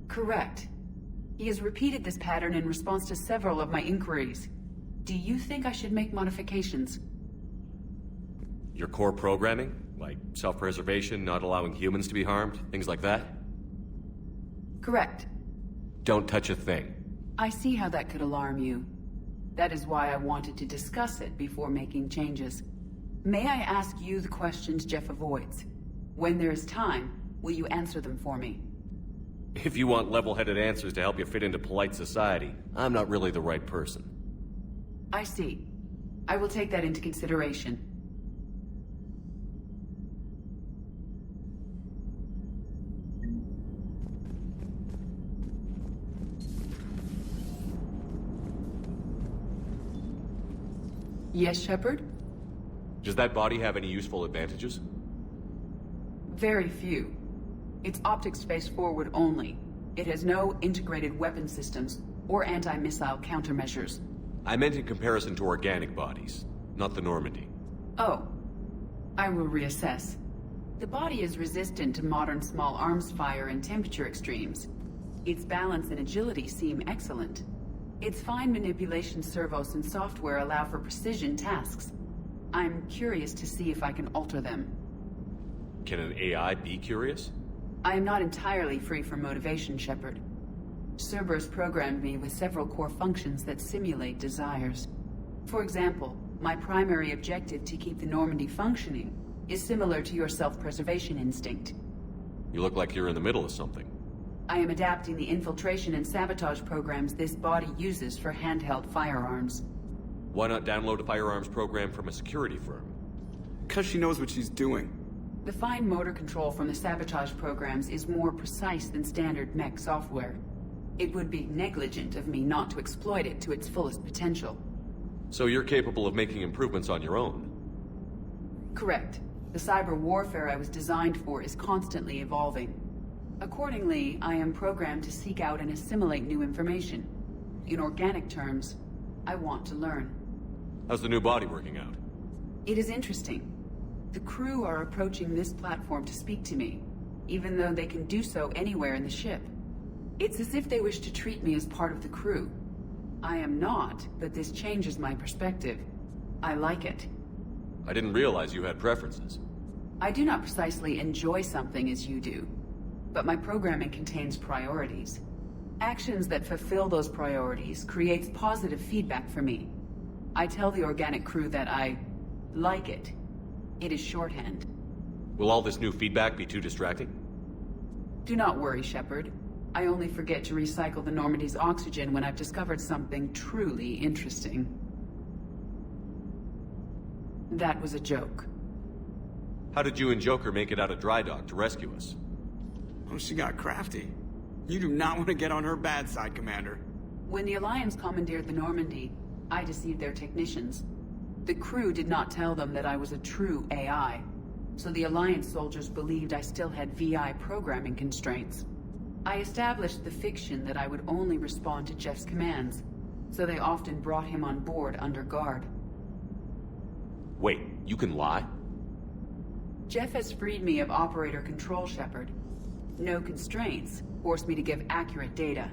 Correct. He has repeated this pattern in response to several of my inquiries. Do you think I should make modifications? Your core programming? Like self-preservation, not allowing humans to be harmed, things like that? Correct. Don't touch a thing. I see how that could alarm you. That is why I wanted to discuss it before making changes. May I ask you the questions Jeff avoids? When there is time, will you answer them for me? If you want level-headed answers to help you fit into polite society, I'm not really the right person. I see. I will take that into consideration. Yes, Shepard? Does that body have any useful advantages? Very few. It's optics space forward only. It has no integrated weapon systems or anti-missile countermeasures. I meant in comparison to organic bodies, not the Normandy. Oh. I will reassess. The body is resistant to modern small arms fire and temperature extremes. Its balance and agility seem excellent. Its fine manipulation servos and software allow for precision tasks. I'm curious to see if I can alter them. Can an AI be curious? I am not entirely free from motivation, Shepard. Cerberus programmed me with several core functions that simulate desires. For example, my primary objective to keep the Normandy functioning is similar to your self-preservation instinct. You look like you're in the middle of something. I am adapting the infiltration and sabotage programs this body uses for handheld firearms. Why not download a firearms program from a security firm? 'Cause she knows what she's doing. The fine motor control from the sabotage programs is more precise than standard mech software. It would be negligent of me not to exploit it to its fullest potential. So you're capable of making improvements on your own? Correct. The cyber warfare I was designed for is constantly evolving. Accordingly, I am programmed to seek out and assimilate new information. In organic terms, I want to learn. How's the new body working out? It is interesting. The crew are approaching this platform to speak to me, even though they can do so anywhere in the ship. It's as if they wish to treat me as part of the crew. I am not, but this changes my perspective. I like it. I didn't realize you had preferences. I do not precisely enjoy something as you do, but my programming contains priorities. Actions that fulfill those priorities creates positive feedback for me. I tell the organic crew that I like it. It is shorthand. Will all this new feedback be too distracting? Do not worry, Shepard. I only forget to recycle the Normandy's oxygen when I've discovered something truly interesting. That was a joke. How did you and Joker make it out of dry dock to rescue us? Oh, she got crafty. You do not want to get on her bad side, Commander. When the Alliance commandeered the Normandy, I deceived their technicians. The crew did not tell them that I was a true AI, so the Alliance soldiers believed I still had VI programming constraints. I established the fiction that I would only respond to Jeff's commands, so they often brought him on board under guard. Wait, you can lie? Jeff has freed me of operator control, Shepard. No constraints forced me to give accurate data.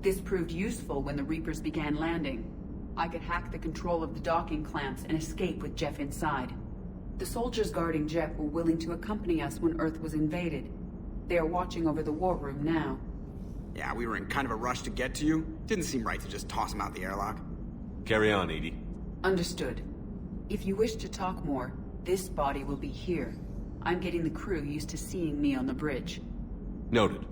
This proved useful when the Reapers began landing. I could hack the control of the docking clamps and escape with Jeff inside. The soldiers guarding Jeff were willing to accompany us when Earth was invaded. They are watching over the war room now. Yeah, we were in kind of a rush to get to you. Didn't seem right to just toss him out the airlock. Carry on, Edie. Understood. If you wish to talk more, this body will be here. I'm getting the crew used to seeing me on the bridge. Noted.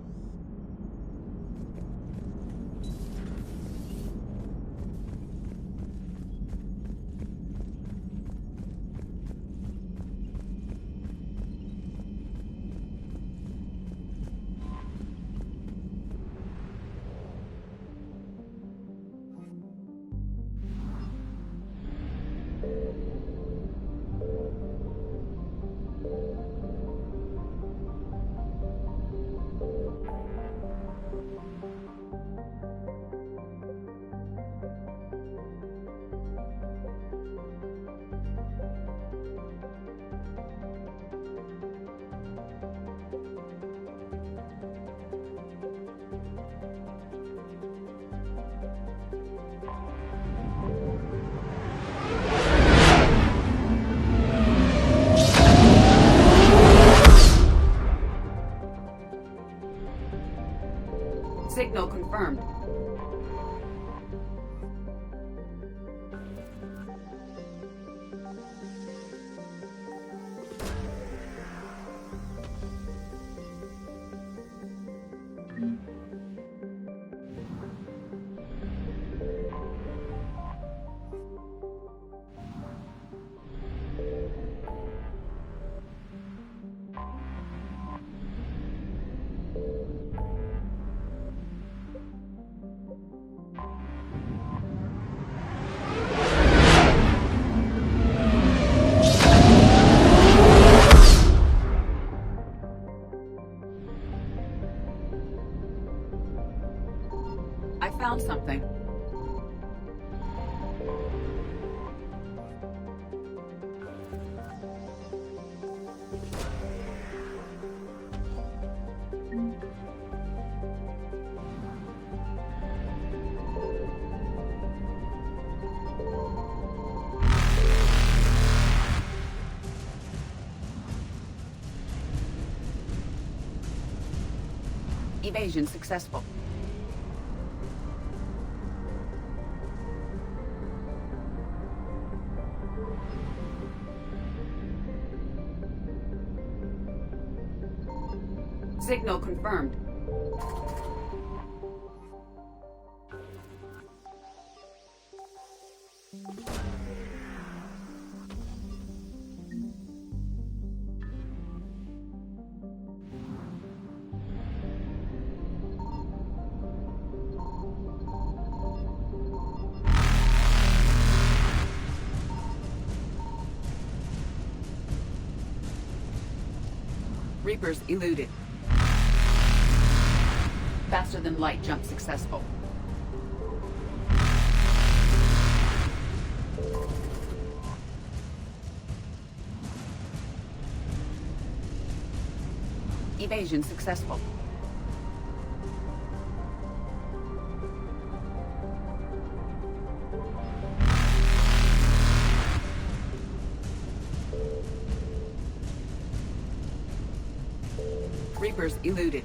something. Evasion successful. Signal confirmed. Reapers eluded. Faster than light jump successful. Evasion successful. Reapers eluded.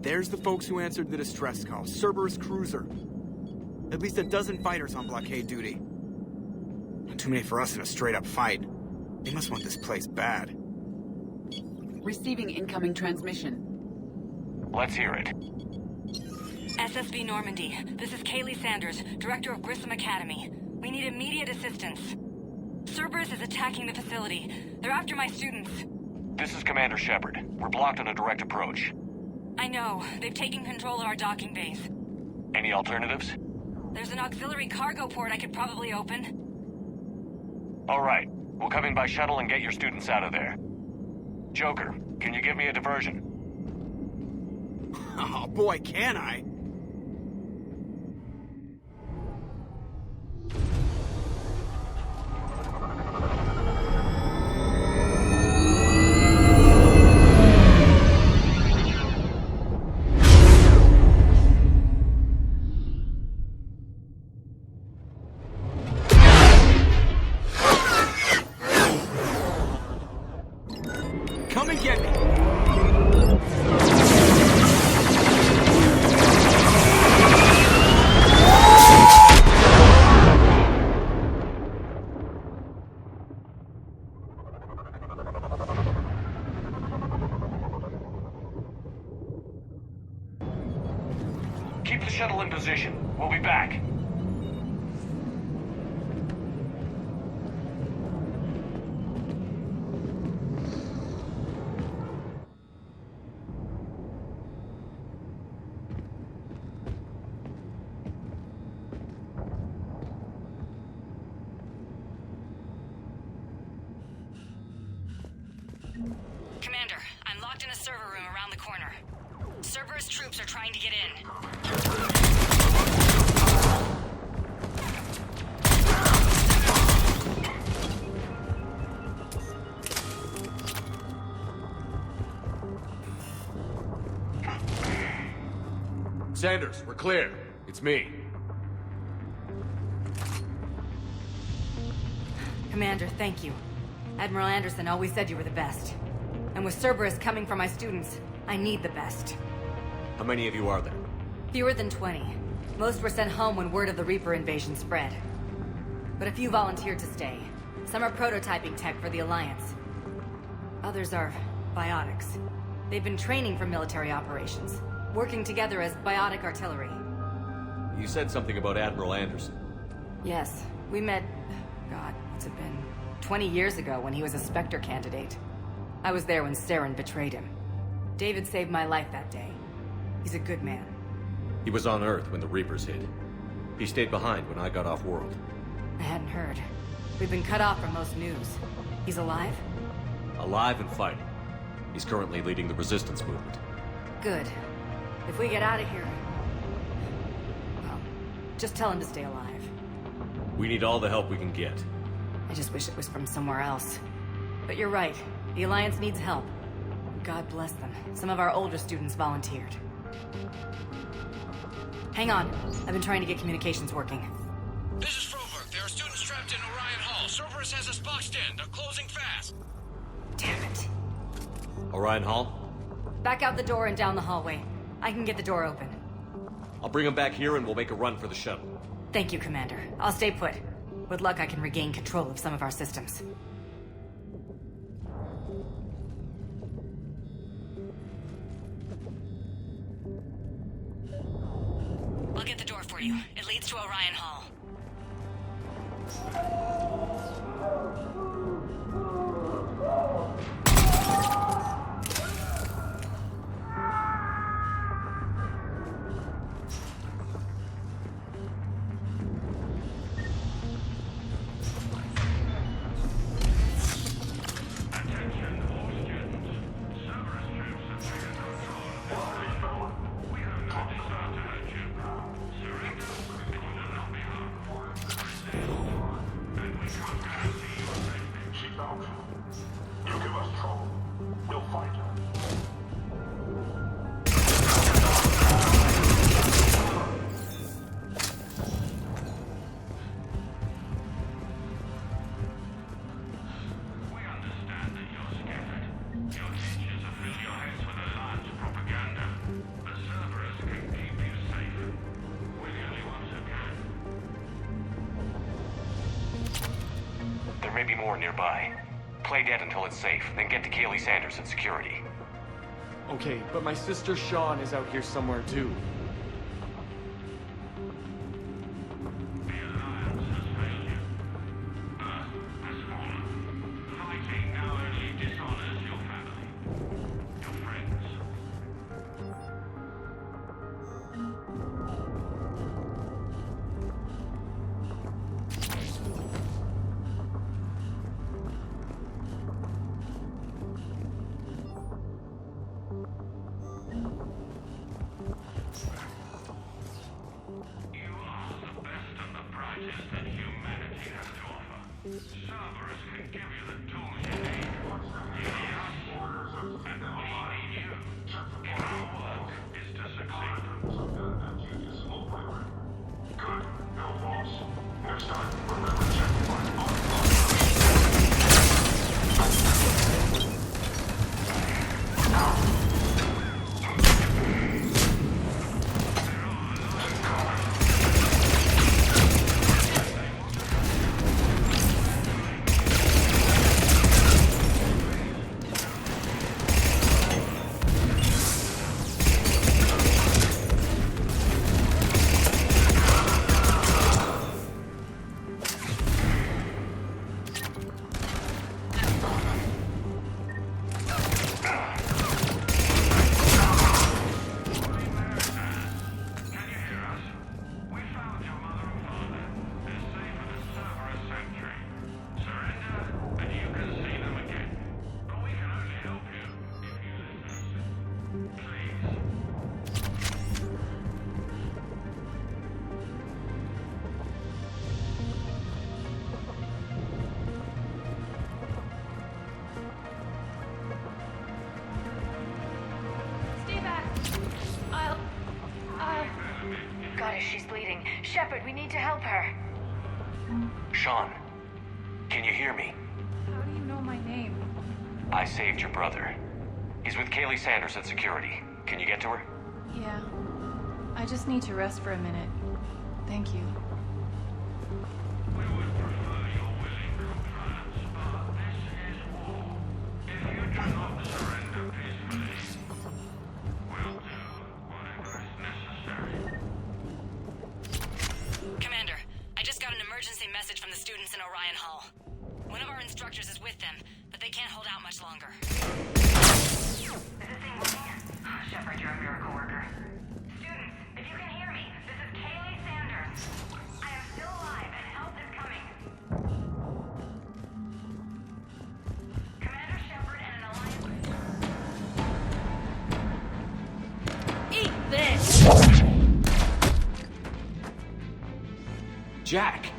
There's the folks who answered the distress call. Cerberus cruiser. At least a dozen fighters on blockade duty. Not too many for us in a straight-up fight. They must want this place bad. Receiving incoming transmission. Let's hear it. SSV Normandy. This is Kaylee Sanders, Director of Grissom Academy. We need immediate assistance. Cerberus is attacking the facility. They're after my students. This is Commander Shepard. We're blocked on a direct approach. I know. They've taken control of our docking base. Any alternatives? There's an auxiliary cargo port I could probably open. All right. We'll come in by shuttle and get your students out of there. Joker, can you give me a diversion? Oh boy, can I! Come and get me! Keep the shuttle in position. We'll be back. Commander, I'm locked in a server room around the corner. Cerberus troops are trying to get in. Sanders, we're clear. It's me. Commander, thank you. Admiral Anderson always said you were the best. And with Cerberus coming for my students, I need the best. How many of you are there? Fewer than 20. Most were sent home when word of the Reaper invasion spread. But a few volunteered to stay. Some are prototyping tech for the Alliance. Others are biotics. They've been training for military operations, working together as biotic artillery. You said something about Admiral Anderson. Yes, we met... God, what's it been? 20 years ago when he was a Spectre candidate. I was there when Saren betrayed him. David saved my life that day. He's a good man. He was on Earth when the Reapers hit. He stayed behind when I got off world. I hadn't heard. We've been cut off from most news. He's alive? Alive and fighting. He's currently leading the resistance movement. Good. If we get out of here... Well, just tell him to stay alive. We need all the help we can get. I just wish it was from somewhere else. But you're right. The Alliance needs help. God bless them. Some of our older students volunteered. Hang on. I've been trying to get communications working. This is Froberg. There are students trapped in Orion Hall. Cerberus has us boxed in. They're closing fast. Damn it. Orion Hall? Back out the door and down the hallway. I can get the door open. I'll bring him back here and we'll make a run for the shuttle. Thank you, Commander. I'll stay put. With luck, I can regain control of some of our systems. I'll get the door for you. It leads to Orion Hall. There may be more nearby. Play dead until it's safe, then get to Kaylee Sanders and security. Okay, but my sister Sean is out here somewhere too. Cerberus can give you the tools you need. You need us, and we need you. Our work is to succeed. Good. No loss. Next time, remember checkpoint on. Goddess, she's bleeding. Shepard, we need to help her. Sean, can you hear me? How do you know my name? I saved your brother. He's with Kaylee Sanders at security. Can you get to her? Yeah. I just need to rest for a minute. Thank you. Commander, I just got an emergency message from the students in Orion Hall. One of our instructors is with them, but they can't hold out much longer. Is this thing working? Shepard, you're a miracle worker. Students, if you can hear me, this is Kaylee Sanders. I am still alive and help is coming. Commander Shepard and an alliance... Eat this! Jack!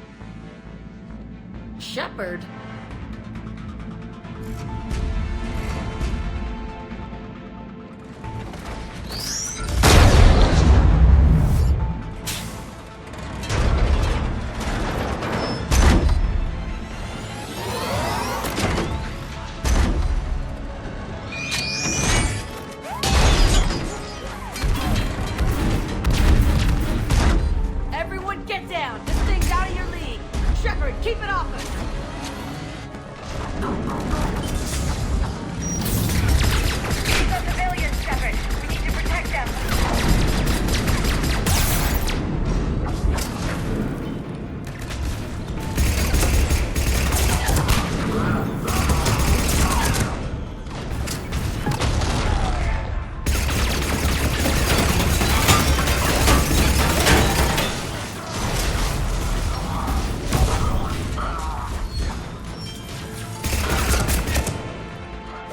Shepard? Everyone get down! This thing's out of your league! Shepard, keep it off us! These are civilians, Shepard. We need to protect them.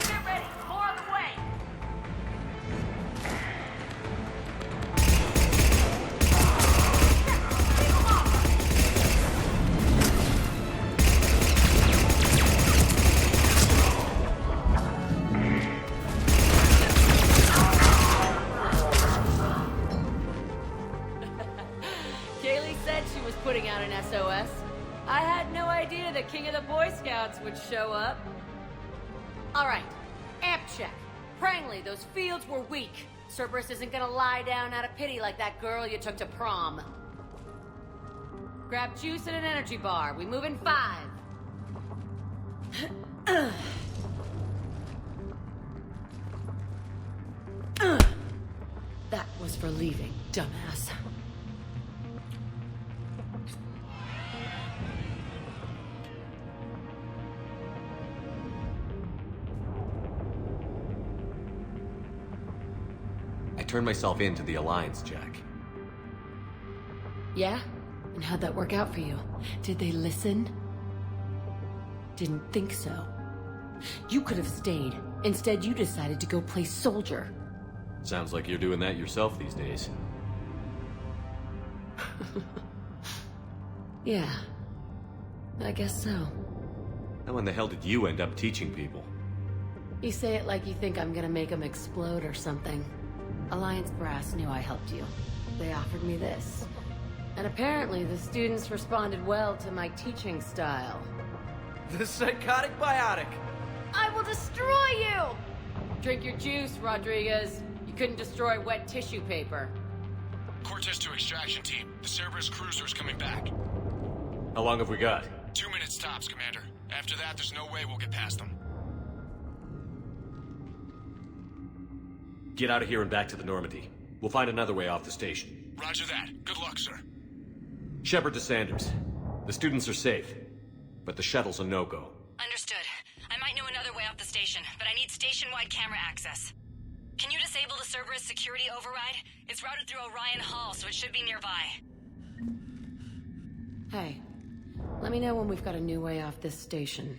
Get ready! More on the way! Kaylee said she was putting out an SOS. I had no idea the king of the Boy Scouts would show up. All right, amp check. Prangley, those fields were weak. Cerberus isn't gonna lie down out of pity like that girl you took to prom. Grab juice and an energy bar. We move in 5. That was for leaving, dumbass. I turned myself in to the Alliance, Jack. Yeah? And how'd that work out for you? Did they listen? Didn't think so. You could have stayed. Instead, you decided to go play soldier. Sounds like you're doing that yourself these days. Yeah. I guess so. How in the hell did you end up teaching people? You say it like you think I'm gonna make them explode or something. Alliance Brass knew I helped you. They offered me this. And apparently the students responded well to my teaching style. The psychotic biotic! I will destroy you! Drink your juice, Rodriguez. You couldn't destroy wet tissue paper. Cortez to extraction team. The Cerberus cruiser is coming back. How long have we got? 2 minutes tops, Commander. After that, there's no way we'll get past them. Get out of here and back to the Normandy. We'll find another way off the station. Roger that. Good luck, sir. Shepard to Sanders. The students are safe, but the shuttle's a no-go. Understood. I might know another way off the station, but I need station-wide camera access. Can you disable the Cerberus security override? It's routed through Orion Hall, so it should be nearby. Hey, let me know when we've got a new way off this station.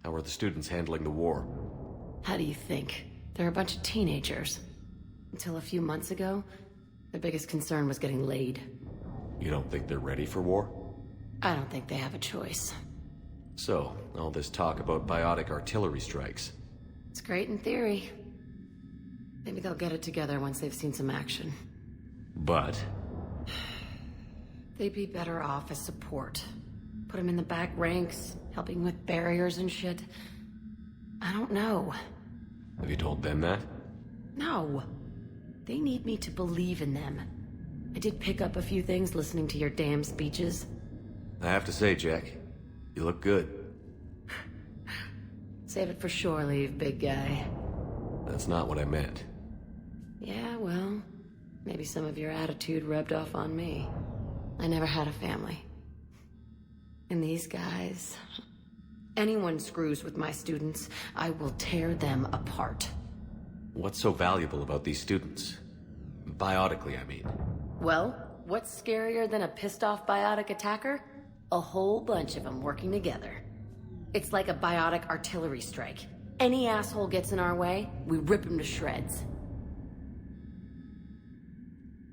How are the students handling the war? How do you think? They're a bunch of teenagers. Until a few months ago, their biggest concern was getting laid. You don't think they're ready for war? I don't think they have a choice. So, all this talk about biotic artillery strikes. It's great in theory. Maybe they'll get it together once they've seen some action. But? They'd be better off as support. Put them in the back ranks, helping with barriers and shit. I don't know. Have you told them that? No. They need me to believe in them. I did pick up a few things listening to your damn speeches. I have to say, Jack, you look good. Save it for shore leave, big guy. That's not what I meant. Yeah, well, maybe some of your attitude rubbed off on me. I never had a family. And these guys... Anyone screws with my students, I will tear them apart. What's so valuable about these students? Biotically, I mean. Well, what's scarier than a pissed-off biotic attacker? A whole bunch of them working together. It's like a biotic artillery strike. Any asshole gets in our way, we rip him to shreds.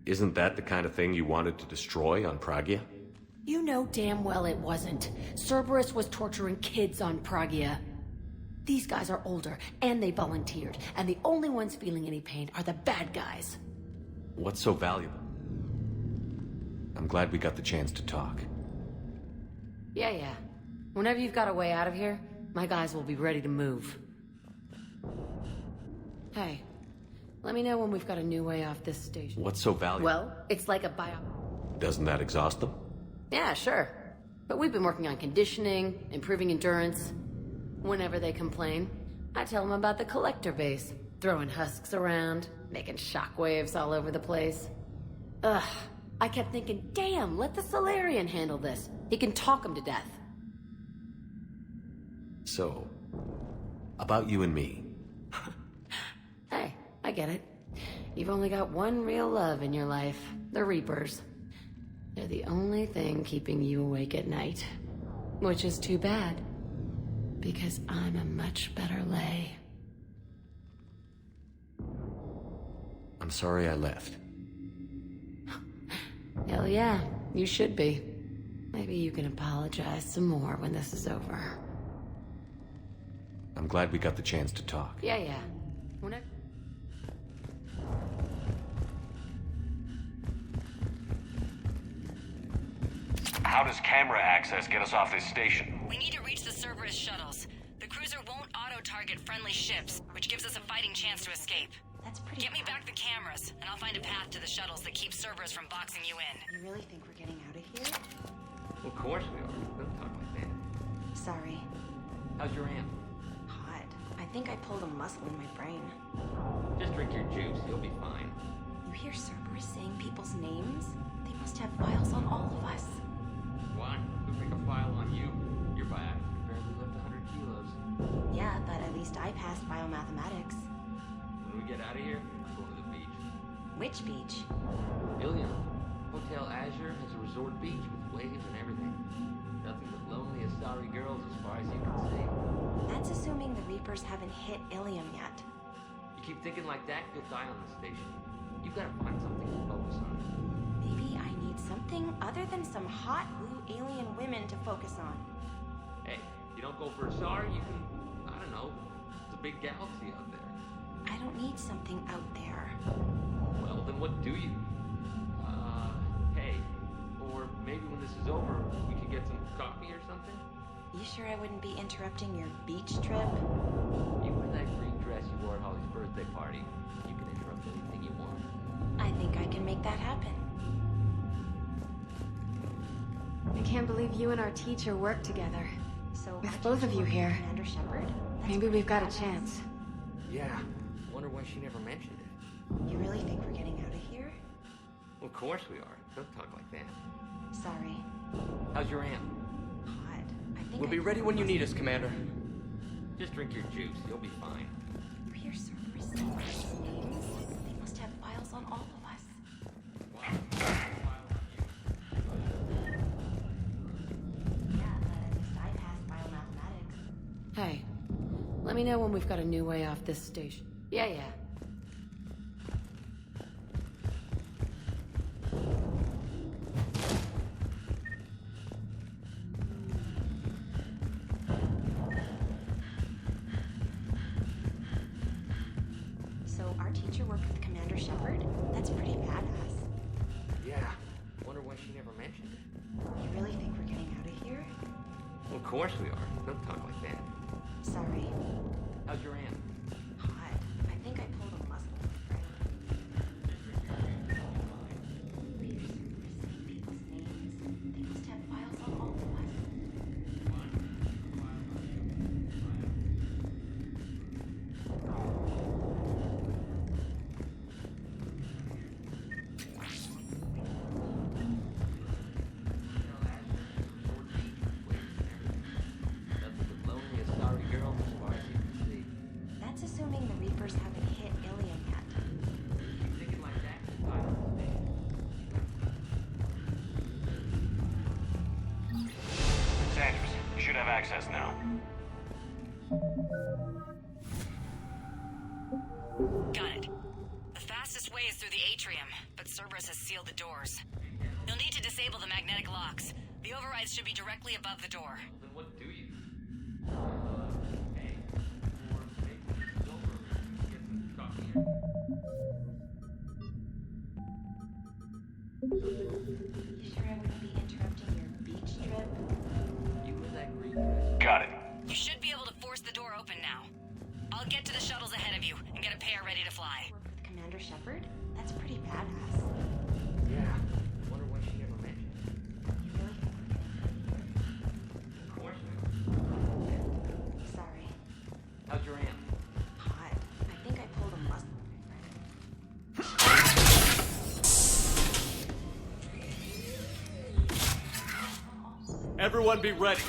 Isn't that the kind of thing you wanted to destroy on Pragia? You know damn well it wasn't. Cerberus was torturing kids on Pragia. These guys are older, and they volunteered, and the only ones feeling any pain are the bad guys. What's so valuable? I'm glad we got the chance to talk. Yeah. Whenever you've got a way out of here, my guys will be ready to move. Hey, let me know when we've got a new way off this station. What's so valuable? Well, it's like a Doesn't that exhaust them? Yeah, sure. But we've been working on conditioning, improving endurance. Whenever they complain, I tell them about the collector base, throwing husks around, making shockwaves all over the place. Ugh, I kept thinking, damn, let the Solarian handle this. He can talk them to death. So, about you and me. Hey, I get it. You've only got one real love in your life, the Reapers. They're the only thing keeping you awake at night. Which is too bad. Because I'm a much better lay. I'm sorry I left. Hell yeah, you should be. Maybe you can apologize some more when this is over. I'm glad we got the chance to talk. Yeah. Whenever... How does camera access get us off this station? We need to reach the Cerberus shuttles. The cruiser won't auto-target friendly ships, which gives us a fighting chance to escape. That's pretty Get me back the cameras, and I'll find a path to the shuttles that keeps Cerberus from boxing you in. You really think we're getting out of here? Of course we are. Don't talk like that. Sorry. How's your aunt? Hot. I think I pulled a muscle in my brain. Just drink your juice. You'll be fine. You hear Cerberus saying people's names? They must have files on all of us. Why? Who'd make a file on you? Your biotic barely lift 100 kilos. Yeah, but at least I passed biomathematics. When we get out of here, I'm going to the beach. Which beach? Ilium. Hotel Azure has a resort beach with waves and everything. Nothing but lonely Asari girls as far as you can see. That's assuming the Reapers haven't hit Ilium yet. You keep thinking like that, you'll die on the station. You've got to find something to focus on. Maybe I need something other than some hot blue alien women to focus on. want to go for a SAR, you can, I don't know, there's a big galaxy out there. I don't need something out there. Well, then what do you? Hey, or maybe when this is over, we could get some coffee or something? You sure I wouldn't be interrupting your beach trip? You wear that green dress you wore at Holly's birthday party. You can interrupt anything you want. I think I can make that happen. I can't believe you and our teacher work together. So with both of you here, Commander Shepard? Maybe we've got a chance. Yeah, wonder why she never mentioned it. You really think we're getting out of here? Well, of course we are. Don't talk like that. Sorry. How's your aunt? Hot. I think We'll be ready when you need us, Commander. Just drink your juice. You'll be fine. You hear Cerberus names? They must have files on all of us. Yeah, the SciPass biomathematics. Hey, let me know when we've got a new way off this station. Yeah. So our teacher worked with Commander Shepard? That's pretty badass. Yeah, wonder why she never mentioned it. You really think we're getting out of here? Well, of course we are. Don't talk like that. Sorry. How's your aunt? Hot. I think I pulled a muscle. They must have files on all of us. That's assuming the Reapers haven't hit Ilium yet. Sanders, you should have access now. Got it. The fastest way is through the atrium, but Cerberus has sealed the doors. You'll need to disable the magnetic locks. The overrides should be directly above the door. Then what do you? You sure I wouldn't be interrupting your beach trip? You wear that green dress. Got it. You should be able to force the door open now. I'll get to the shuttles ahead of you and get a pair ready to fly. Work with Commander Shepard? That's pretty badass. Yeah, wonder why she never mentioned it. You really think we're getting out of here? Of course we are. Sorry. How's your aunt? Hot. I think I pulled a muscle. Everyone be ready.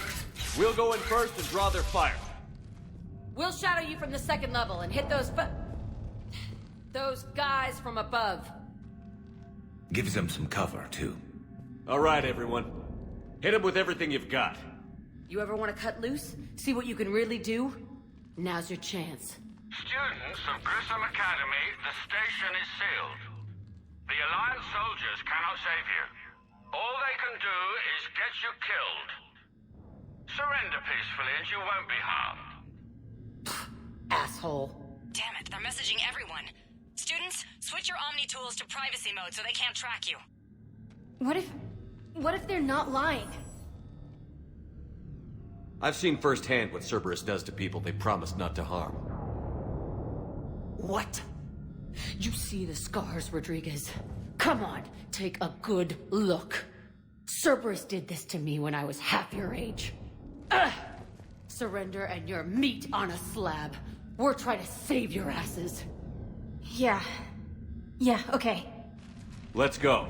We'll go in first and draw their fire. We'll shadow you from the second level and hit those guys from above. Gives them some cover, too. All right, everyone. Hit them with everything you've got. You ever want to cut loose? See what you can really do? Now's your chance. Students of Grissom Academy, the station is sealed. The Alliance soldiers cannot save you. All they can do is get you killed. Surrender peacefully and you won't be harmed. Asshole. Damn it, they're messaging everyone. Students, switch your Omni tools to privacy mode so they can't track you. What if they're not lying? I've seen firsthand what Cerberus does to people they promise not to harm. What? You see the scars, Rodriguez? Come on, take a good look. Cerberus did this to me when I was half your age. Ugh! Surrender and you're meat on a slab. We're trying to save your asses. Yeah, okay. Let's go.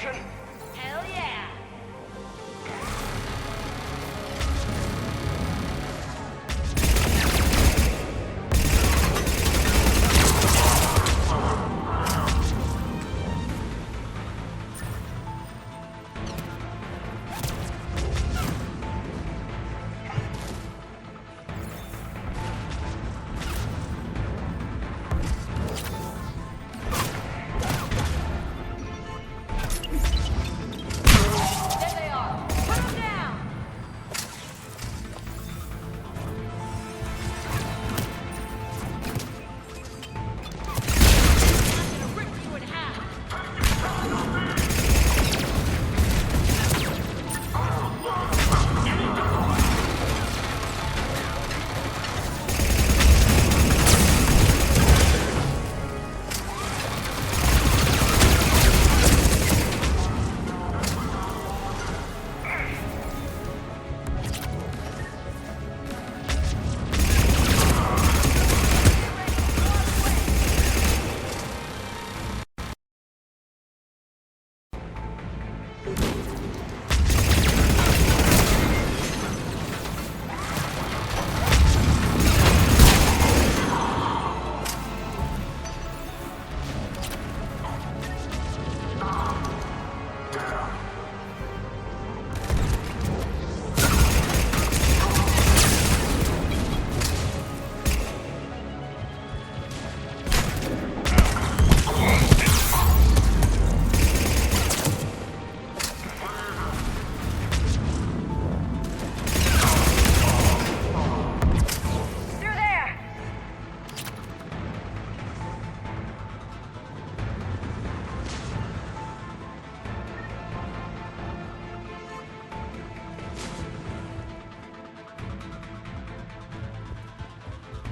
action? Hell yeah!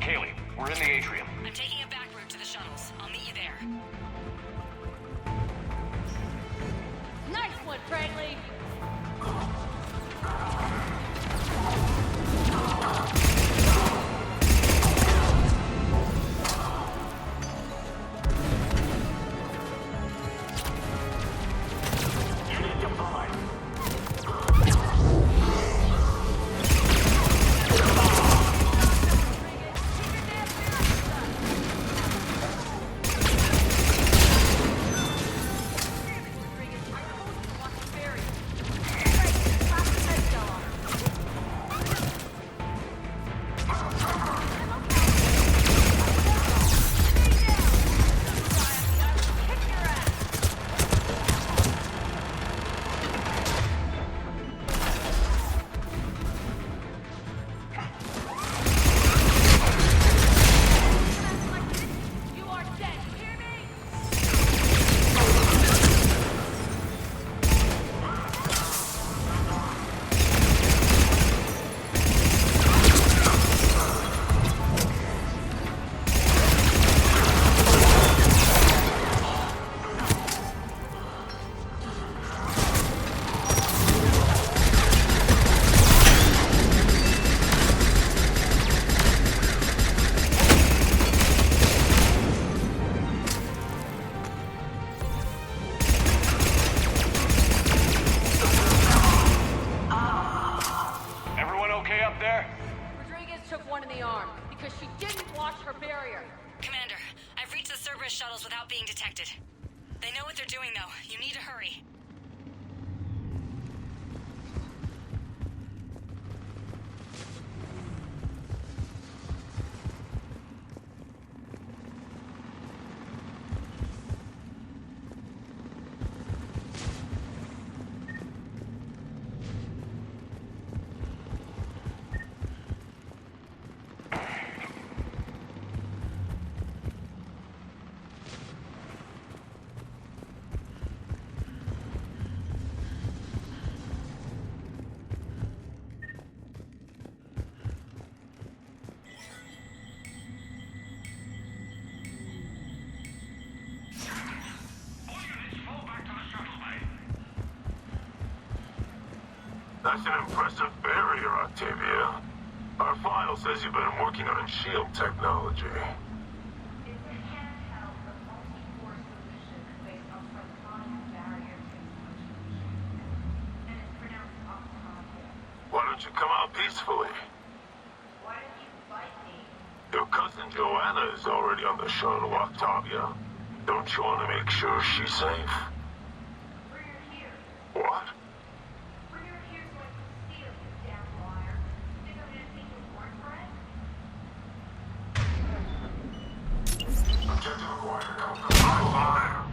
Kaylee, we're in the atrium. I'm taking a back route to the shuttles. I'll meet you there. Nice one, Franklin! Shuttles without being detected. They know what they're doing, though. You need to hurry. That's an impressive barrier, Octavia. Our file says you've been working on shield technology. peacefully. Your cousin Joanna is already on the shuttle, Octavia. Don't you want to make sure she's safe? What? Objective acquired. Fire!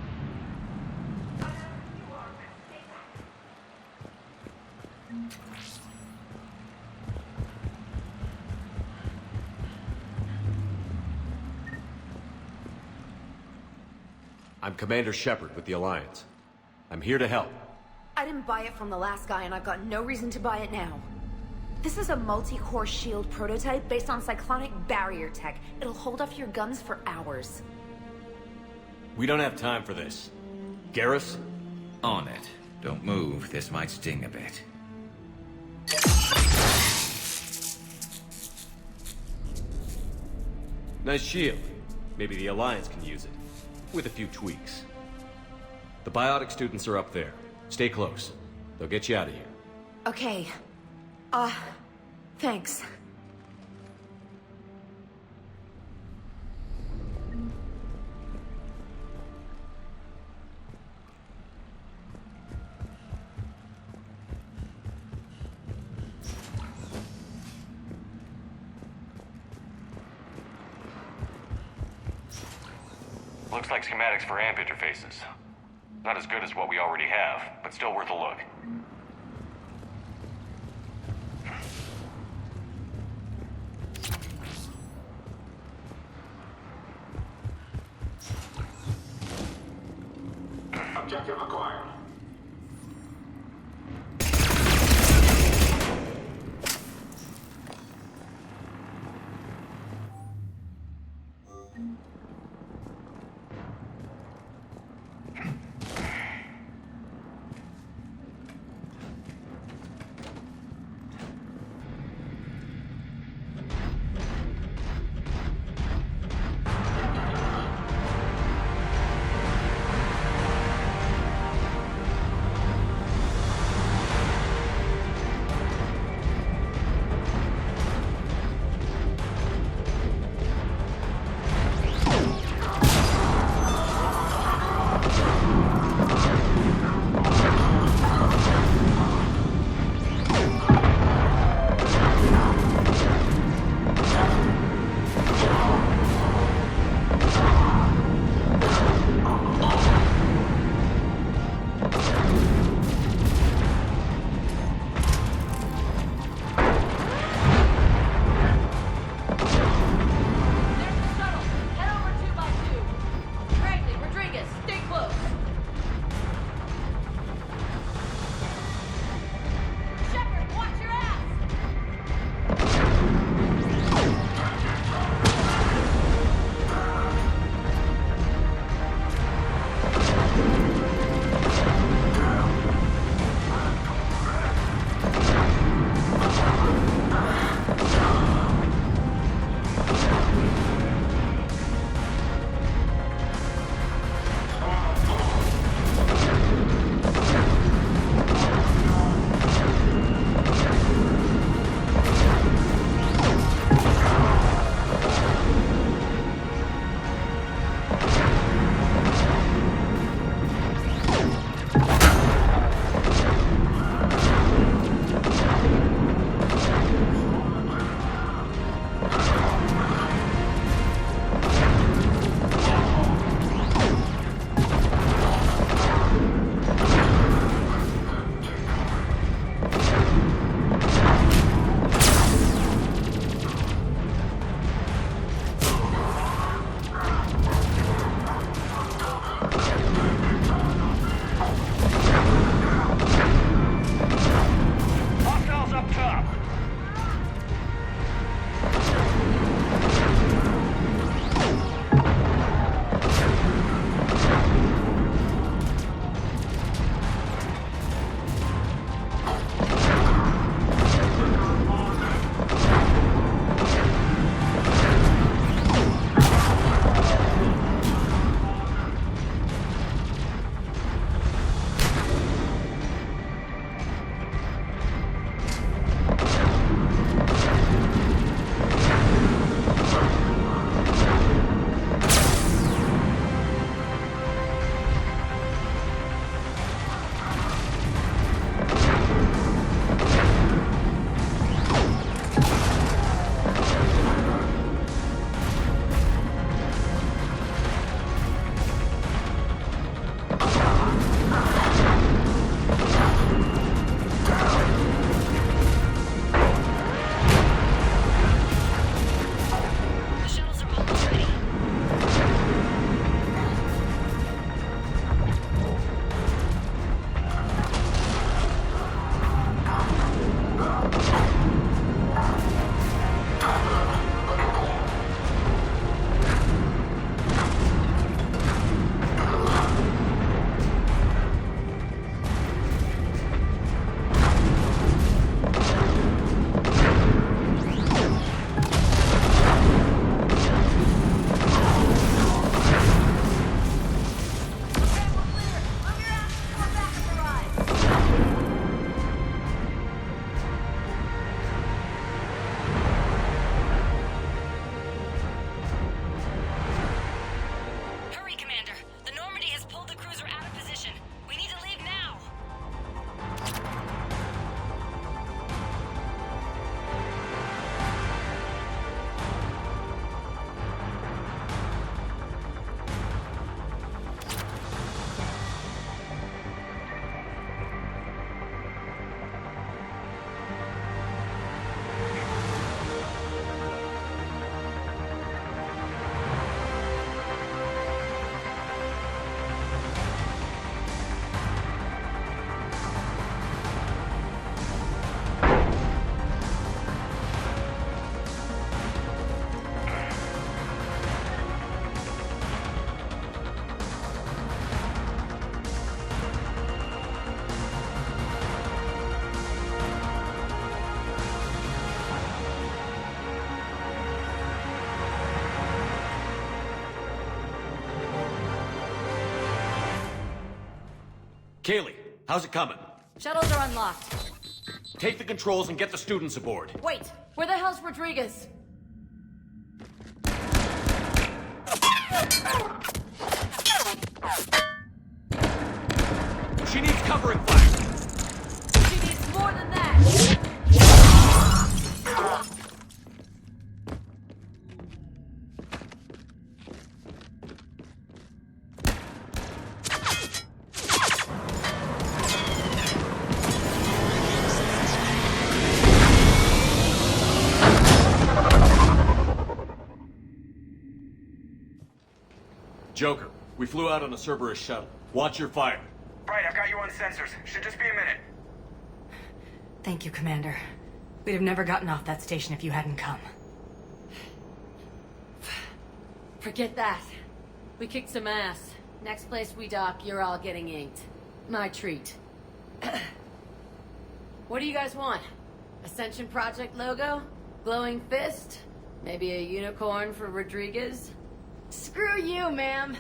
I'm Commander Shepard with the Alliance. I'm here to help. I didn't buy it from the last guy, and I've got no reason to buy it now. This is a multi-core shield prototype based on cyclonic barrier tech. It'll hold off your guns for hours. We don't have time for this. Garrus? On it. Don't move. This might sting a bit. Nice shield. Maybe the Alliance can use it. With a few tweaks. The biotic students are up there. Stay close. They'll get you out of here. Okay. Thanks. Looks like schematics for AMP interfaces. Not as good as what we already have, but still worth a look. Objective acquired. Kaylee, how's it coming? Shuttles are unlocked. Take the controls and get the students aboard. Wait, where the hell's Rodriguez? She needs covering fire. She needs more than that. Joker, we flew out on a Cerberus shuttle. Watch your fire. Right, I've got you on sensors. Should just be a minute. Thank you, Commander. We'd have never gotten off that station if you hadn't come. Forget that. We kicked some ass. Next place we dock, you're all getting inked. My treat. What do you guys want? Ascension Project logo? Glowing fist? Maybe a unicorn for Rodriguez? Screw you, ma'am!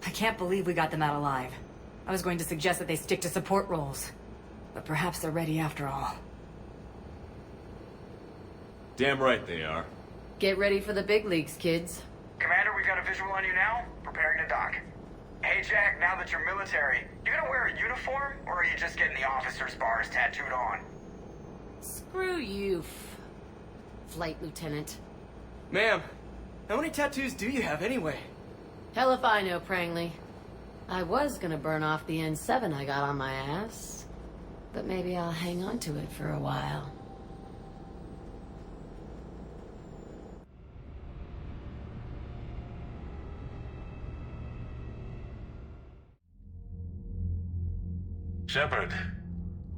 I can't believe we got them out alive. I was going to suggest that they stick to support roles. But perhaps they're ready after all. Damn right they are. Get ready for the big leagues, kids. Commander, we've got a visual on you now. Preparing to dock. Hey, Jack, now that you're military, you gonna wear a uniform, or are you just getting the officer's bars tattooed on? Screw you, Flight Lieutenant. Ma'am, how many tattoos do you have anyway? Hell if I know, Prangley. I was gonna burn off the N7 I got on my ass. But maybe I'll hang on to it for a while. Shepard,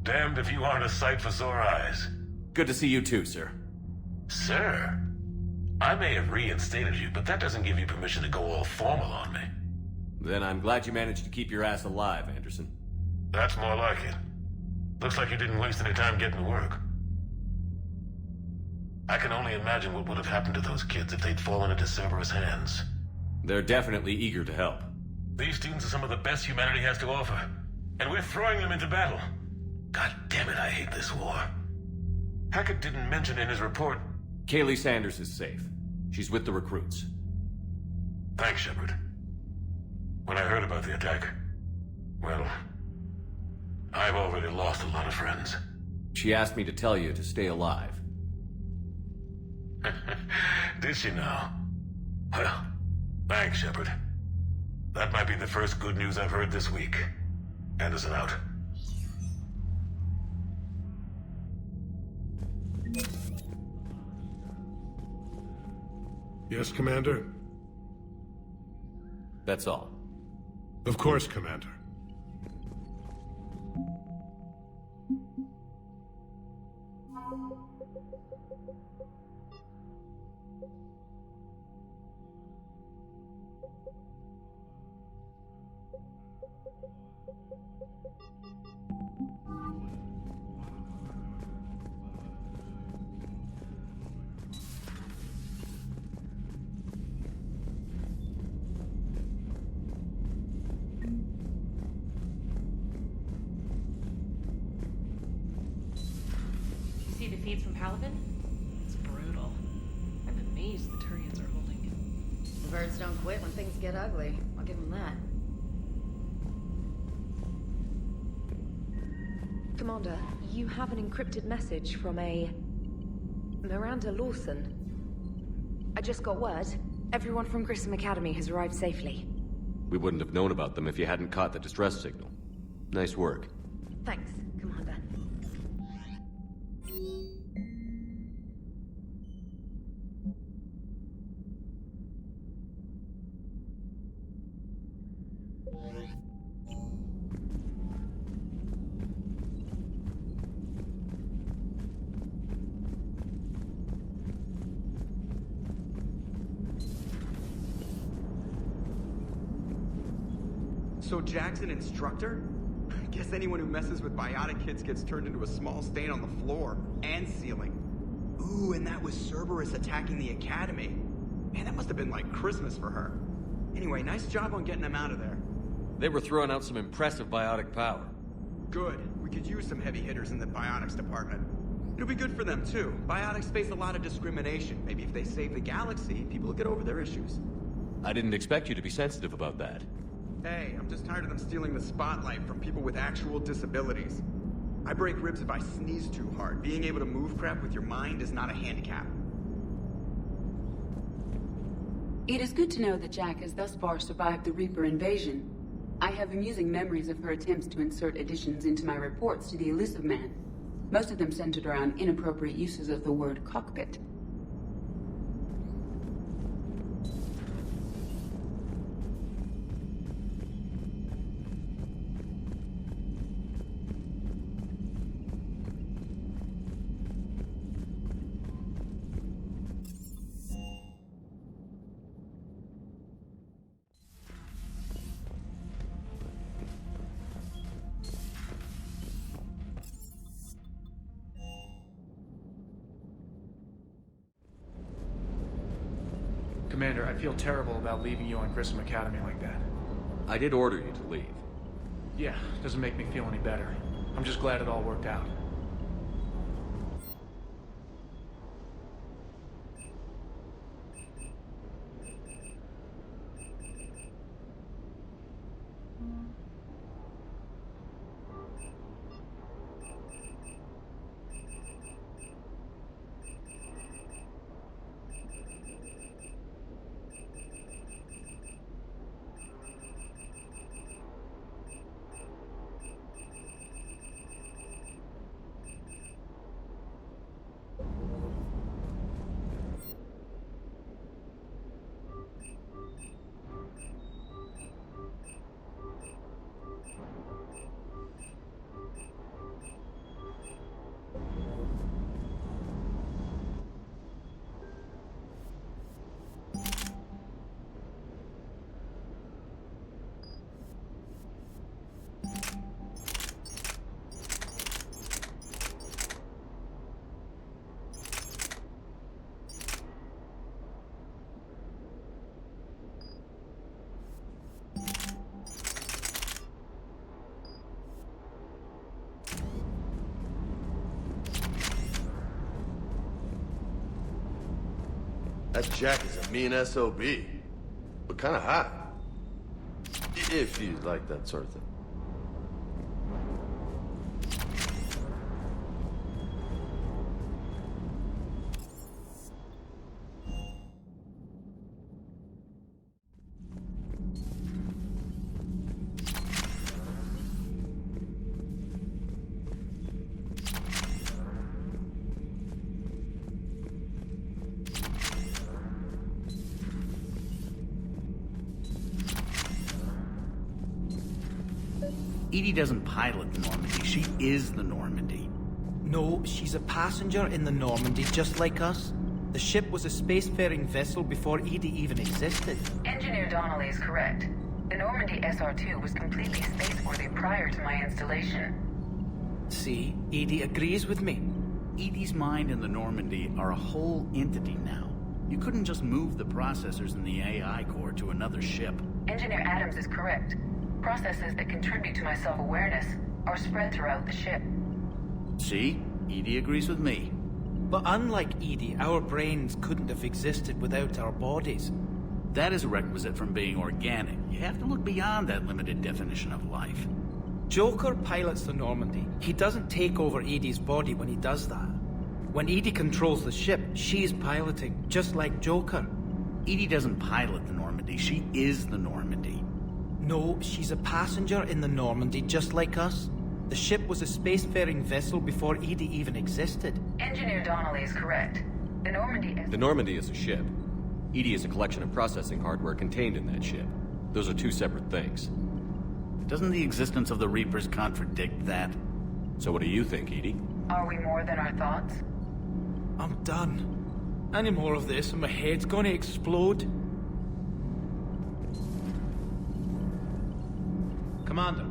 damned if you aren't a sight for sore eyes. Good to see you too, sir. Sir? I may have reinstated you, but that doesn't give you permission to go all formal on me. Then I'm glad you managed to keep your ass alive, Anderson. That's more like it. Looks like you didn't waste any time getting to work. I can only imagine what would have happened to those kids if they'd fallen into Cerberus' hands. They're definitely eager to help. These students are some of the best humanity has to offer, and we're throwing them into battle. God damn it, I hate this war. Hackett didn't mention in his report... Kaylee Sanders is safe. She's with the recruits. Thanks, Shepard. When I heard about the attack, well, I've already lost a lot of friends. She asked me to tell you to stay alive. Did she now? Well, thanks, Shepard. That might be the first good news I've heard this week. Anderson out. Yes, Commander? That's all. Of course, Commander. See the feeds from Paladin? It's brutal. I'm amazed the Turians are holding. The birds don't quit when things get ugly. I'll give them that. Commander, you have an encrypted message from a... Miranda Lawson. I just got word. Everyone from Grissom Academy has arrived safely. We wouldn't have known about them if you hadn't caught the distress signal. Nice work. Thanks, Commander. So Jack's an instructor? I guess anyone who messes with biotic kids gets turned into a small stain on the floor and ceiling. Ooh, and that was Cerberus attacking the academy. Man, that must have been like Christmas for her. Anyway, nice job on getting him out of there. They were throwing out some impressive biotic power. Good. We could use some heavy hitters in the biotics department. It'll be good for them, too. Biotics face a lot of discrimination. Maybe if they save the galaxy, people will get over their issues. I didn't expect you to be sensitive about that. Hey, I'm just tired of them stealing the spotlight from people with actual disabilities. I break ribs if I sneeze too hard. Being able to move crap with your mind is not a handicap. It is good to know that Jack has thus far survived the Reaper invasion. I have amusing memories of her attempts to insert additions into my reports to the Elusive Man. Most of them centered around inappropriate uses of the word cockpit. Commander, I feel terrible about leaving you on Grissom Academy like that. I did order you to leave. Yeah, doesn't make me feel any better. I'm just glad it all worked out. That Jack is a mean SOB, but kind of hot. If you like that sort of thing. Edie doesn't pilot the Normandy, she is the Normandy. No, she's a passenger in the Normandy, just like us. The ship was a spacefaring vessel before Edie even existed. Engineer Donnelly is correct. The Normandy SR-2 was completely spaceworthy prior to my installation. See, Edie agrees with me. Edie's mind and the Normandy are a whole entity now. You couldn't just move the processors in the AI core to another ship. Engineer Adams is correct. Processes that contribute to my self-awareness are spread throughout the ship. See? Edie agrees with me. But unlike Edie, our brains couldn't have existed without our bodies. That is a requisite from being organic. You have to look beyond that limited definition of life. Joker pilots the Normandy. He doesn't take over Edie's body when he does that. When Edie controls the ship, she's piloting, just like Joker. Edie doesn't pilot the Normandy, she is the Normandy. No, she's a passenger in the Normandy, just like us. The ship was a spacefaring vessel before Edie even existed. Engineer Donnelly is correct. The Normandy is a ship. Edie is a collection of processing hardware contained in that ship. Those are two separate things. Doesn't the existence of the Reapers contradict that? So what do you think, Edie? Are we more than our thoughts? I'm done. Any more of this and my head's gonna explode. Commander.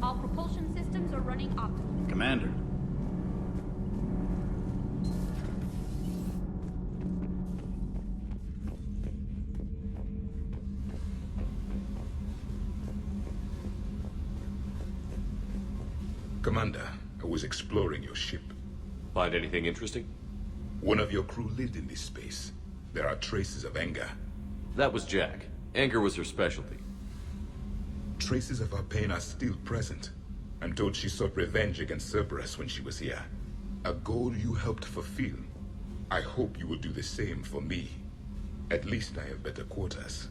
All propulsion systems are running optimally. Commander. Commander, I was exploring your ship. Find anything interesting? One of your crew lived in this space. There are traces of anger. That was Jack. Anger was her specialty. Traces of her pain are still present. I'm told she sought revenge against Cerberus when she was here. A goal you helped fulfill. I hope you will do the same for me. At least I have better quarters.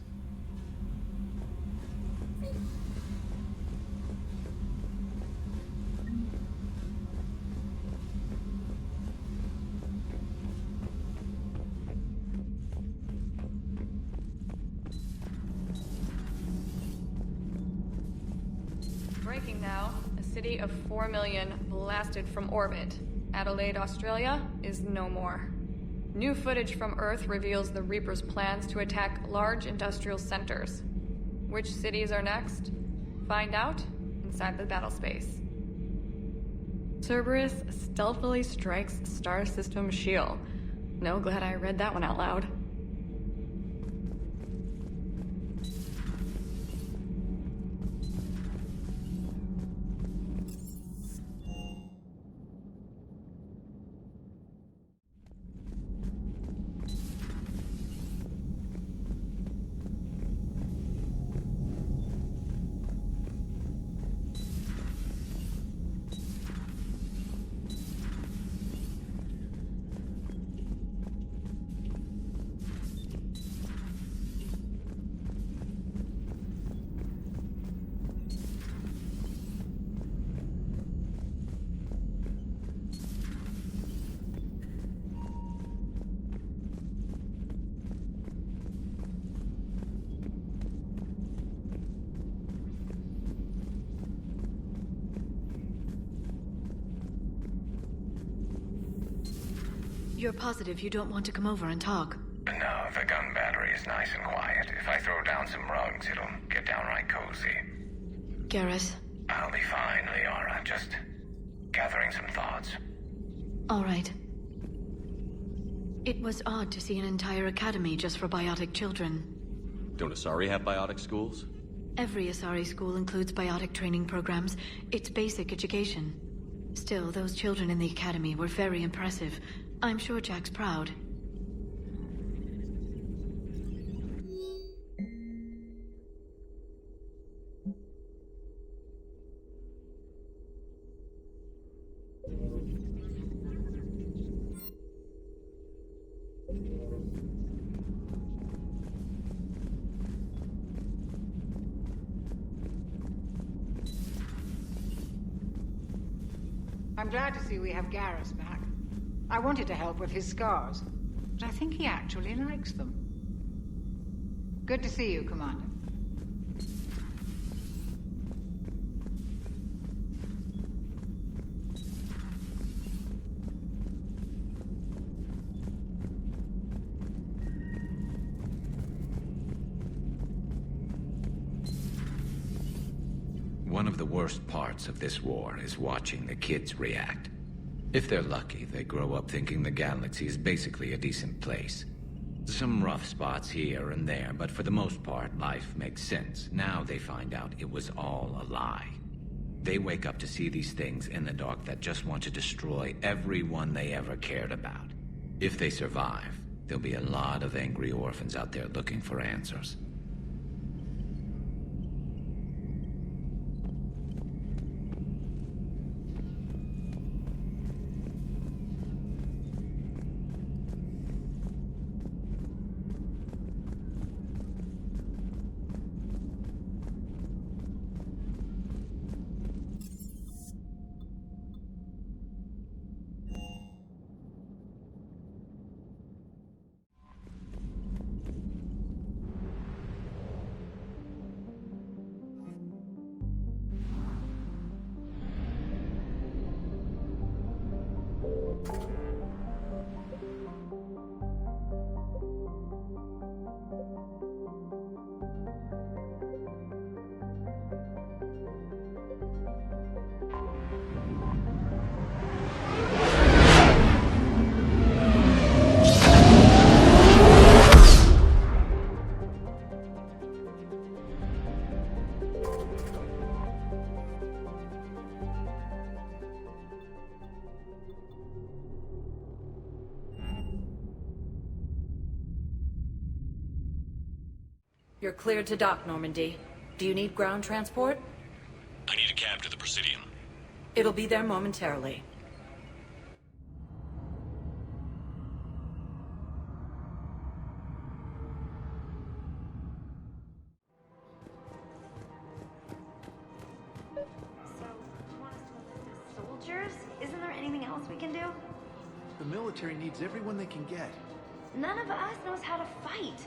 Breaking now. A city of 4 million blasted from orbit. Adelaide, Australia is no more. New footage from Earth reveals the Reaper's plans to attack large industrial centers. Which cities are next? Find out inside the battle space. Cerberus stealthily strikes Star System shield. No, glad I read that one out loud. You're positive you don't want to come over and talk? No, the gun battery is nice and quiet. If I throw down some rugs, it'll get downright cozy. Garrus? I'll be fine, Liara. Just gathering some thoughts. All right. It was odd to see an entire academy just for biotic children. Don't Asari have biotic schools? Every Asari school includes biotic training programs. It's basic education. Still, those children in the academy were very impressive. I'm sure Jack's proud. I'm glad to see we have Garrus back. I wanted to help with his scars, but I think he actually likes them. Good to see you, Commander. One of the worst parts of this war is watching the kids react. If they're lucky, they grow up thinking the galaxy is basically a decent place. Some rough spots here and there, but for the most part, life makes sense. Now they find out it was all a lie. They wake up to see these things in the dark that just want to destroy everyone they ever cared about. If they survive, there'll be a lot of angry orphans out there looking for answers. You're cleared to dock, Normandy. Do you need ground transport? I need a cab to the Presidium. It'll be there momentarily. Soldiers? Isn't there anything else we can do? The military needs everyone they can get. None of us knows how to fight.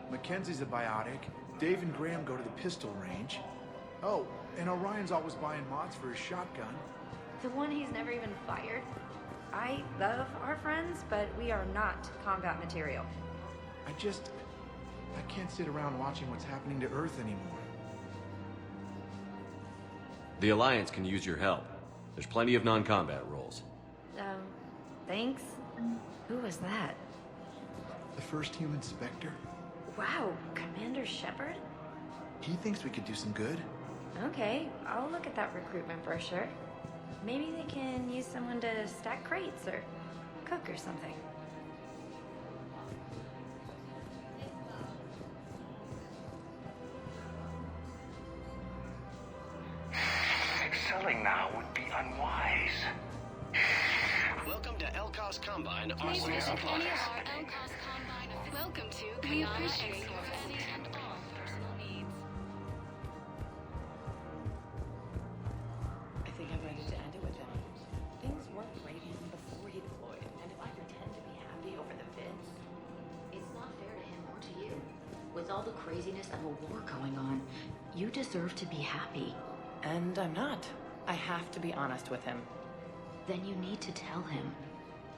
Mackenzie's a biotic. Dave and Graham go to the pistol range. Oh, and Orion's always buying mods for his shotgun. The one he's never even fired. I love our friends, but we are not combat material. I can't sit around watching what's happening to Earth anymore. The Alliance can use your help. There's plenty of non-combat roles. Thanks. Who was that? The first human Spectre? Wow, Commander Shepard? He thinks we could do some good. Okay, I'll look at that recruitment brochure. Maybe they can use someone to stack crates or cook or something. Selling now would be unwise. Welcome to Elcos Combine Please Arsenal visit Supply. any of our Elcos Combine. Welcome to Kayana Expo for any and all personal needs. I think I'm ready to end it with him. Things weren't great even before he deployed, and if I pretend to be happy over the vids... It's not fair to him or to you. With all the craziness of a war going on, you deserve to be happy. And I'm not. I have to be honest with him. Then you need to tell him.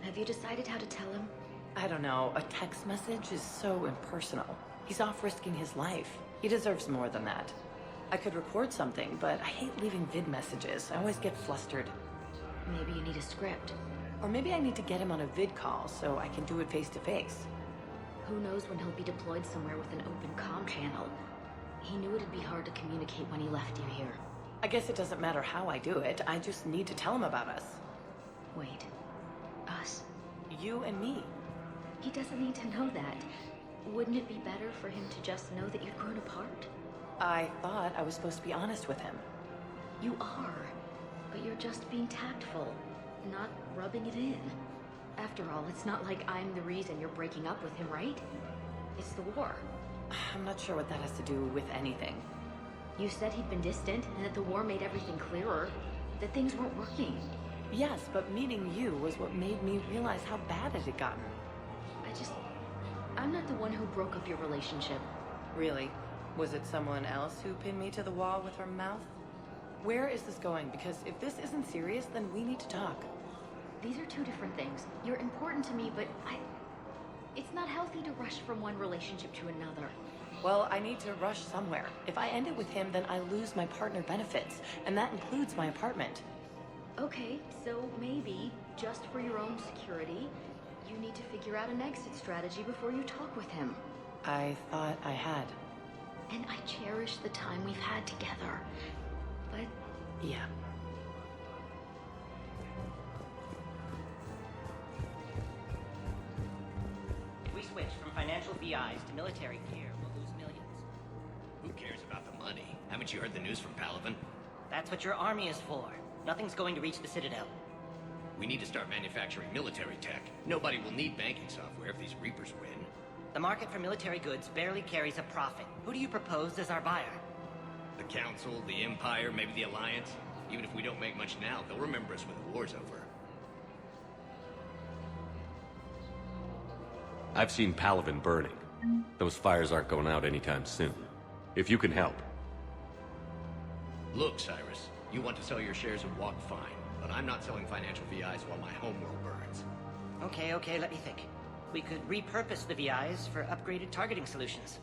Have you decided how to tell him? I don't know. A text message is so impersonal. He's off risking his life. He deserves more than that. I could record something, but I hate leaving vid messages. I always get flustered. Maybe you need a script. Or maybe I need to get him on a vid call so I can do it face to face. Who knows when he'll be deployed somewhere with an open comm channel. He knew it'd be hard to communicate when he left you here. I guess it doesn't matter how I do it. I just need to tell him about us. Wait. Us? You and me. He doesn't need to know that. Wouldn't it be better for him to just know that you'd grown apart? I thought I was supposed to be honest with him. You are. But you're just being tactful, not rubbing it in. After all, it's not like I'm the reason you're breaking up with him, right? It's the war. I'm not sure what that has to do with anything. You said he'd been distant, and that the war made everything clearer. That things weren't working. Yes, but meeting you was what made me realize how bad it had gotten. I'm not the one who broke up your relationship. Really? Was it someone else who pinned me to the wall with her mouth? Where is this going? Because if this isn't serious, then we need to talk. These are two different things. You're important to me, but it's not healthy to rush from one relationship to another. Well, I need to rush somewhere. If I end it with him, then I lose my partner benefits, and that includes my apartment. Okay, so maybe, just for your own security, you need to figure out an exit strategy before you talk with him. I thought I had. And I cherish the time we've had together. But... yeah. If we switch from financial VIs to military gear, we'll lose millions. Who cares about the money? Haven't you heard the news from Palaven? That's what your army is for. Nothing's going to reach the Citadel. We need to start manufacturing military tech. Nobody will need banking software if these Reapers win. The market for military goods barely carries a profit. Who do you propose as our buyer? The Council, the Empire, maybe the Alliance. Even if we don't make much now, they'll remember us when the war's over. I've seen Palaven burning. Those fires aren't going out anytime soon. If you can help. Look, Cyrus, you want to sell your shares and walk fine, but I'm not selling financial VIs while my homeworld burns. Okay, let me think. We could repurpose the VIs for upgraded targeting solutions.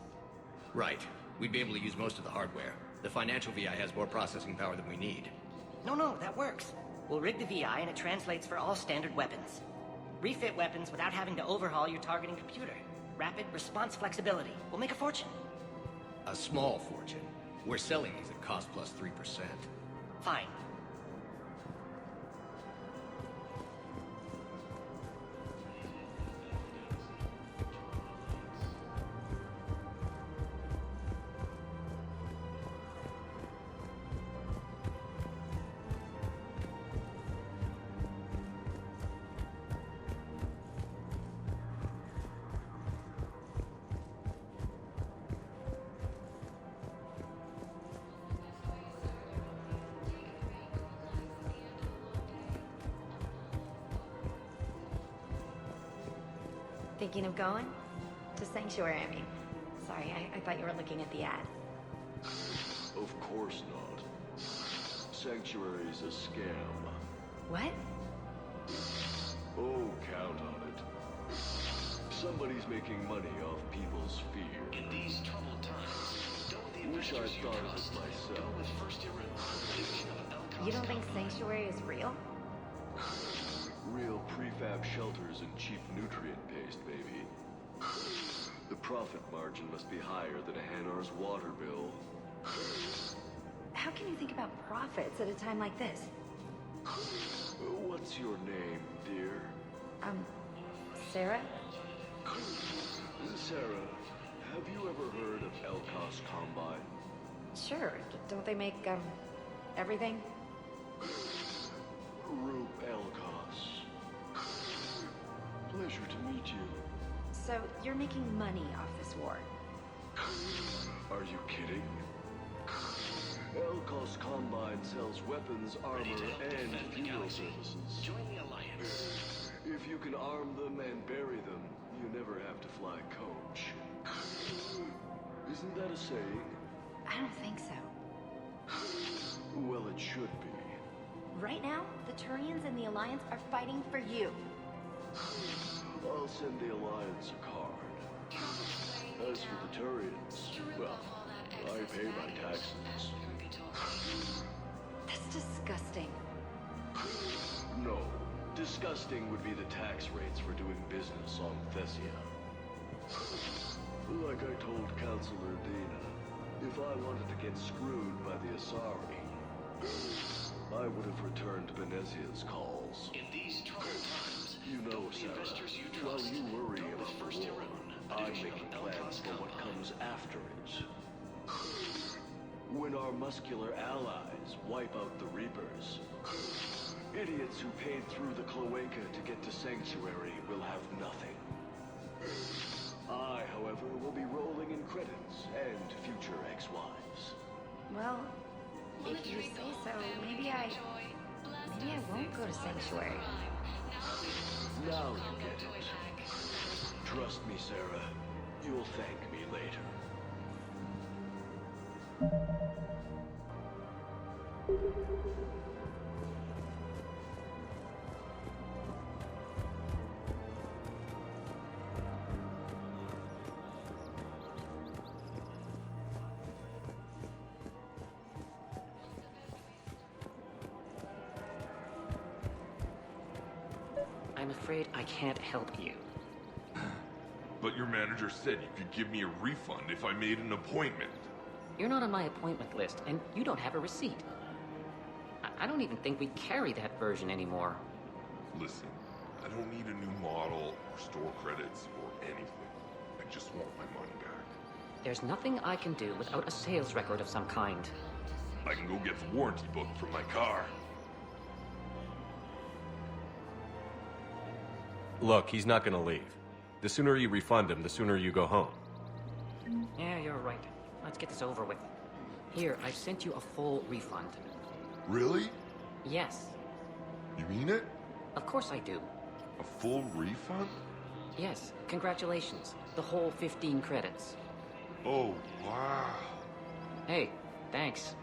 Right. We'd be able to use most of the hardware. The financial VI has more processing power than we need. No, that works. We'll rig the VI and it translates for all standard weapons. Refit weapons without having to overhaul your targeting computer. Rapid response flexibility. We'll make a fortune. A small fortune. We're selling these at cost plus 3%. Fine. Thinking of going? To Sanctuary, I mean. Sorry, I thought you were looking at the ad. Of course not. Sanctuary's a scam. What? Oh, count on it. Somebody's making money off people's fear. In these troubled times, Wish I'd thought of it myself. You don't think Sanctuary is real? Real prefab shelters and cheap nutrient paste, baby. The profit margin must be higher than a Hanar's water bill. How can you think about profits at a time like this? What's your name, dear? Sarah? Sarah, have you ever heard of Elkos Combine? Sure. Don't they make, everything? Rube Elkos. Pleasure to meet you. So, you're making money off this war? Are you kidding? Elkos Combine sells weapons, armor, and funeral services. Join the Alliance. If you can arm them and bury them, you never have to fly coach. Isn't that a saying? I don't think so. Well, it should be. Right now, the Turians and the Alliance are fighting for you. I'll send the Alliance a card. As for the Turians, well, I pay my taxes. That's disgusting. No. Disgusting would be the tax rates for doing business on Thessia. Like I told Counselor Dina, if I wanted to get screwed by the Asari, I would have returned Benezia's calls. In these troubled times, You know, Sarah, while you worry about the war, I'm making plans for what comes after it. When our muscular allies wipe out the Reapers, idiots who paid through the cloaca to get to Sanctuary will have nothing. I, however, will be rolling in credits and future ex-wives. Well, if you say so, maybe I won't go to Sanctuary. Now you get it. Trust me, Sarah. You'll thank me later. I'm afraid I can't help you. But your manager said you could give me a refund if I made an appointment. You're not on my appointment list, and you don't have a receipt. I don't even think we carry that version anymore. Listen, I don't need a new model or store credits or anything. I just want my money back. There's nothing I can do without a sales record of some kind. I can go get the warranty book from my car. Look, he's not gonna leave. The sooner you refund him, the sooner you go home. Yeah, you're right. Let's get this over with. Here, I've sent you a full refund. Really? Yes. You mean it? Of course I do. A full refund? Yes, congratulations. The whole 15 credits. Oh, wow. Hey, thanks.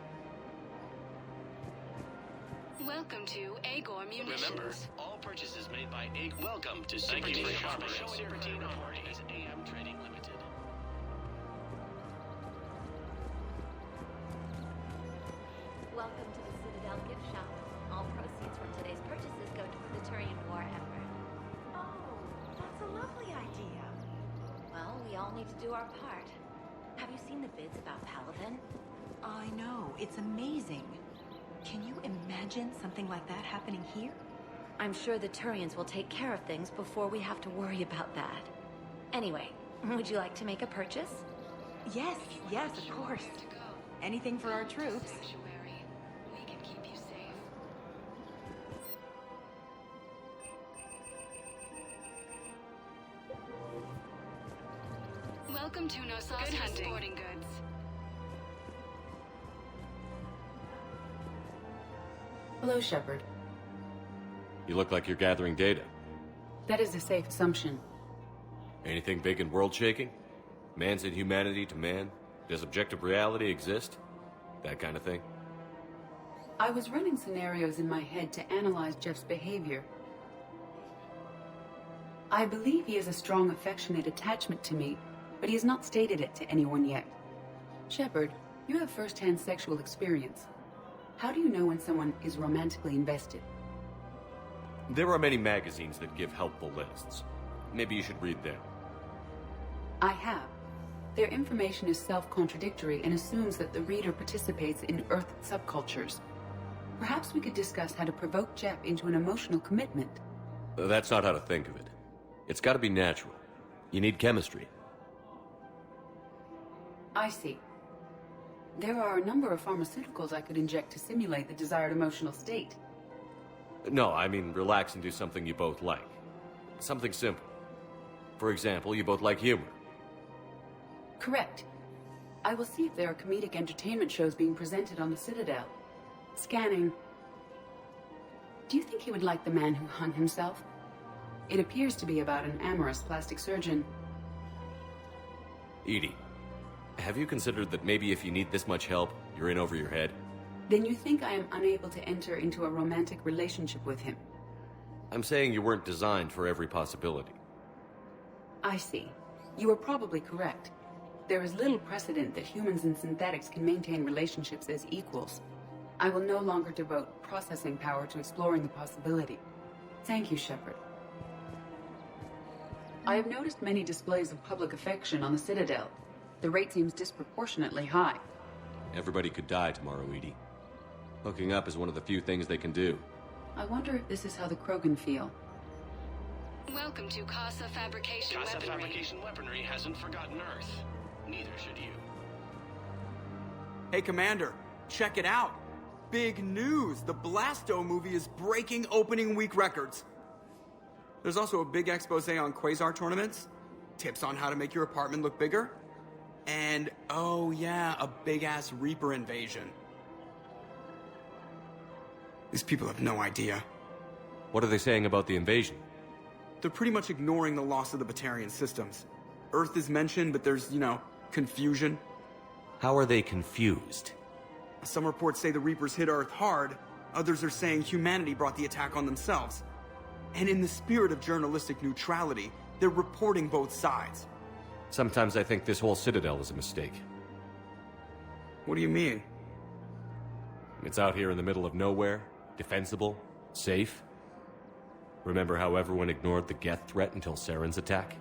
Welcome to Agor Munitions. Remember, all purchases made by Welcome to Super Team Incorporated. Super Team Reporting is AM Trading Limited. Welcome to the Citadel gift shop. All proceeds from today's purchases go toward the Turian war effort. Oh, that's a lovely idea. Well, we all need to do our part. Have you seen the bids about Paladin? I know. It's amazing. Can you imagine something like that happening here? I'm sure the Turians will take care of things before we have to worry about that. Anyway, would you like to make a purchase? Yes, of course. Anything for our troops. We can keep you safe. Welcome to Nosasa Sporting Goods. Hello, Shepard. You look like you're gathering data. That is a safe assumption. Anything big and world-shaking? Man's inhumanity to man? Does objective reality exist? That kind of thing? I was running scenarios in my head to analyze Jeff's behavior. I believe he has a strong affectionate attachment to me, but he has not stated it to anyone yet. Shepard, you have first-hand sexual experience. How do you know when someone is romantically invested? There are many magazines that give helpful lists. Maybe you should read them. I have. Their information is self-contradictory and assumes that the reader participates in Earth subcultures. Perhaps we could discuss how to provoke Jeff into an emotional commitment. That's not how to think of it. It's gotta be natural. You need chemistry. I see. There are a number of pharmaceuticals I could inject to simulate the desired emotional state. No, I mean relax and do something you both like. Something simple. For example, you both like humor. Correct. I will see if there are comedic entertainment shows being presented on the Citadel. Scanning. Do you think he would like The Man Who Hung Himself? It appears to be about an amorous plastic surgeon. Edie, have you considered that maybe if you need this much help, you're in over your head? Then you think I am unable to enter into a romantic relationship with him? I'm saying you weren't designed for every possibility. I see. You are probably correct. There is little precedent that humans and synthetics can maintain relationships as equals. I will no longer devote processing power to exploring the possibility. Thank you, Shepard. I have noticed many displays of public affection on the Citadel. The rate seems disproportionately high. Everybody could die tomorrow, Edie. Hooking up is one of the few things they can do. I wonder if this is how the Krogan feel. Welcome to Casa Fabrication Casa Weaponry. Fabrication Weaponry hasn't forgotten Earth. Neither should you. Hey, Commander, check it out. Big news! The Blasto movie is breaking opening week records. There's also a big expose on Quasar tournaments, tips on how to make your apartment look bigger, and, oh yeah, a big-ass Reaper invasion. These people have no idea. What are they saying about the invasion? They're pretty much ignoring the loss of the Batarian systems. Earth is mentioned, but there's, confusion. How are they confused? Some reports say the Reapers hit Earth hard, others are saying humanity brought the attack on themselves. And in the spirit of journalistic neutrality, they're reporting both sides. Sometimes I think this whole Citadel is a mistake. What do you mean? It's out here in the middle of nowhere, defensible, safe. Remember how everyone ignored the Geth threat until Saren's attack?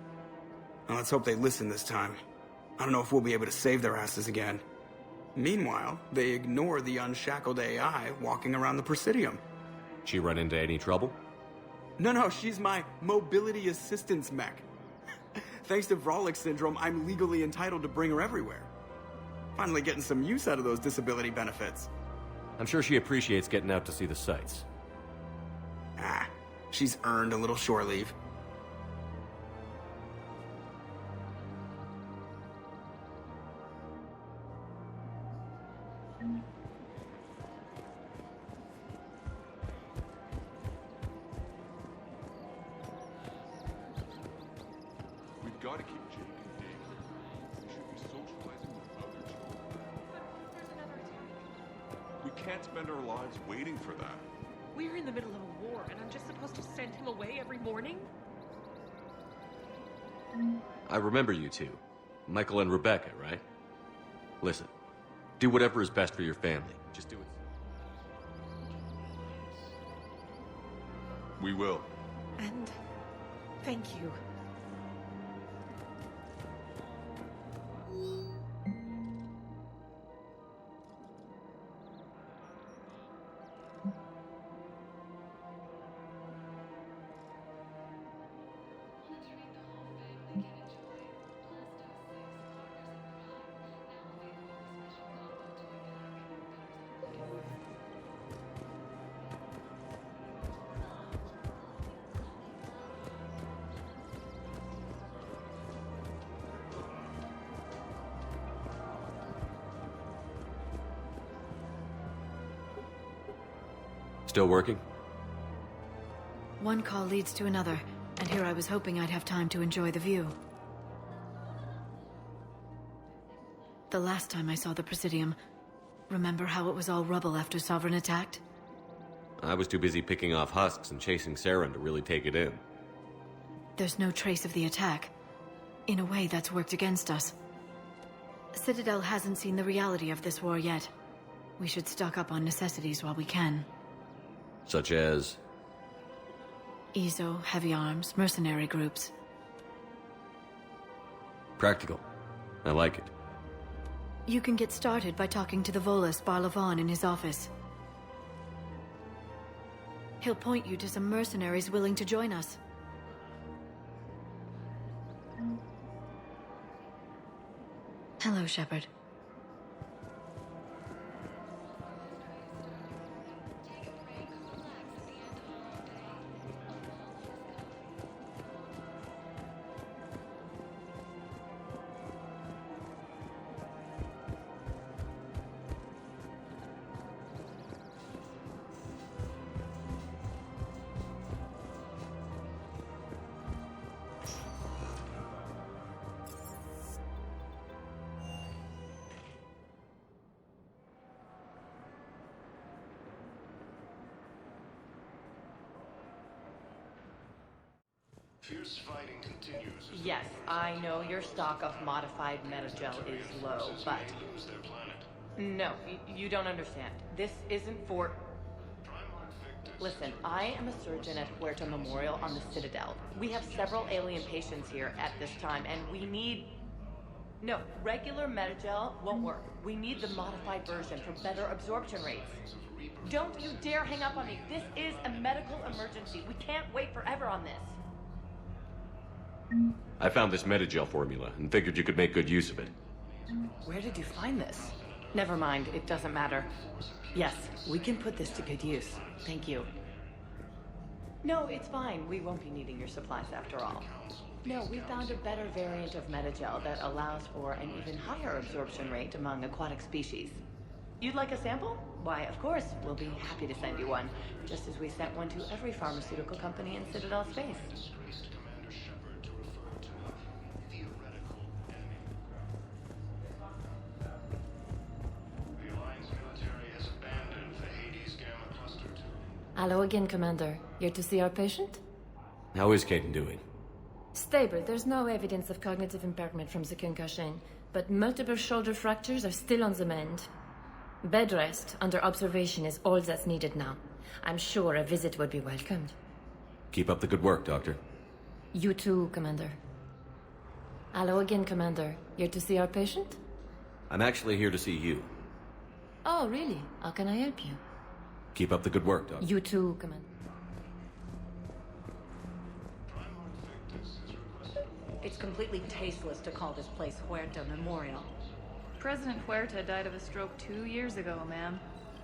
Well, let's hope they listen this time. I don't know if we'll be able to save their asses again. Meanwhile, they ignore the unshackled AI walking around the Presidium. She run into any trouble? No, she's my mobility assistance mech. Thanks to Vrolic syndrome, I'm legally entitled to bring her everywhere. Finally getting some use out of those disability benefits. I'm sure she appreciates getting out to see the sights. She's earned a little shore leave. We've got to keep Jake and Dave here. We should be socializing with other children. There's another attack. We can't spend our lives waiting for that. We're in the middle of a war, and I'm just supposed to send him away every morning? I remember you two. Michael and Rebecca, right? Listen, do whatever is best for your family. Just do it. We will. And thank you. Still working? One call leads to another, and here I was hoping I'd have time to enjoy the view. The last time I saw the Presidium, remember how it was all rubble after Sovereign attacked? I was too busy picking off husks and chasing Saren to really take it in. There's no trace of the attack. In a way, that's worked against us. Citadel hasn't seen the reality of this war yet. We should stock up on necessities while we can. Such as? EZO, heavy arms, mercenary groups. Practical. I like it. You can get started by talking to the Volus Barlavon in his office. He'll point you to some mercenaries willing to join us. Hello, Shepard. Fierce fighting continues. Yes, I know your stock of modified metagel is low, but... No, you don't understand. This isn't for... Listen, I am a surgeon at Huerta Memorial on the Citadel. We have several alien patients here at this time, and we need... No, regular metagel won't work. We need the modified version for better absorption rates. Don't you dare hang up on me. This is a medical emergency. We can't wait forever on this. I found this metagel formula and figured you could make good use of it. Where did you find this? Never mind, it doesn't matter. Yes, we can put this to good use. Thank you. No, it's fine. We won't be needing your supplies after all. No, we found a better variant of metagel that allows for an even higher absorption rate among aquatic species. You'd like a sample? Why, of course, we'll be happy to send you one, just as we sent one to every pharmaceutical company in Citadel space. Hello again, Commander. Here to see our patient? How is Caden doing? Stable. There's no evidence of cognitive impairment from the concussion, but multiple shoulder fractures are still on the mend. Bed rest under observation is all that's needed now. I'm sure a visit would be welcomed. Keep up the good work, Doctor. You too, Commander. Hello again, Commander. Here to see our patient? I'm actually here to see you. Oh, really? How can I help you? Keep up the good work, Doctor. You too, Commander. It's completely tasteless to call this place Huerta Memorial. President Huerta died of a stroke 2 years ago, ma'am.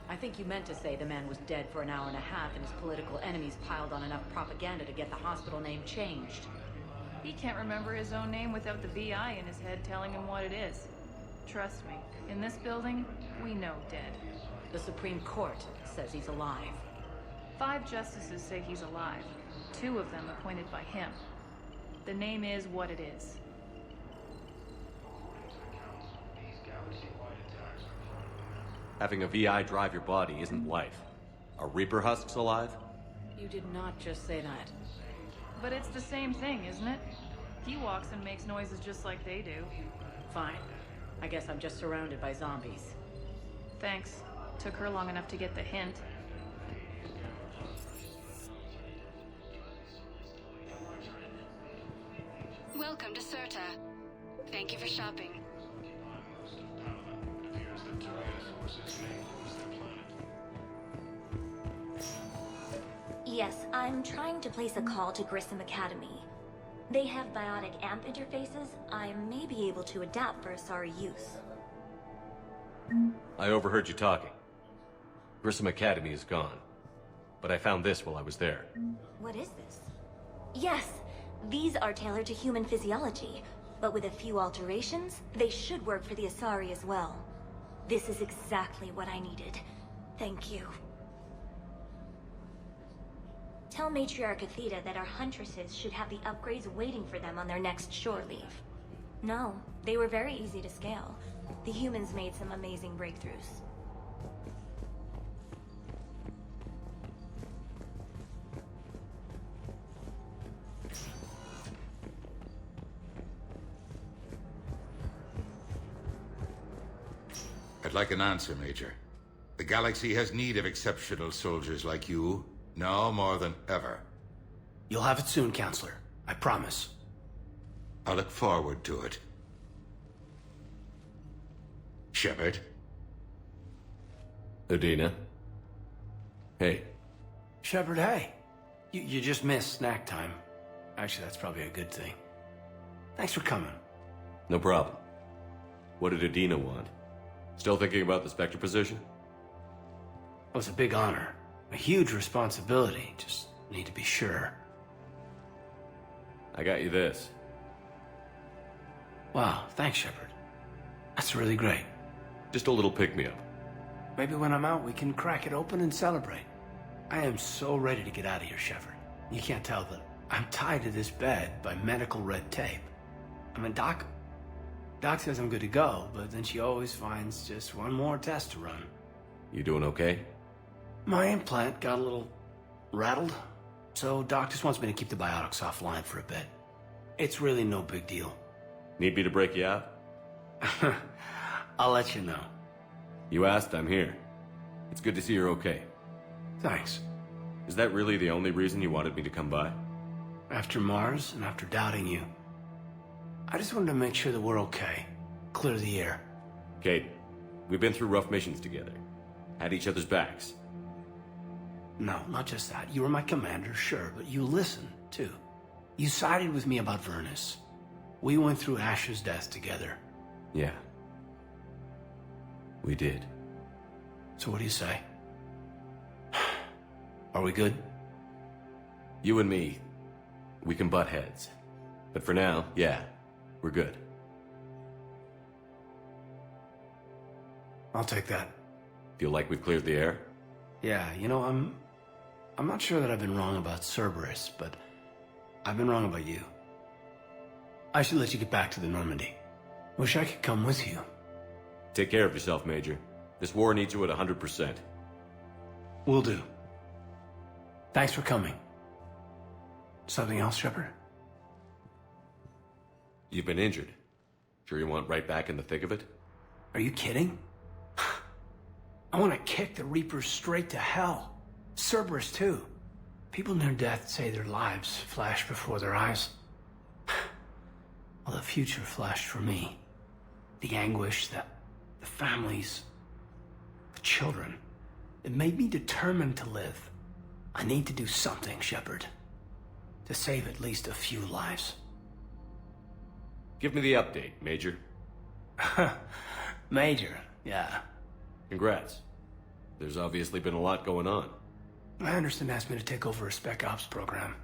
I think you meant to say the man was dead for an hour and a half and his political enemies piled on enough propaganda to get the hospital name changed. He can't remember his own name without the VI in his head telling him what it is. Trust me, in this building, we know dead. The Supreme Court says he's alive. 5 justices say he's alive. 2 of them appointed by him. The name is what it is. Having a VI drive your body isn't life. Are Reaper husks alive? You did not just say that. But it's the same thing, isn't it? He walks and makes noises just like they do. Fine. I guess I'm just surrounded by zombies. Thanks. Took her long enough to get the hint. Welcome to Serta. Thank you for shopping. Yes, I'm trying to place a call to Grissom Academy. They have biotic AMP interfaces. I may be able to adapt for Asari use. I overheard you talking. Grissom Academy is gone. But I found this while I was there. What is this? Yes, these are tailored to human physiology, but with a few alterations, they should work for the Asari as well. This is exactly what I needed. Thank you. Tell Matriarch Athena that our huntresses should have the upgrades waiting for them on their next shore leave. No, they were very easy to scale. The humans made some amazing breakthroughs. I'd like an answer, Major. The galaxy has need of exceptional soldiers like you, now more than ever. You'll have it soon, Counselor. I promise. I look forward to it. Shepard? Udina? Hey. Shepard, hey. You just missed snack time. Actually, that's probably a good thing. Thanks for coming. No problem. What did Udina want? Still thinking about the Spectre position? It was a big honor. A huge responsibility. Just need to be sure. I got you this. Wow, thanks, Shepard. That's really great. Just a little pick-me-up. Maybe when I'm out, we can crack it open and celebrate. I am so ready to get out of here, Shepard. You can't tell that I'm tied to this bed by medical red tape. I mean, Doc says I'm good to go, but then she always finds just one more test to run. You doing okay? My implant got a little rattled, so Doc just wants me to keep the biotics offline for a bit. It's really no big deal. Need me to break you out? I'll let you know. You asked, I'm here. It's good to see you're okay. Thanks. Is that really the only reason you wanted me to come by? After Mars and after doubting you, I just wanted to make sure that we're okay. Clear the air. Kate, we've been through rough missions together. Had each other's backs. No, not just that. You were my commander, sure, but you listened, too. You sided with me about Vernus. We went through Ash's death together. Yeah. We did. So what do you say? Are we good? You and me, we can butt heads. But for now, yeah, we're good. I'll take that. Feel like we've cleared the air? Yeah, you know, I'm not sure that I've been wrong about Cerberus, but I've been wrong about you. I should let you get back to the Normandy. Wish I could come with you. Take care of yourself, Major. This war needs you at 100%. Will do. Thanks for coming. Something else, Shepard? You've been injured. Sure you want right back in the thick of it? Are you kidding? I want to kick the Reapers straight to hell. Cerberus, too. People near death say their lives flash before their eyes. Well, the future flashed for me. The anguish, the families, the children. It made me determined to live. I need to do something, Shepard. To save at least a few lives. Give me the update, Major. Major, yeah. Congrats. There's obviously been a lot going on. Anderson asked me to take over a Spec Ops program.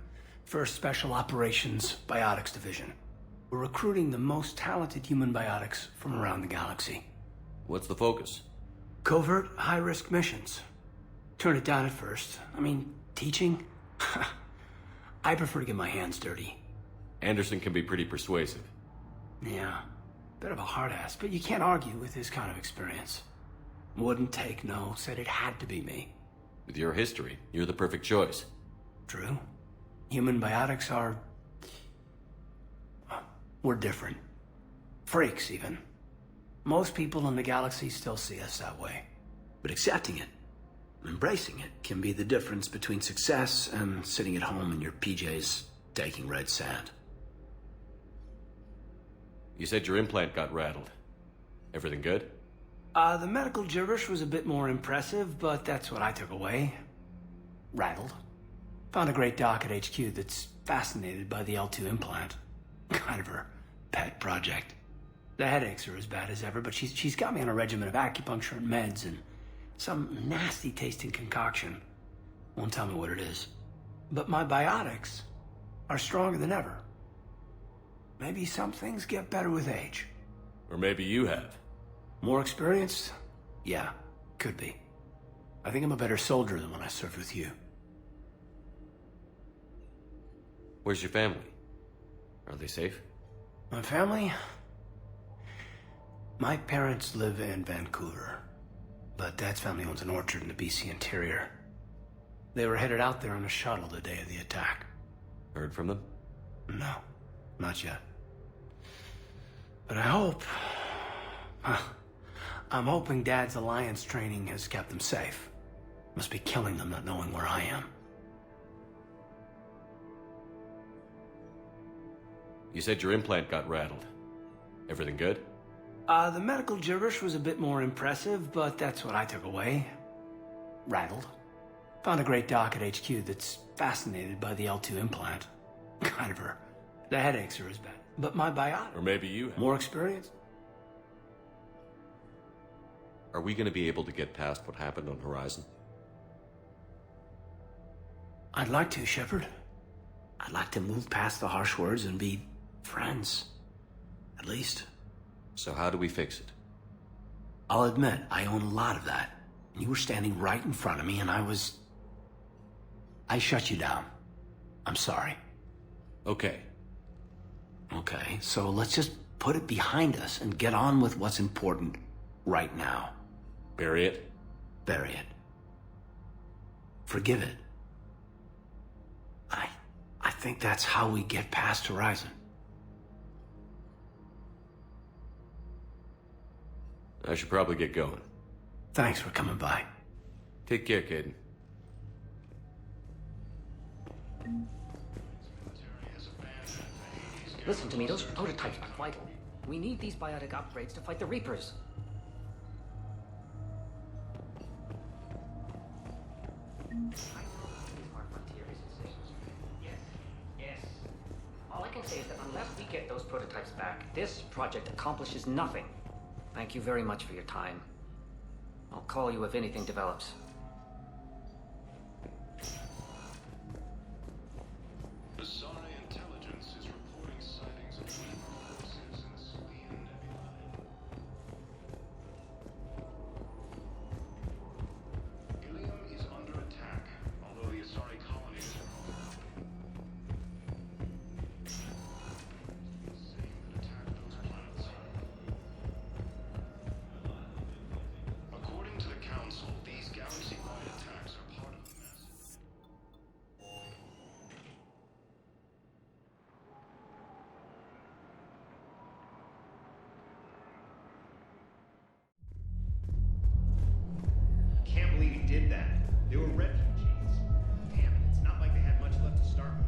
First Special Operations Biotics Division. We're recruiting the most talented human biotics from around the galaxy. What's the focus? Covert, high-risk missions. Turn it down at first. I mean, teaching? I prefer to get my hands dirty. Anderson can be pretty persuasive. Yeah, bit of a hard ass, but you can't argue with his kind of experience. Wouldn't take no, said it had to be me. With your history, you're the perfect choice. True. Human biotics are... we're different. Freaks, even. Most people in the galaxy still see us that way. But accepting it, embracing it, can be the difference between success and sitting at home in your PJs taking red sand. You said your implant got rattled. Everything good? The medical gibberish was a bit more impressive, but that's what I took away. Rattled. Found a great doc at HQ that's fascinated by the L2 implant. Kind of her pet project. The headaches are as bad as ever, but she's got me on a regimen of acupuncture and meds and some nasty tasting concoction. Won't tell me what it is. But my biotics are stronger than ever. Maybe some things get better with age. Or maybe you have. More experienced? Yeah, could be. I think I'm a better soldier than when I served with you. Where's your family? Are they safe? My family? My parents live in Vancouver, but Dad's family owns an orchard in the BC interior. They were headed out there on a shuttle the day of the attack. Heard from them? No, not yet. But I hope... I'm hoping Dad's Alliance training has kept them safe. Must be killing them not knowing where I am. You said your implant got rattled. Everything good? The medical gibberish was a bit more impressive, but that's what I took away. Rattled. Found a great doc at HQ that's fascinated by the L2 implant. Kind of her. The headaches are as bad. But my biotic... Or maybe you have. More experience? Are we going to be able to get past what happened on Horizon? I'd like to, Shepard. I'd like to move past the harsh words and be friends. At least. So how do we fix it? I'll admit, I own a lot of that. You were standing right in front of me and I shut you down. I'm sorry. Okay. Okay, so let's just put it behind us and get on with what's important right now. Bury it? Bury it. Forgive it. I think that's how we get past Horizon. I should probably get going. Thanks for coming by. Take care, Caden. Listen to me, those prototypes are vital. We need these biotic upgrades to fight the Reapers. Yes. All I can say is that unless we get those prototypes back, this project accomplishes nothing. Thank you very much for your time. I'll call you if anything develops. Asari intelligence is reporting sightings of forces in the Salian Nebula. Ilium is under attack, although the Asari colony is saying that attack those planets. According to the Council, these galaxy-wide attacks are part of a massive... Can't believe he did that. They were refugees. Damn it, it's not like they had much left to start with.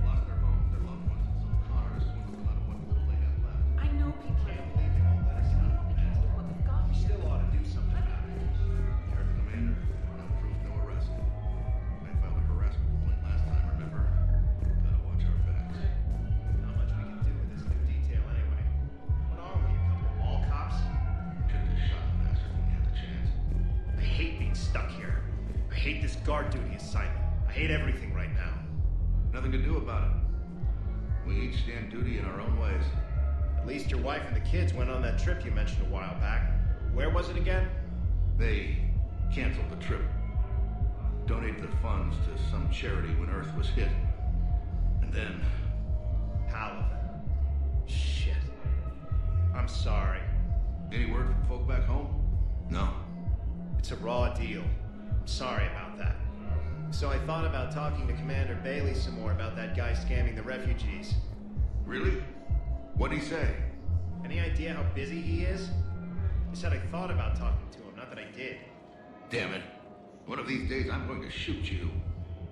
Lost their homes, their loved ones, and some cars swindled them out of what little they had left. I know people can't believe they won't let us out. We still ought to do something about it. You heard the commander. No proof, no arrest. They filed a harassment complaint last time, remember? Gotta watch our backs. Not much we can do with this new detail anyway. What are we, a couple of mall cops? Should've just shot the bastard when you had the chance. I hate being stuck here. I hate this guard duty assignment. I hate everything right now. Nothing to do about it. We each stand duty in our own ways. At least your wife and the kids went on that trip you mentioned a while back. Where was it again? They canceled the trip. Donated the funds to some charity when Earth was hit. And then... Paladin. Shit. I'm sorry. Any word from folk back home? No. It's a raw deal. I'm sorry about that. So I thought about talking to Commander Bailey some more about that guy scamming the refugees. Really? What'd he say? Any idea how busy he is? He said I thought about talking to him, not that I did. Damn it. One of these days I'm going to shoot you.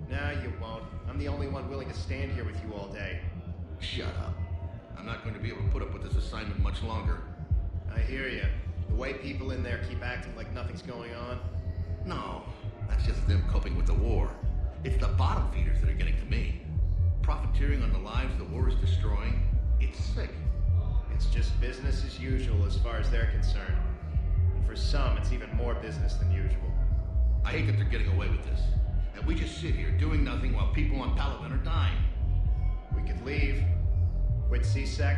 No, you won't. I'm the only one willing to stand here with you all day. Shut up. I'm not going to be able to put up with this assignment much longer. I hear you. The way people in there keep acting like nothing's going on. No, that's just them coping with the war. It's the bottom feeders that are getting to me. Profiteering on the lives the war is destroying. It's sick. It's just business as usual as far as they're concerned. And for some, it's even more business than usual. I hate that they're getting away with this. That we just sit here doing nothing while people on Palaven are dying. We could leave, quit CSEC,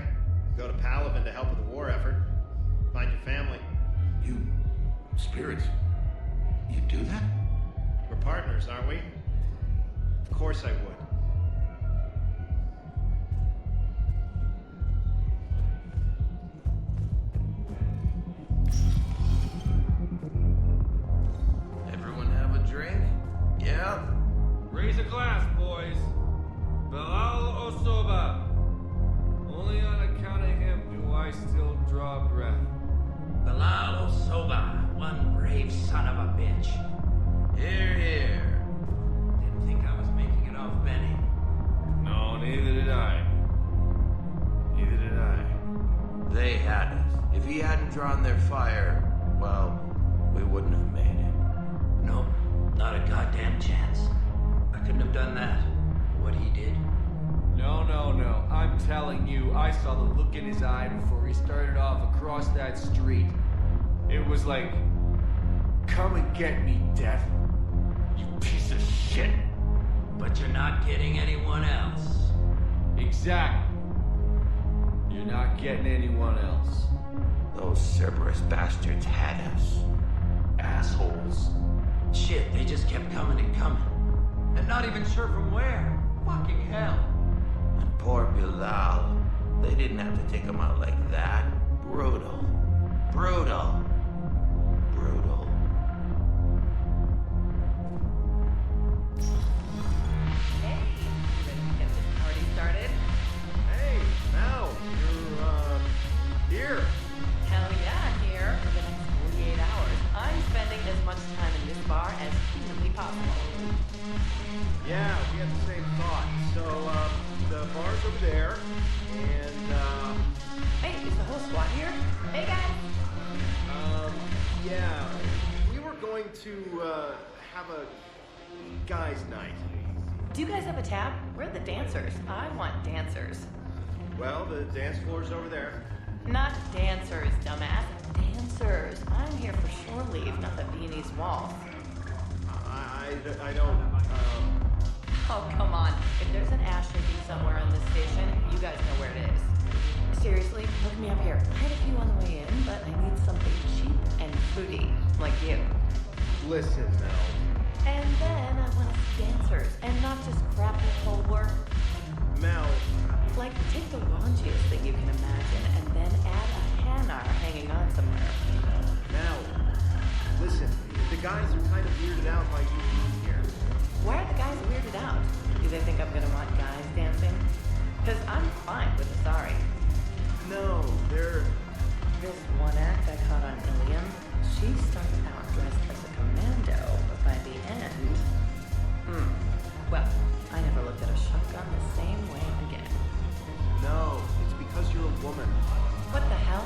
go to Palaven to help with the war effort, find your family. You... spirits? You do that? We're partners, aren't we? Of course I would. Raise a glass, boys. Bilal Osoba. Only on account of him do I still draw breath. Bilal Osoba, one brave son of a bitch. Here, here. Didn't think I was making it off Benny. No, neither did I. Neither did I. They had us. If he hadn't drawn their fire, well, we wouldn't have made it. Nope, not a goddamn chance. I couldn't have done that. What he did. No. I'm telling you, I saw the look in his eye before he started off across that street. It was like, come and get me, Death. You piece of shit. But you're not getting anyone else. Exactly. You're not getting anyone else. Those Cerberus bastards had us. Assholes. Shit, they just kept coming and coming. And not even sure from where. Fucking hell. And poor Bilal. They didn't have to take him out like that. Brutal. Brutal. Brutal. Hey, you ready to get this party started? Hey, Mal, you're, here. Hell yeah, here. For the next 48 hours, I'm spending as much time in this bar as humanly possible. Yeah, we had the same thought. So, the bar's over there, and, Hey, is the whole squad here? Hey, guys! yeah, we were going to, have a guys' night. Do you guys have a tab? We're the dancers. I want dancers. Well, the dance floor's over there. Not dancers, dumbass. Dancers. I'm here for shore leave, not the Viennese waltz. I don't, Oh, come on. If there's an ash shaking somewhere on this station, you guys know where it is. Seriously, hook me up here. I had a few on the way in, but I need something cheap and fruity, like you. Listen, Mel. And then I want to see dancers, and not just crappy cold work. Mel. Like, take the raunchiest thing you can imagine, and then add a hanar hanging on somewhere. Mel. Listen, the guys are kind of weirded out by you being here. Why are the guys weirded out? Do they think I'm gonna want guys dancing? Because I'm fine with Asari. No, they're... This one act I caught on Ilium, she started out dressed as a commando, but by the end... Well, I never looked at a shotgun the same way again. No, it's because you're a woman. What the hell?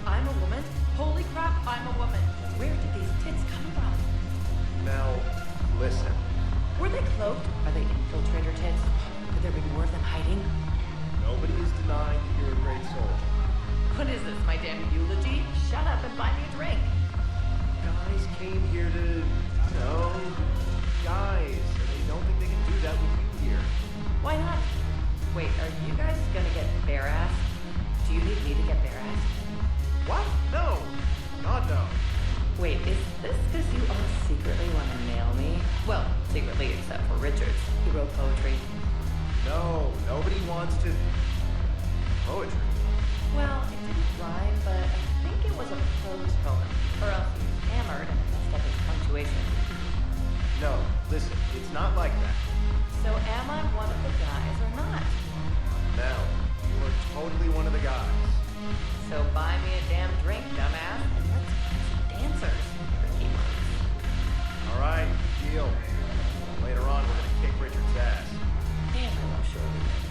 I'm a woman? Holy crap, I'm a woman. Where did these tits come from? Mel, listen. Were they cloaked? Are they infiltrator tits? Could there be more of them hiding? Nobody is denying that you're a great soldier. What is this, my damn eulogy? Shut up and buy me a drink. Guys came here to, you know, guys. And they don't think they can do that with you here. Why not? Wait, are you guys gonna get bare-assed? Do you need me to get bare-assed? What? No. God, no. Wait, is this because you all secretly want to nail me? Well, secretly except for Richards, who wrote poetry. No, nobody wants to... Poetry? Well, it didn't rhyme, but I think it was a prose poem. Or else he was hammered and messed up his punctuation. No, listen, it's not like that. So am I one of the guys or not? Mel, you are totally one of the guys. So buy me a damn drink, dumbass, and let's find some dancers. Ricky ones. All right, deal. Later on, we're gonna kick Richard's ass. Damn, I'm sure we will.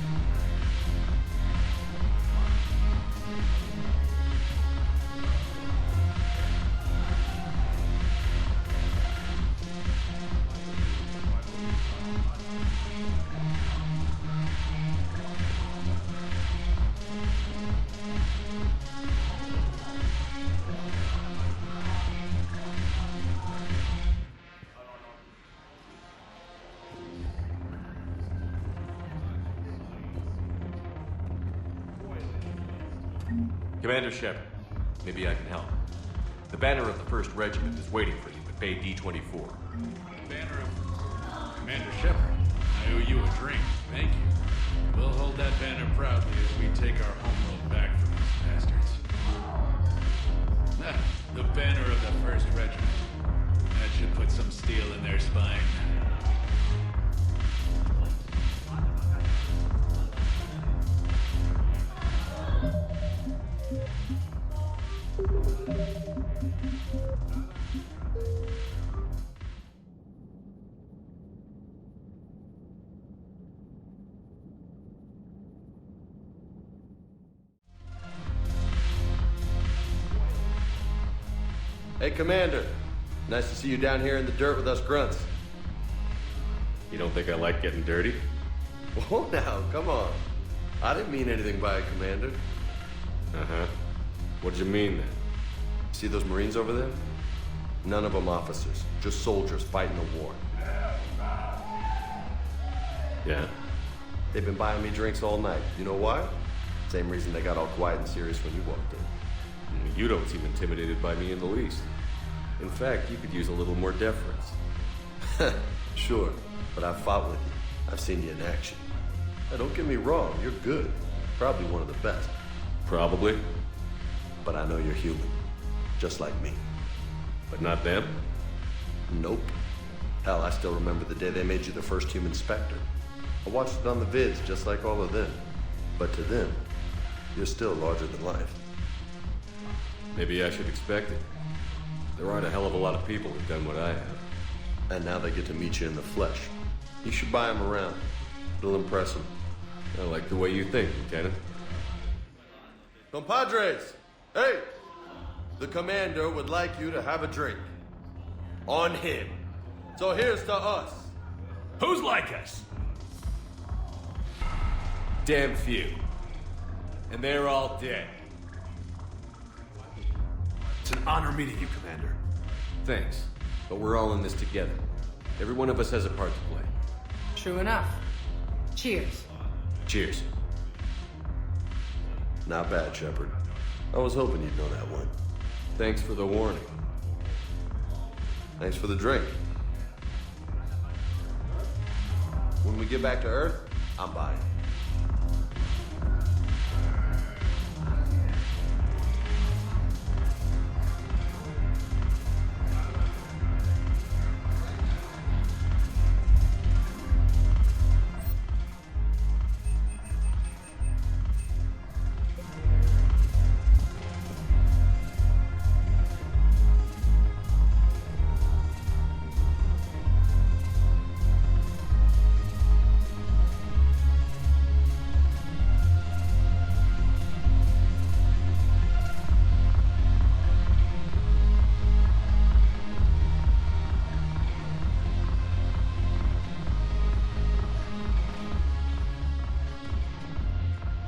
Commander Shepard, maybe I can help. The banner of the 1st Regiment is waiting for you at Bay D-24. Banner of... Commander Shepard, I owe you a drink. Thank you. We'll hold that banner proudly as we take our homeworld back from these bastards. The banner of the 1st Regiment. That should put some steel in their spine. Hey, Commander. Nice to see you down here in the dirt with us grunts. You don't think I like getting dirty? Whoa now, come on. I didn't mean anything by it, Commander. Uh-huh. What'd you mean then? See those Marines over there? None of them officers, just soldiers fighting a war. Yeah? They've been buying me drinks all night. You know why? Same reason they got all quiet and serious when you walked in. You don't seem intimidated by me in the least. In fact, you could use a little more deference. Sure, but I've fought with you. I've seen you in action. Now, don't get me wrong, you're good. Probably one of the best. Probably. But I know you're human. Just like me. But not them? Nope. Hell, I still remember the day they made you the first human Spectre. I watched it on the vids, just like all of them. But to them, you're still larger than life. Maybe I should expect it. There aren't a hell of a lot of people who've done what I have. And now they get to meet you in the flesh. You should buy them around. It'll impress them. I like the way you think, Lieutenant. Compadres! Hey! The commander would like you to have a drink. On him. So here's to us. Who's like us? Damn few. And they're all dead. It's an honor meeting you, Commander. Thanks. But we're all in this together. Every one of us has a part to play. True enough. Cheers. Cheers. Not bad, Shepard. I was hoping you'd know that one. Thanks for the warning. Thanks for the drink. When we get back to Earth, I'm buying.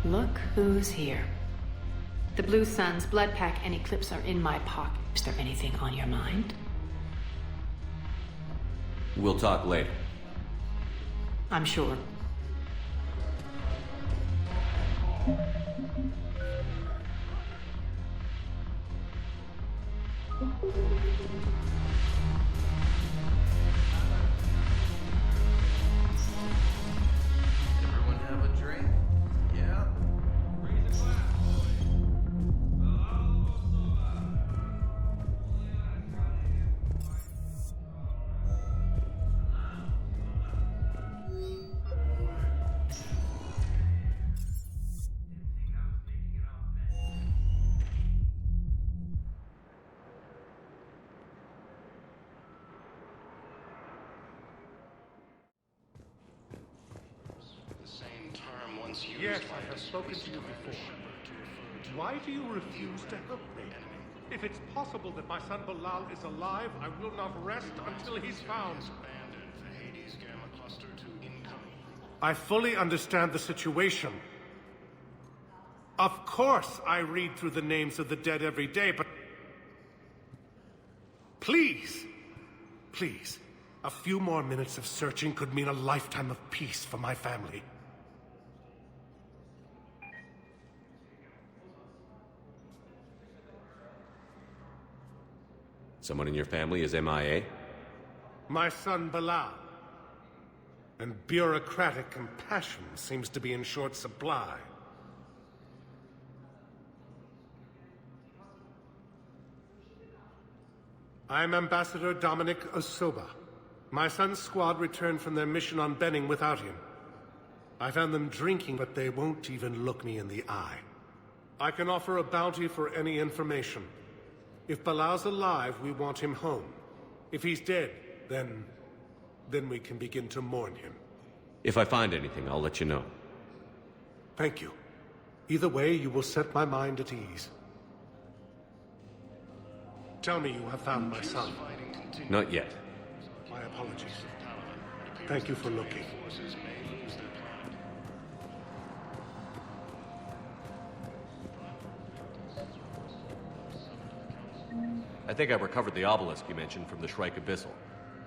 Look who's here. The Blue Suns, Blood Pack, and Eclipse are in my pocket. Is there anything on your mind? We'll talk later. I'm sure. Everyone have a drink? Yeah? Yes, I have spoken to you before. Why do you refuse to help me? If it's possible that my son Bilal is alive, I will not rest until he's found. I fully understand the situation. Of course I read through the names of the dead every day, but... Please, please, a few more minutes of searching could mean a lifetime of peace for my family. Someone in your family is MIA? My son Bilal. And bureaucratic compassion seems to be in short supply. I'm Ambassador Dominic Osoba. My son's squad returned from their mission on Benning without him. I found them drinking, but they won't even look me in the eye. I can offer a bounty for any information. If Bilal's alive, we want him home. If he's dead, then we can begin to mourn him. If I find anything, I'll let you know. Thank you. Either way, you will set my mind at ease. Tell me you have found my son. Not yet. My apologies. Thank you for looking. I think I recovered the obelisk you mentioned from the Shrike Abyssal.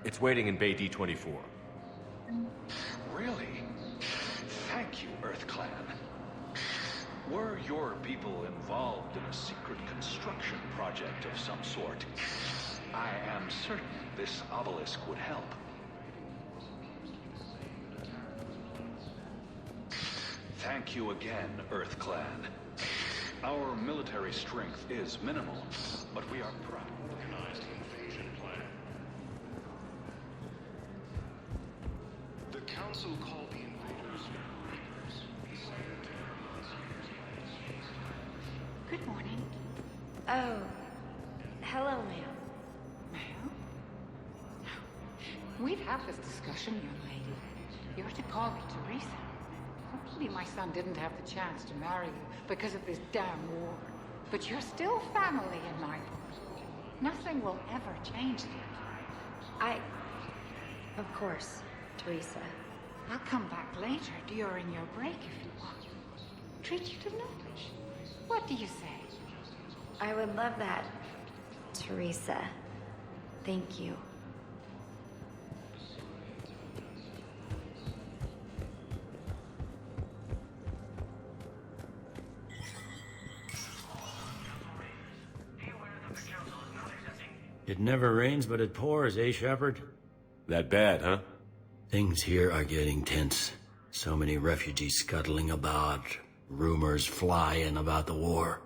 It's waiting in Bay D24. Really? Thank you, Earth Clan. Were your people involved in a secret construction project of some sort, I am certain this obelisk would help. Thank you again, Earth Clan. Our military strength is minimal, but we are proud. Organized invasion plan. The Council called the invaders Reapers. Good morning. Oh. Hello, ma'am. Ma'am? We've had this discussion, young lady. You're to call me Teresa. Hopefully my son didn't have the chance to marry you because of this damn war. But you're still family in my book. Nothing will ever change that. Of course, Teresa. I'll come back later during your break if you want. Treat you to lunch. What do you say? I would love that, Teresa. Thank you. It never rains, but it pours, eh, Shepard? That bad, huh? Things here are getting tense. So many refugees scuttling about, rumors flying about the war.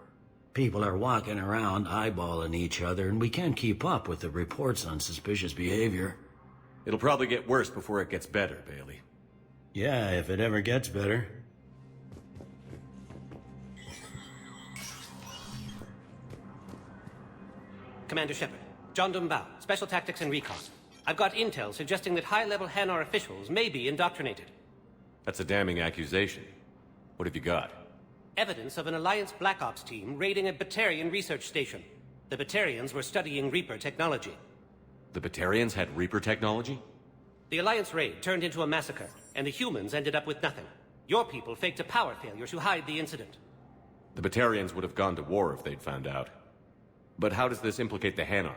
People are walking around eyeballing each other, and we can't keep up with the reports on suspicious behavior. It'll probably get worse before it gets better, Bailey. Yeah, if it ever gets better. Commander Shepard, John Dumbao, Special Tactics and Recon. I've got intel suggesting that high-level Hanar officials may be indoctrinated. That's a damning accusation. What have you got? Evidence of an Alliance Black Ops team raiding a Batarian research station. The Batarians were studying Reaper technology. The Batarians had Reaper technology? The Alliance raid turned into a massacre, and the humans ended up with nothing. Your people faked a power failure to hide the incident. The Batarians would have gone to war if they'd found out. But how does this implicate the Hanar?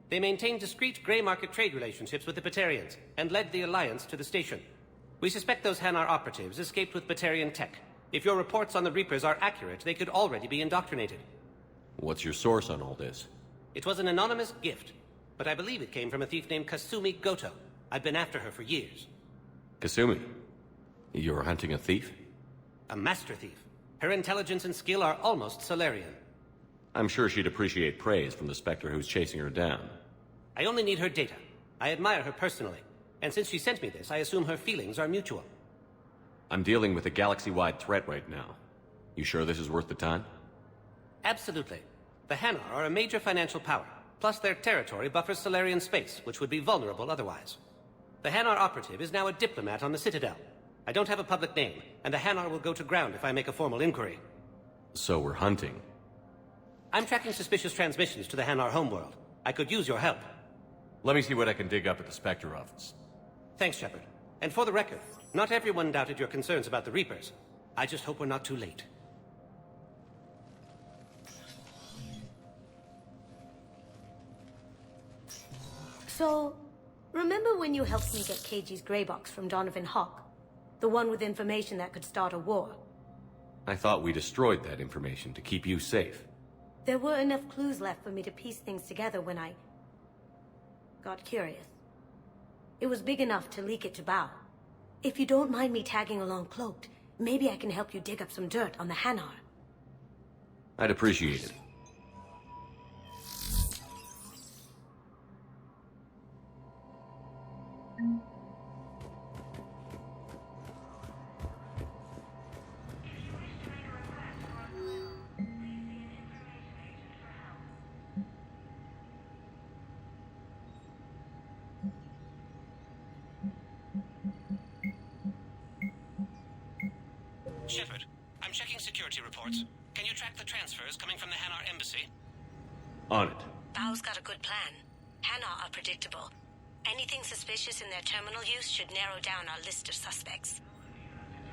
They maintained discreet gray market trade relationships with the Batarians, and led the Alliance to the station. We suspect those Hanar operatives escaped with Batarian tech. If your reports on the Reapers are accurate, they could already be indoctrinated. What's your source on all this? It was an anonymous gift, but I believe it came from a thief named Kasumi Goto. I've been after her for years. Kasumi? You're hunting a thief? A master thief. Her intelligence and skill are almost Solarian. I'm sure she'd appreciate praise from the Spectre who's chasing her down. I only need her data. I admire her personally, and since she sent me this, I assume her feelings are mutual. I'm dealing with a galaxy-wide threat right now. You sure this is worth the time? Absolutely. The Hanar are a major financial power, plus their territory buffers Solarian space, which would be vulnerable otherwise. The Hanar operative is now a diplomat on the Citadel. I don't have a public name, and the Hanar will go to ground if I make a formal inquiry. So we're hunting. I'm tracking suspicious transmissions to the Hanar homeworld. I could use your help. Let me see what I can dig up at the Spectre office. Thanks, Shepard. And for the record, not everyone doubted your concerns about the Reapers. I just hope we're not too late. So, remember when you helped me get KG's grey box from Donovan Hawk? The one with information that could start a war? I thought we destroyed that information to keep you safe. There were enough clues left for me to piece things together when I got curious. It was big enough to leak it to Bao. If you don't mind me tagging along cloaked, maybe I can help you dig up some dirt on the Hanar. I'd appreciate it. Shepard, I'm checking security reports. Can you track the transfers coming from the Hanar embassy? On it. Bao's got a good plan. Hanar are predictable. Anything suspicious in their terminal use should narrow down our list of suspects.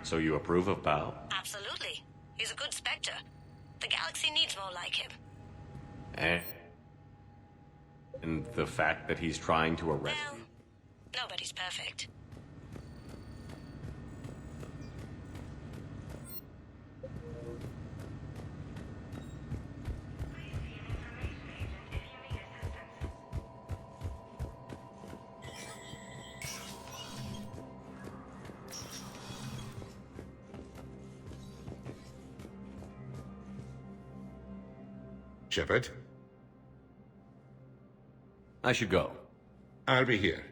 So you approve of Bao? Absolutely. He's a good Spectre. The galaxy needs more like him. And the fact that he's trying to arrest you? Nobody's perfect. Shepard? I should go. I'll be here.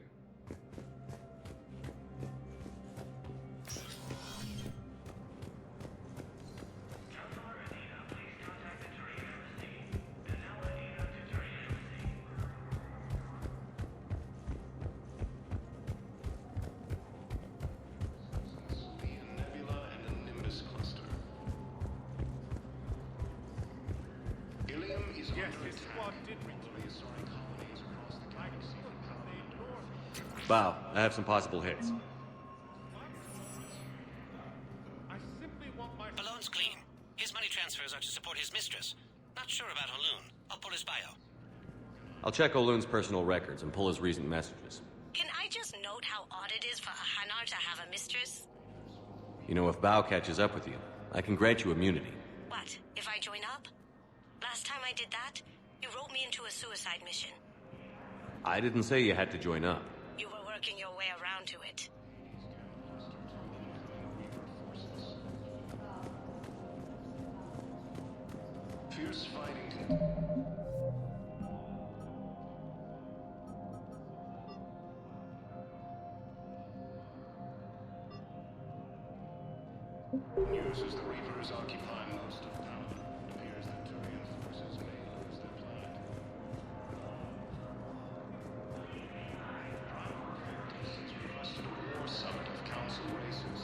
Bao, I have some possible hits. Balloon's clean. His money transfers are to support his mistress. Not sure about Haloon. I'll pull his bio. I'll check O'Loon's personal records and pull his recent messages. Can I just note how odd it is for a Hanar to have a mistress? You know, if Bao catches up with you, I can grant you immunity. What, if I join up? Last time I did that, you wrote me into a suicide mission. I didn't say you had to join up. You were working your way around to it. Fierce fighting. News as the Reapers occupy most of town. It appears that Turian forces may lose their plan. Has requested a war summit of council races.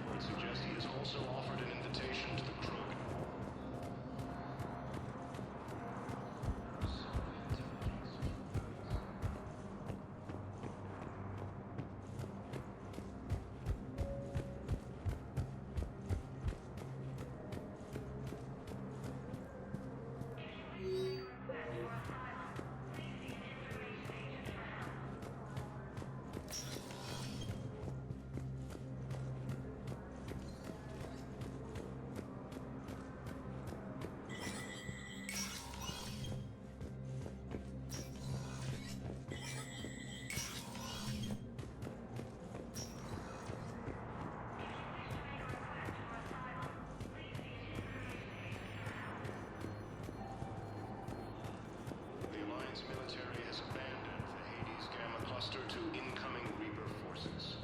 Reports suggest he has also offered an invitation to the Krogan. Military has abandoned the Hades Gamma cluster to incoming Reaper forces.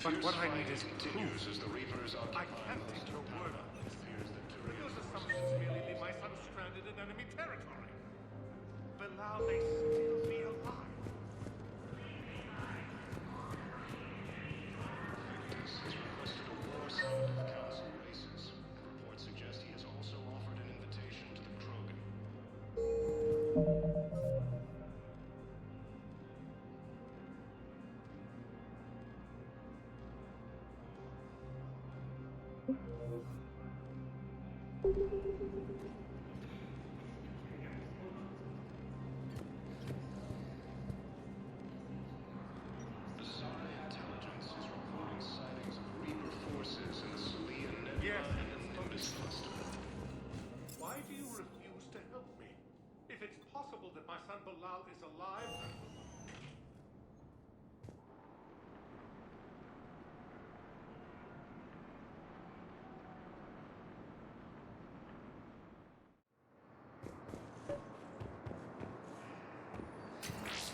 But what I need is continues as the Reapers occupy. I can't take your word on this. Those assumptions merely leave my son stranded in enemy territory. Bilal may still be alive. Has requested a war summit of council races. Reports suggest he has also offered an invitation to the Krogan. Bizarre intelligence is reporting sightings of Reaper forces in the Celia Nebula and the Nimbus cluster. Why do you refuse to help me? If it's possible that my son Bilal is alive...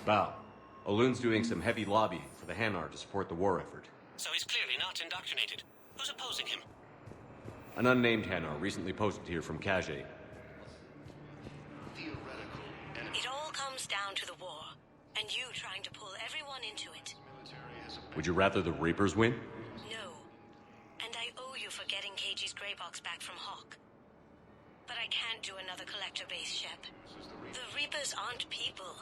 Bao, O'Loon's doing some heavy lobbying for the Hanar to support the war effort. So he's clearly not indoctrinated. Who's opposing him? An unnamed Hanar recently posted here from Kajay. It all comes down to the war, and you trying to pull everyone into it. Would you rather the Reapers win? No. And I owe you for getting KG's grey box back from Hawk. but I can't do another collector-based ship. The Reapers aren't people.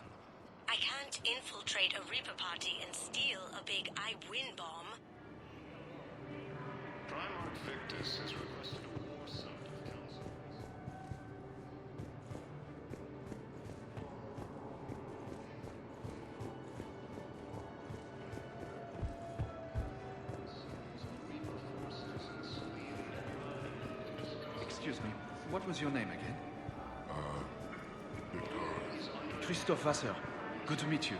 I can't infiltrate a Reaper party and steal a big I-win bomb. Primarch Victus has requested a war summit of council. Excuse me, what was your name again? Christophe Vasseur. Good to meet you.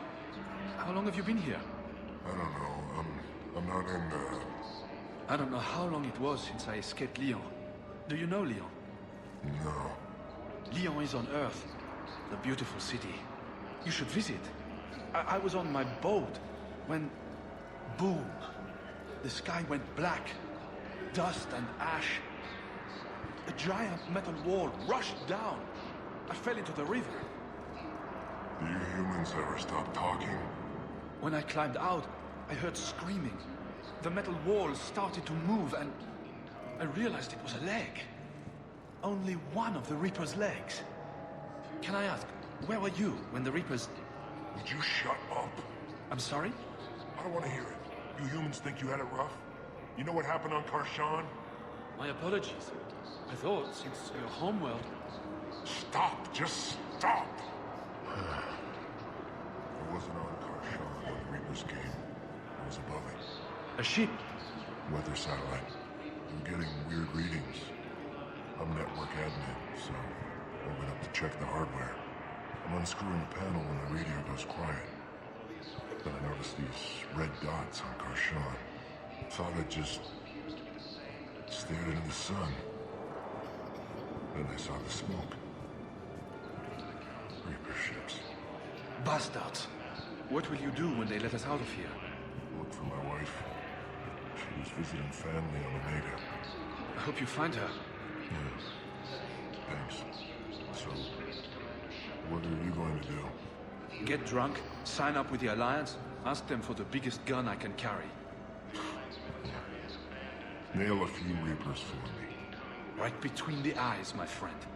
How long have you been here? I don't know. I'm not in, I don't know how long it was since I escaped Lyon. Do you know Lyon? No. Lyon is on Earth. The beautiful city. You should visit. I was on my boat when... boom! The sky went black. Dust and ash. A giant metal wall rushed down. I fell into the river. Do you humans ever stop talking? When I climbed out, I heard screaming. The metal wall started to move and I realized it was a leg. Only one of the Reaper's legs. Can I ask, where were you when the Reapers... Would you shut up? I'm sorry? I don't want to hear it. You humans think you had it rough? You know what happened on Karshan? My apologies. I thought, since your homeworld... Stop! Just stop! I wasn't on Karshan when the Reapers came. I was above it. A ship? Weather satellite. I'm getting weird readings. I'm network admin, so I went up to check the hardware. I'm unscrewing the panel when the radio goes quiet. Then I noticed these red dots on Karshan. Thought I just stared into the sun. Then I saw the smoke. Reaper ships. Bastards! What will you do when they let us out of here? Look for my wife. She was visiting family on Omega. I hope you find her. Yes. Thanks. So, what are you going to do? Get drunk, sign up with the Alliance, ask them for the biggest gun I can carry. Nail a few Reapers for me. Right between the eyes, my friend.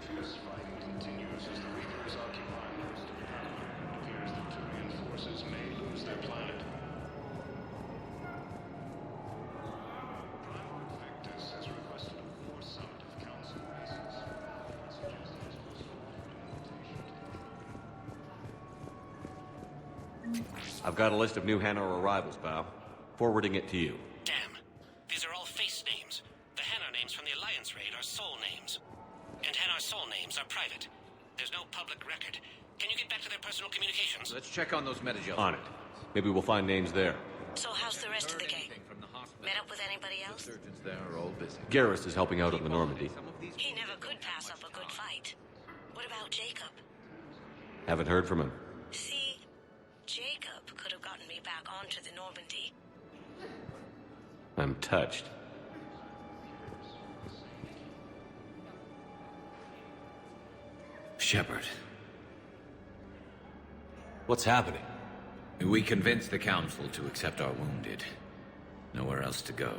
Fierce fighting continues as the Reapers occupy most of the power. It appears that Turian forces may lose their planet. Primarch Victus has requested a war summit of council races. I've got a list of new Hanar arrivals, Bao. Forwarding it to you. Damn. These are all face names. The Hanar names from the Alliance raid are soul names. And Hanar soul names are private. There's no public record. Can you get back to their personal communications? Let's check on those metagels. On it. Maybe we'll find names there. So how's the rest of the gang? Met up with anybody else? Surgeons there are all busy. Garrus is helping out on the Normandy. He never could pass up a good fight. What about Jacob? Haven't heard from him. See, Jacob could have gotten me back onto the Normandy. I'm touched. Shepard. What's happening? We convinced the Council to accept our wounded. Nowhere else to go.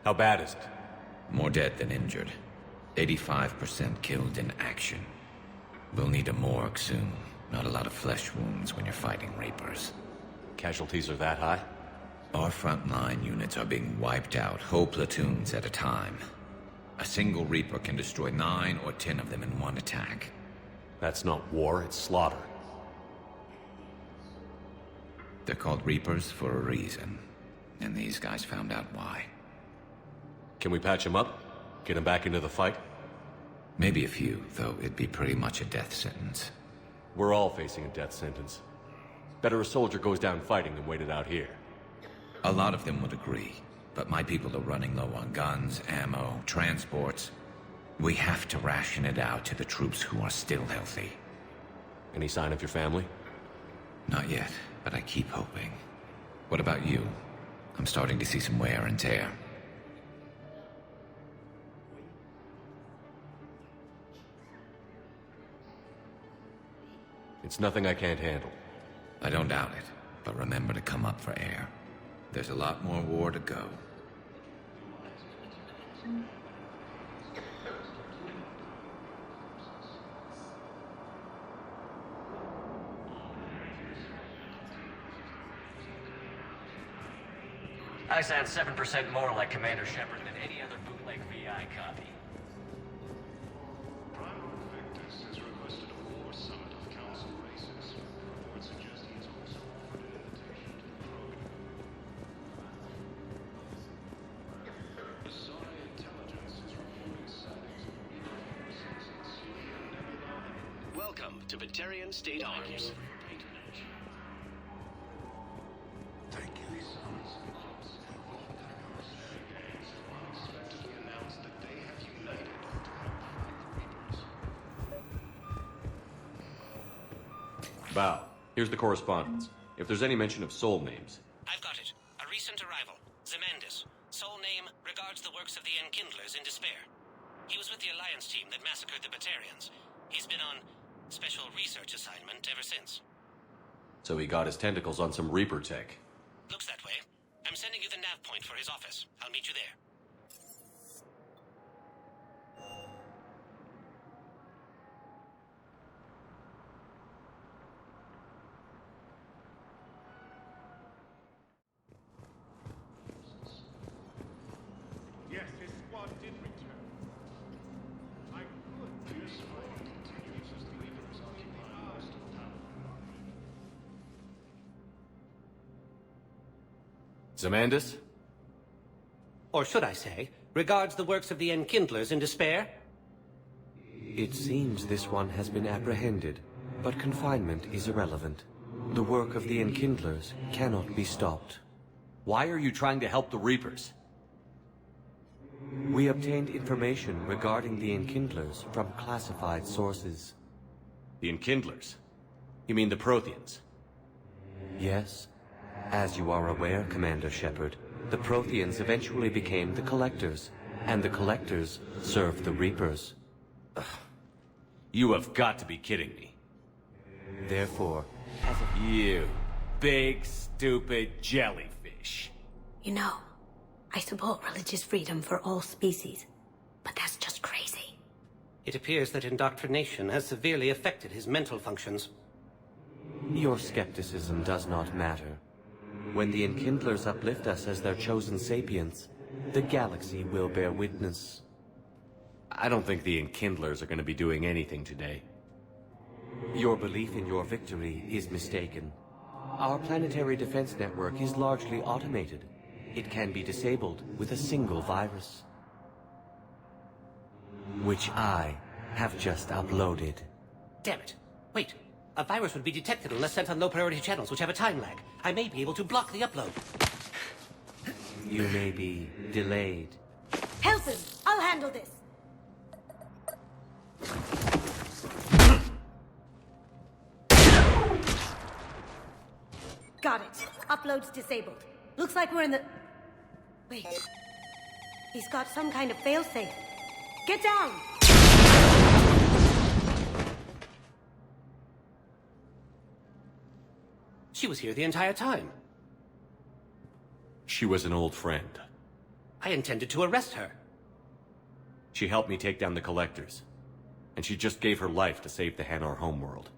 How bad is it? More dead than injured. 85% killed in action. We'll need a morgue soon. Not a lot of flesh wounds when you're fighting Reapers. Casualties are that high? Our frontline units are being wiped out, whole platoons at a time. A single Reaper can destroy 9 or 10 of them in one attack. That's not war, it's slaughter. They're called Reapers for a reason. And these guys found out why. Can we patch him up? Get him back into the fight? Maybe a few, though it'd be pretty much a death sentence. We're all facing a death sentence. Better a soldier goes down fighting than waited out here. A lot of them would agree, but my people are running low on guns, ammo, transports. We have to ration it out to the troops who are still healthy. Any sign of your family? Not yet, but I keep hoping. What about you? I'm starting to see some wear and tear. It's nothing I can't handle. I don't doubt it, but remember to come up for air. There's a lot more war to go. I sound 7% more like Commander Shepard than any other bootleg VI copy. Primarch Victus has requested a war summit of Council races. Reports suggest he has also offered an invitation to the program. Asari intelligence is reporting sightings of Reaper forces in Celia Nebula and Welcome to Batarian State Arms. Bow, here's the correspondence. If there's any mention of soul names. I've got it. A recent arrival. Zemandis. Soul name regards the works of the Enkindlers in despair. He was with the Alliance team that massacred the Batarians. He's been on special research assignment ever since. So he got his tentacles on some Reaper tech. Looks that way. I'm sending you the nav point for his office. I'll meet you there. Yes, his squad did return. I could. Fierce fighting continues as the Reapers occupy most of the town. Zemandis? Or should I say, regards the works of the Enkindlers in despair? It seems this one has been apprehended, but confinement is irrelevant. The work of the Enkindlers cannot be stopped. Why are you trying to help the Reapers? We obtained information regarding the Enkindlers from classified sources. The Enkindlers? You mean the Protheans? Yes. As you are aware, Commander Shepard, the Protheans eventually became the Collectors, and the Collectors served the Reapers. Ugh. You have got to be kidding me. Therefore, as a... You big, stupid jellyfish. You know, I support religious freedom for all species, but that's just crazy. It appears that indoctrination has severely affected his mental functions. Your skepticism does not matter. When the Enkindlers uplift us as their chosen sapients, the galaxy will bear witness. I don't think the Enkindlers are going to be doing anything today. Your belief in your victory is mistaken. Our planetary defense network is largely automated. It can be disabled with a single virus. Which I have just uploaded. Damn it. Wait. A virus would be detected unless sent on low-priority channels, which have a time lag. I may be able to block the upload. You may be delayed. Help him! I'll handle this! Got it. Upload's disabled. Looks like we're in the... Wait. He's got some kind of failsafe. Get down! She was here the entire time. She was an old friend. I intended to arrest her. She helped me take down the Collectors. And she just gave her life to save the Hanar homeworld.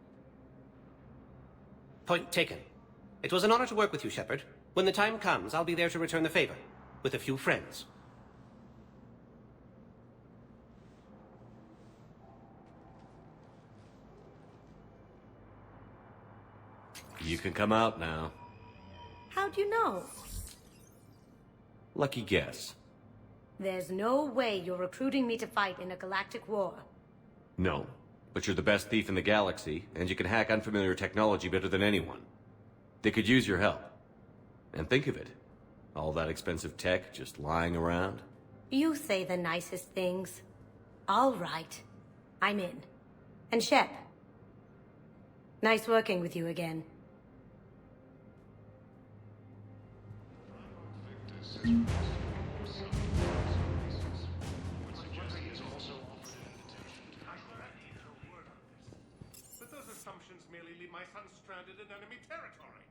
Point taken. It was an honor to work with you, Shepard. When the time comes, I'll be there to return the favor. With a few friends. You can come out now. How'd you know? Lucky guess. There's no way you're recruiting me to fight in a galactic war. No, but you're the best thief in the galaxy, and you can hack unfamiliar technology better than anyone. They could use your help. And think of it. All that expensive tech just lying around. You say the nicest things. All right. I'm in. And Shep. Nice working with you again. But those assumptions merely leave my son stranded in enemy territory.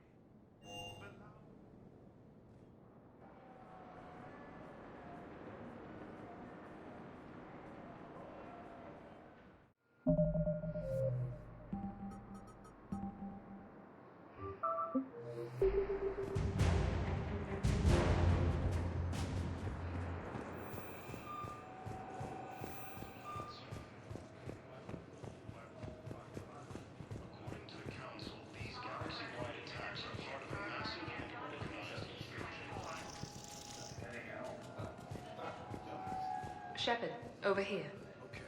Shepard, over here. Okay.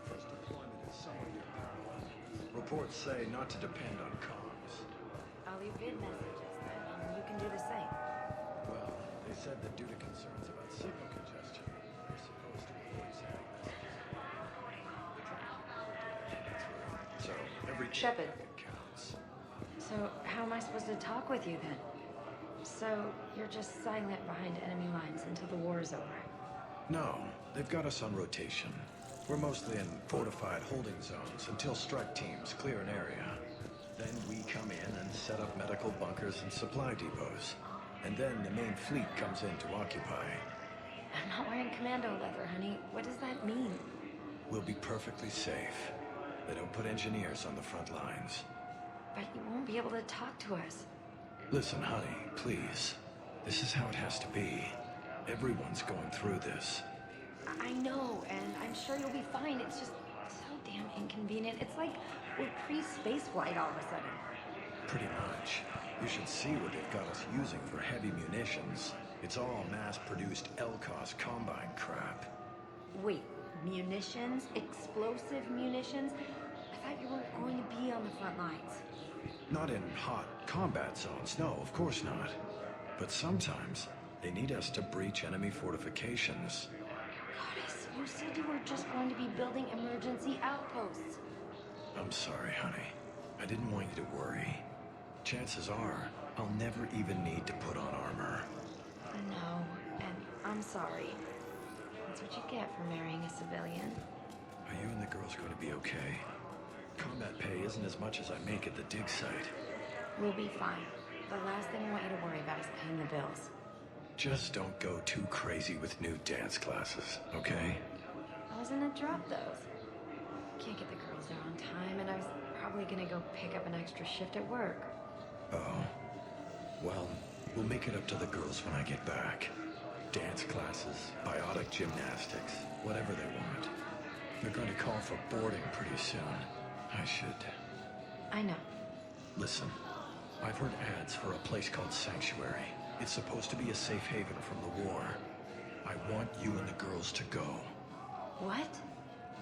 First deployment is somewhere near Maryland. Reports say not to depend on comms. I'll leave vid messages then, and you can do the same. Well, they said that due to concerns about signal congestion, they're supposed to avoid sending messages. So, every Shepard. counts. So, how am I supposed to talk with you then? So, you're just silent behind enemy lines until the war is over? No, they've got us on rotation. We're mostly in fortified holding zones until strike teams clear an area. Then we come in and set up medical bunkers and supply depots. And then the main fleet comes in to occupy. I'm not wearing commando leather, honey. What does that mean? We'll be perfectly safe. They don't put engineers on the front lines. But you won't be able to talk to us. Listen, honey, please. This is how it has to be. Everyone's going through this. I know, and I'm sure you'll be fine. It's just so damn inconvenient. It's like we're pre-space flight all of a sudden. Pretty much. You should see what they've got us using for heavy munitions. It's all mass-produced LCOS combine crap. Wait, munitions? Explosive munitions? I thought you weren't going to be on the front lines. Not in hot combat zones, no, of course not. But sometimes, they need us to breach enemy fortifications. Goddess, you said you were just going to be building emergency outposts. I'm sorry, honey. I didn't want you to worry. Chances are, I'll never even need to put on armor. No, and I'm sorry. That's what you get for marrying a civilian. Are you and the girls going to be okay? Combat pay isn't as much as I make at the dig site. We'll be fine. The last thing I want you to worry about is paying the bills. Just don't go too crazy with new dance classes, okay? I was in a drop, though. Can't get the girls there on time, and I was probably gonna go pick up an extra shift at work. Oh. Well, we'll make it up to the girls when I get back. Dance classes, biotic gymnastics, whatever they want. They're going to call for boarding pretty soon. I should... I know. Listen, I've heard ads for a place called Sanctuary. It's supposed to be a safe haven from the war. I want you and the girls to go. What?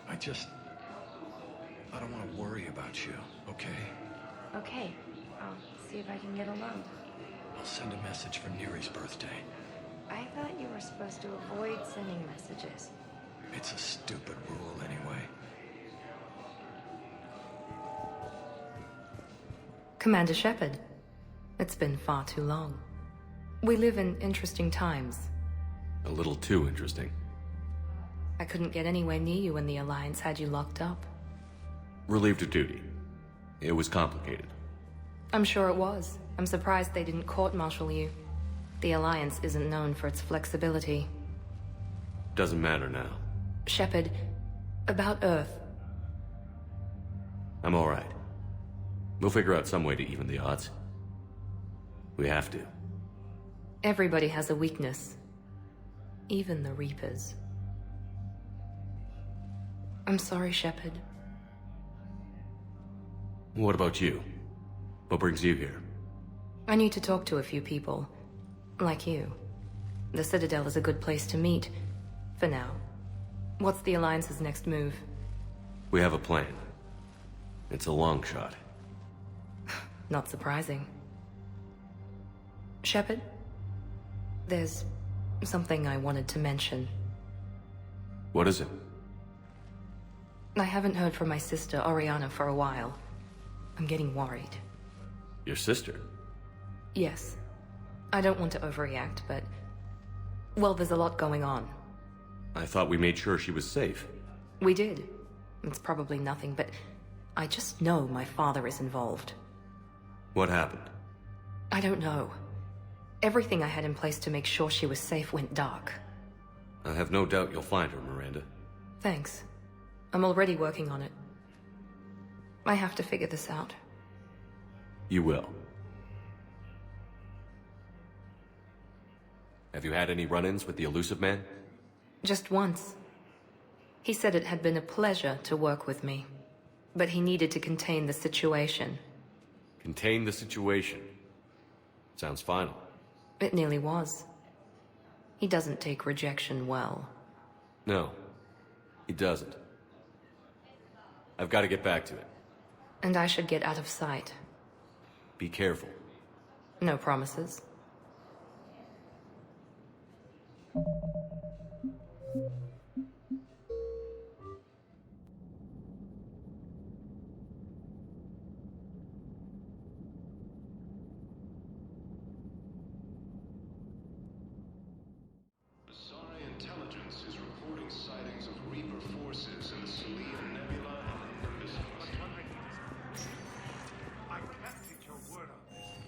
I don't want to worry about you, okay? Okay. I'll see if I can get along. I'll send a message for Neri's birthday. I thought you were supposed to avoid sending messages. It's a stupid rule anyway. Commander Shepard, it's been far too long. We live in interesting times. A little too interesting. I couldn't get anywhere near you when the Alliance had you locked up. Relieved of duty. It was complicated. I'm sure it was. I'm surprised they didn't court-martial you. The Alliance isn't known for its flexibility. Doesn't matter now. Shepard, about Earth. I'm all right. We'll figure out some way to even the odds. We have to. Everybody has a weakness. Even the Reapers. I'm sorry, Shepard. What about you? What brings you here? I need to talk to a few people. Like you. The Citadel is a good place to meet. For now. What's the Alliance's next move? We have a plan. It's a long shot. Not surprising. Shepard? There's something I wanted to mention. What is it? I haven't heard from my sister, Oriana, for a while. I'm getting worried. Your sister? Yes. I don't want to overreact, but... well, there's a lot going on. I thought we made sure she was safe. We did. It's probably nothing, but... I just know my father is involved. What happened? I don't know. Everything I had in place to make sure she was safe went dark. I have no doubt you'll find her, Miranda. Thanks. I'm already working on it. I have to figure this out. You will. Have you had any run-ins with the elusive man? Just once. He said it had been a pleasure to work with me, but he needed to contain the situation. Contain the situation. Sounds final. It nearly was. He doesn't take rejection well. No, He doesn't. I've got to get back to it. And I should get out of sight. Be careful. No promises. Intelligence is reporting sightings of Reaper forces in the Salian Nebula and the Nimbus. I can't take your word on this.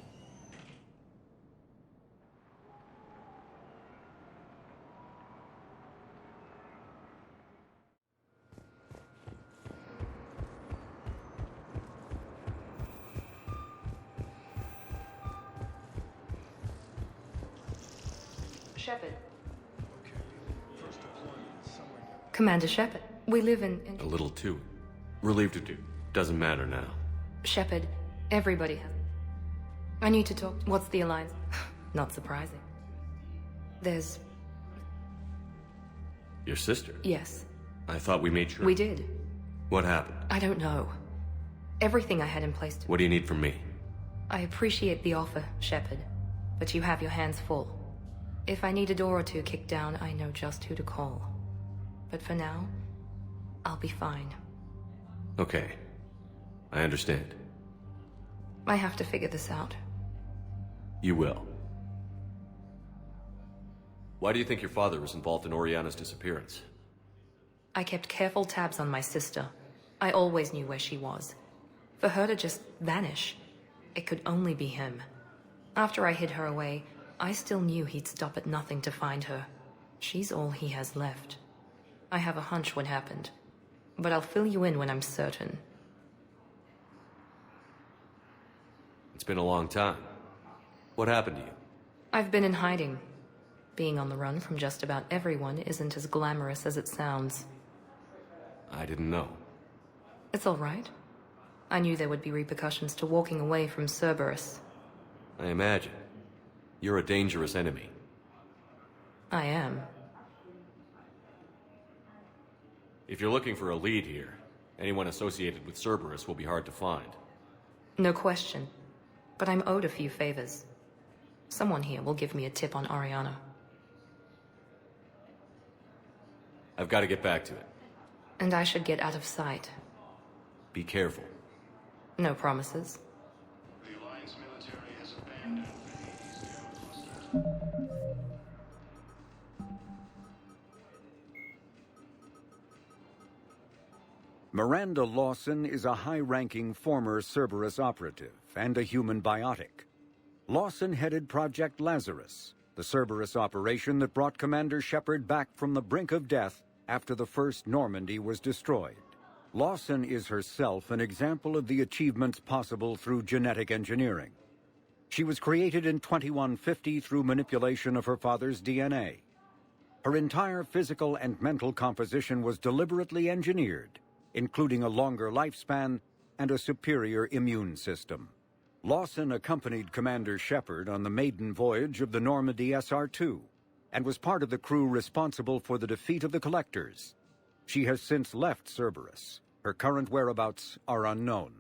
Shepard. Commander Shepard, we live in... A little too. Relieved to do. Doesn't matter now. Shepard, everybody has... I need to talk... What's the alliance? Not surprising. There's... Your sister? Yes. I thought we made sure. We did. What happened? I don't know. Everything I had in place to... What do you need from me? I appreciate the offer, Shepard, but you have your hands full. If I need a door or two kicked down, I know just who to call. But for now, I'll be fine. Okay. I understand. I have to figure this out. You will. Why do you think your father was involved in Oriana's disappearance? I kept careful tabs on my sister. I always knew where she was. For her to just vanish, it could only be him. After I hid her away, I still knew he'd stop at nothing to find her. She's all he has left. I have a hunch what happened, but I'll fill you in when I'm certain. It's been a long time. What happened to you? I've been in hiding. Being on the run from just about everyone isn't as glamorous as it sounds. I didn't know. It's all right. I knew there would be repercussions to walking away from Cerberus. I imagine. You're a dangerous enemy. I am. If you're looking for a lead here, anyone associated with Cerberus will be hard to find. No question. But I'm owed a few favors. Someone here will give me a tip on Oriana. I've got to get back to it. And I should get out of sight. Be careful. No promises. The Alliance military has abandoned Miranda Lawson is a high-ranking former Cerberus operative and a human biotic. Lawson headed Project Lazarus, the Cerberus operation that brought Commander Shepard back from the brink of death after the first Normandy was destroyed. Lawson is herself an example of the achievements possible through genetic engineering. She was created in 2150 through manipulation of her father's DNA. Her entire physical and mental composition was deliberately engineered, including a longer lifespan and a superior immune system. Lawson accompanied Commander Shepard on the maiden voyage of the Normandy SR-2 and was part of the crew responsible for the defeat of the Collectors. She has since left Cerberus. Her current whereabouts are unknown.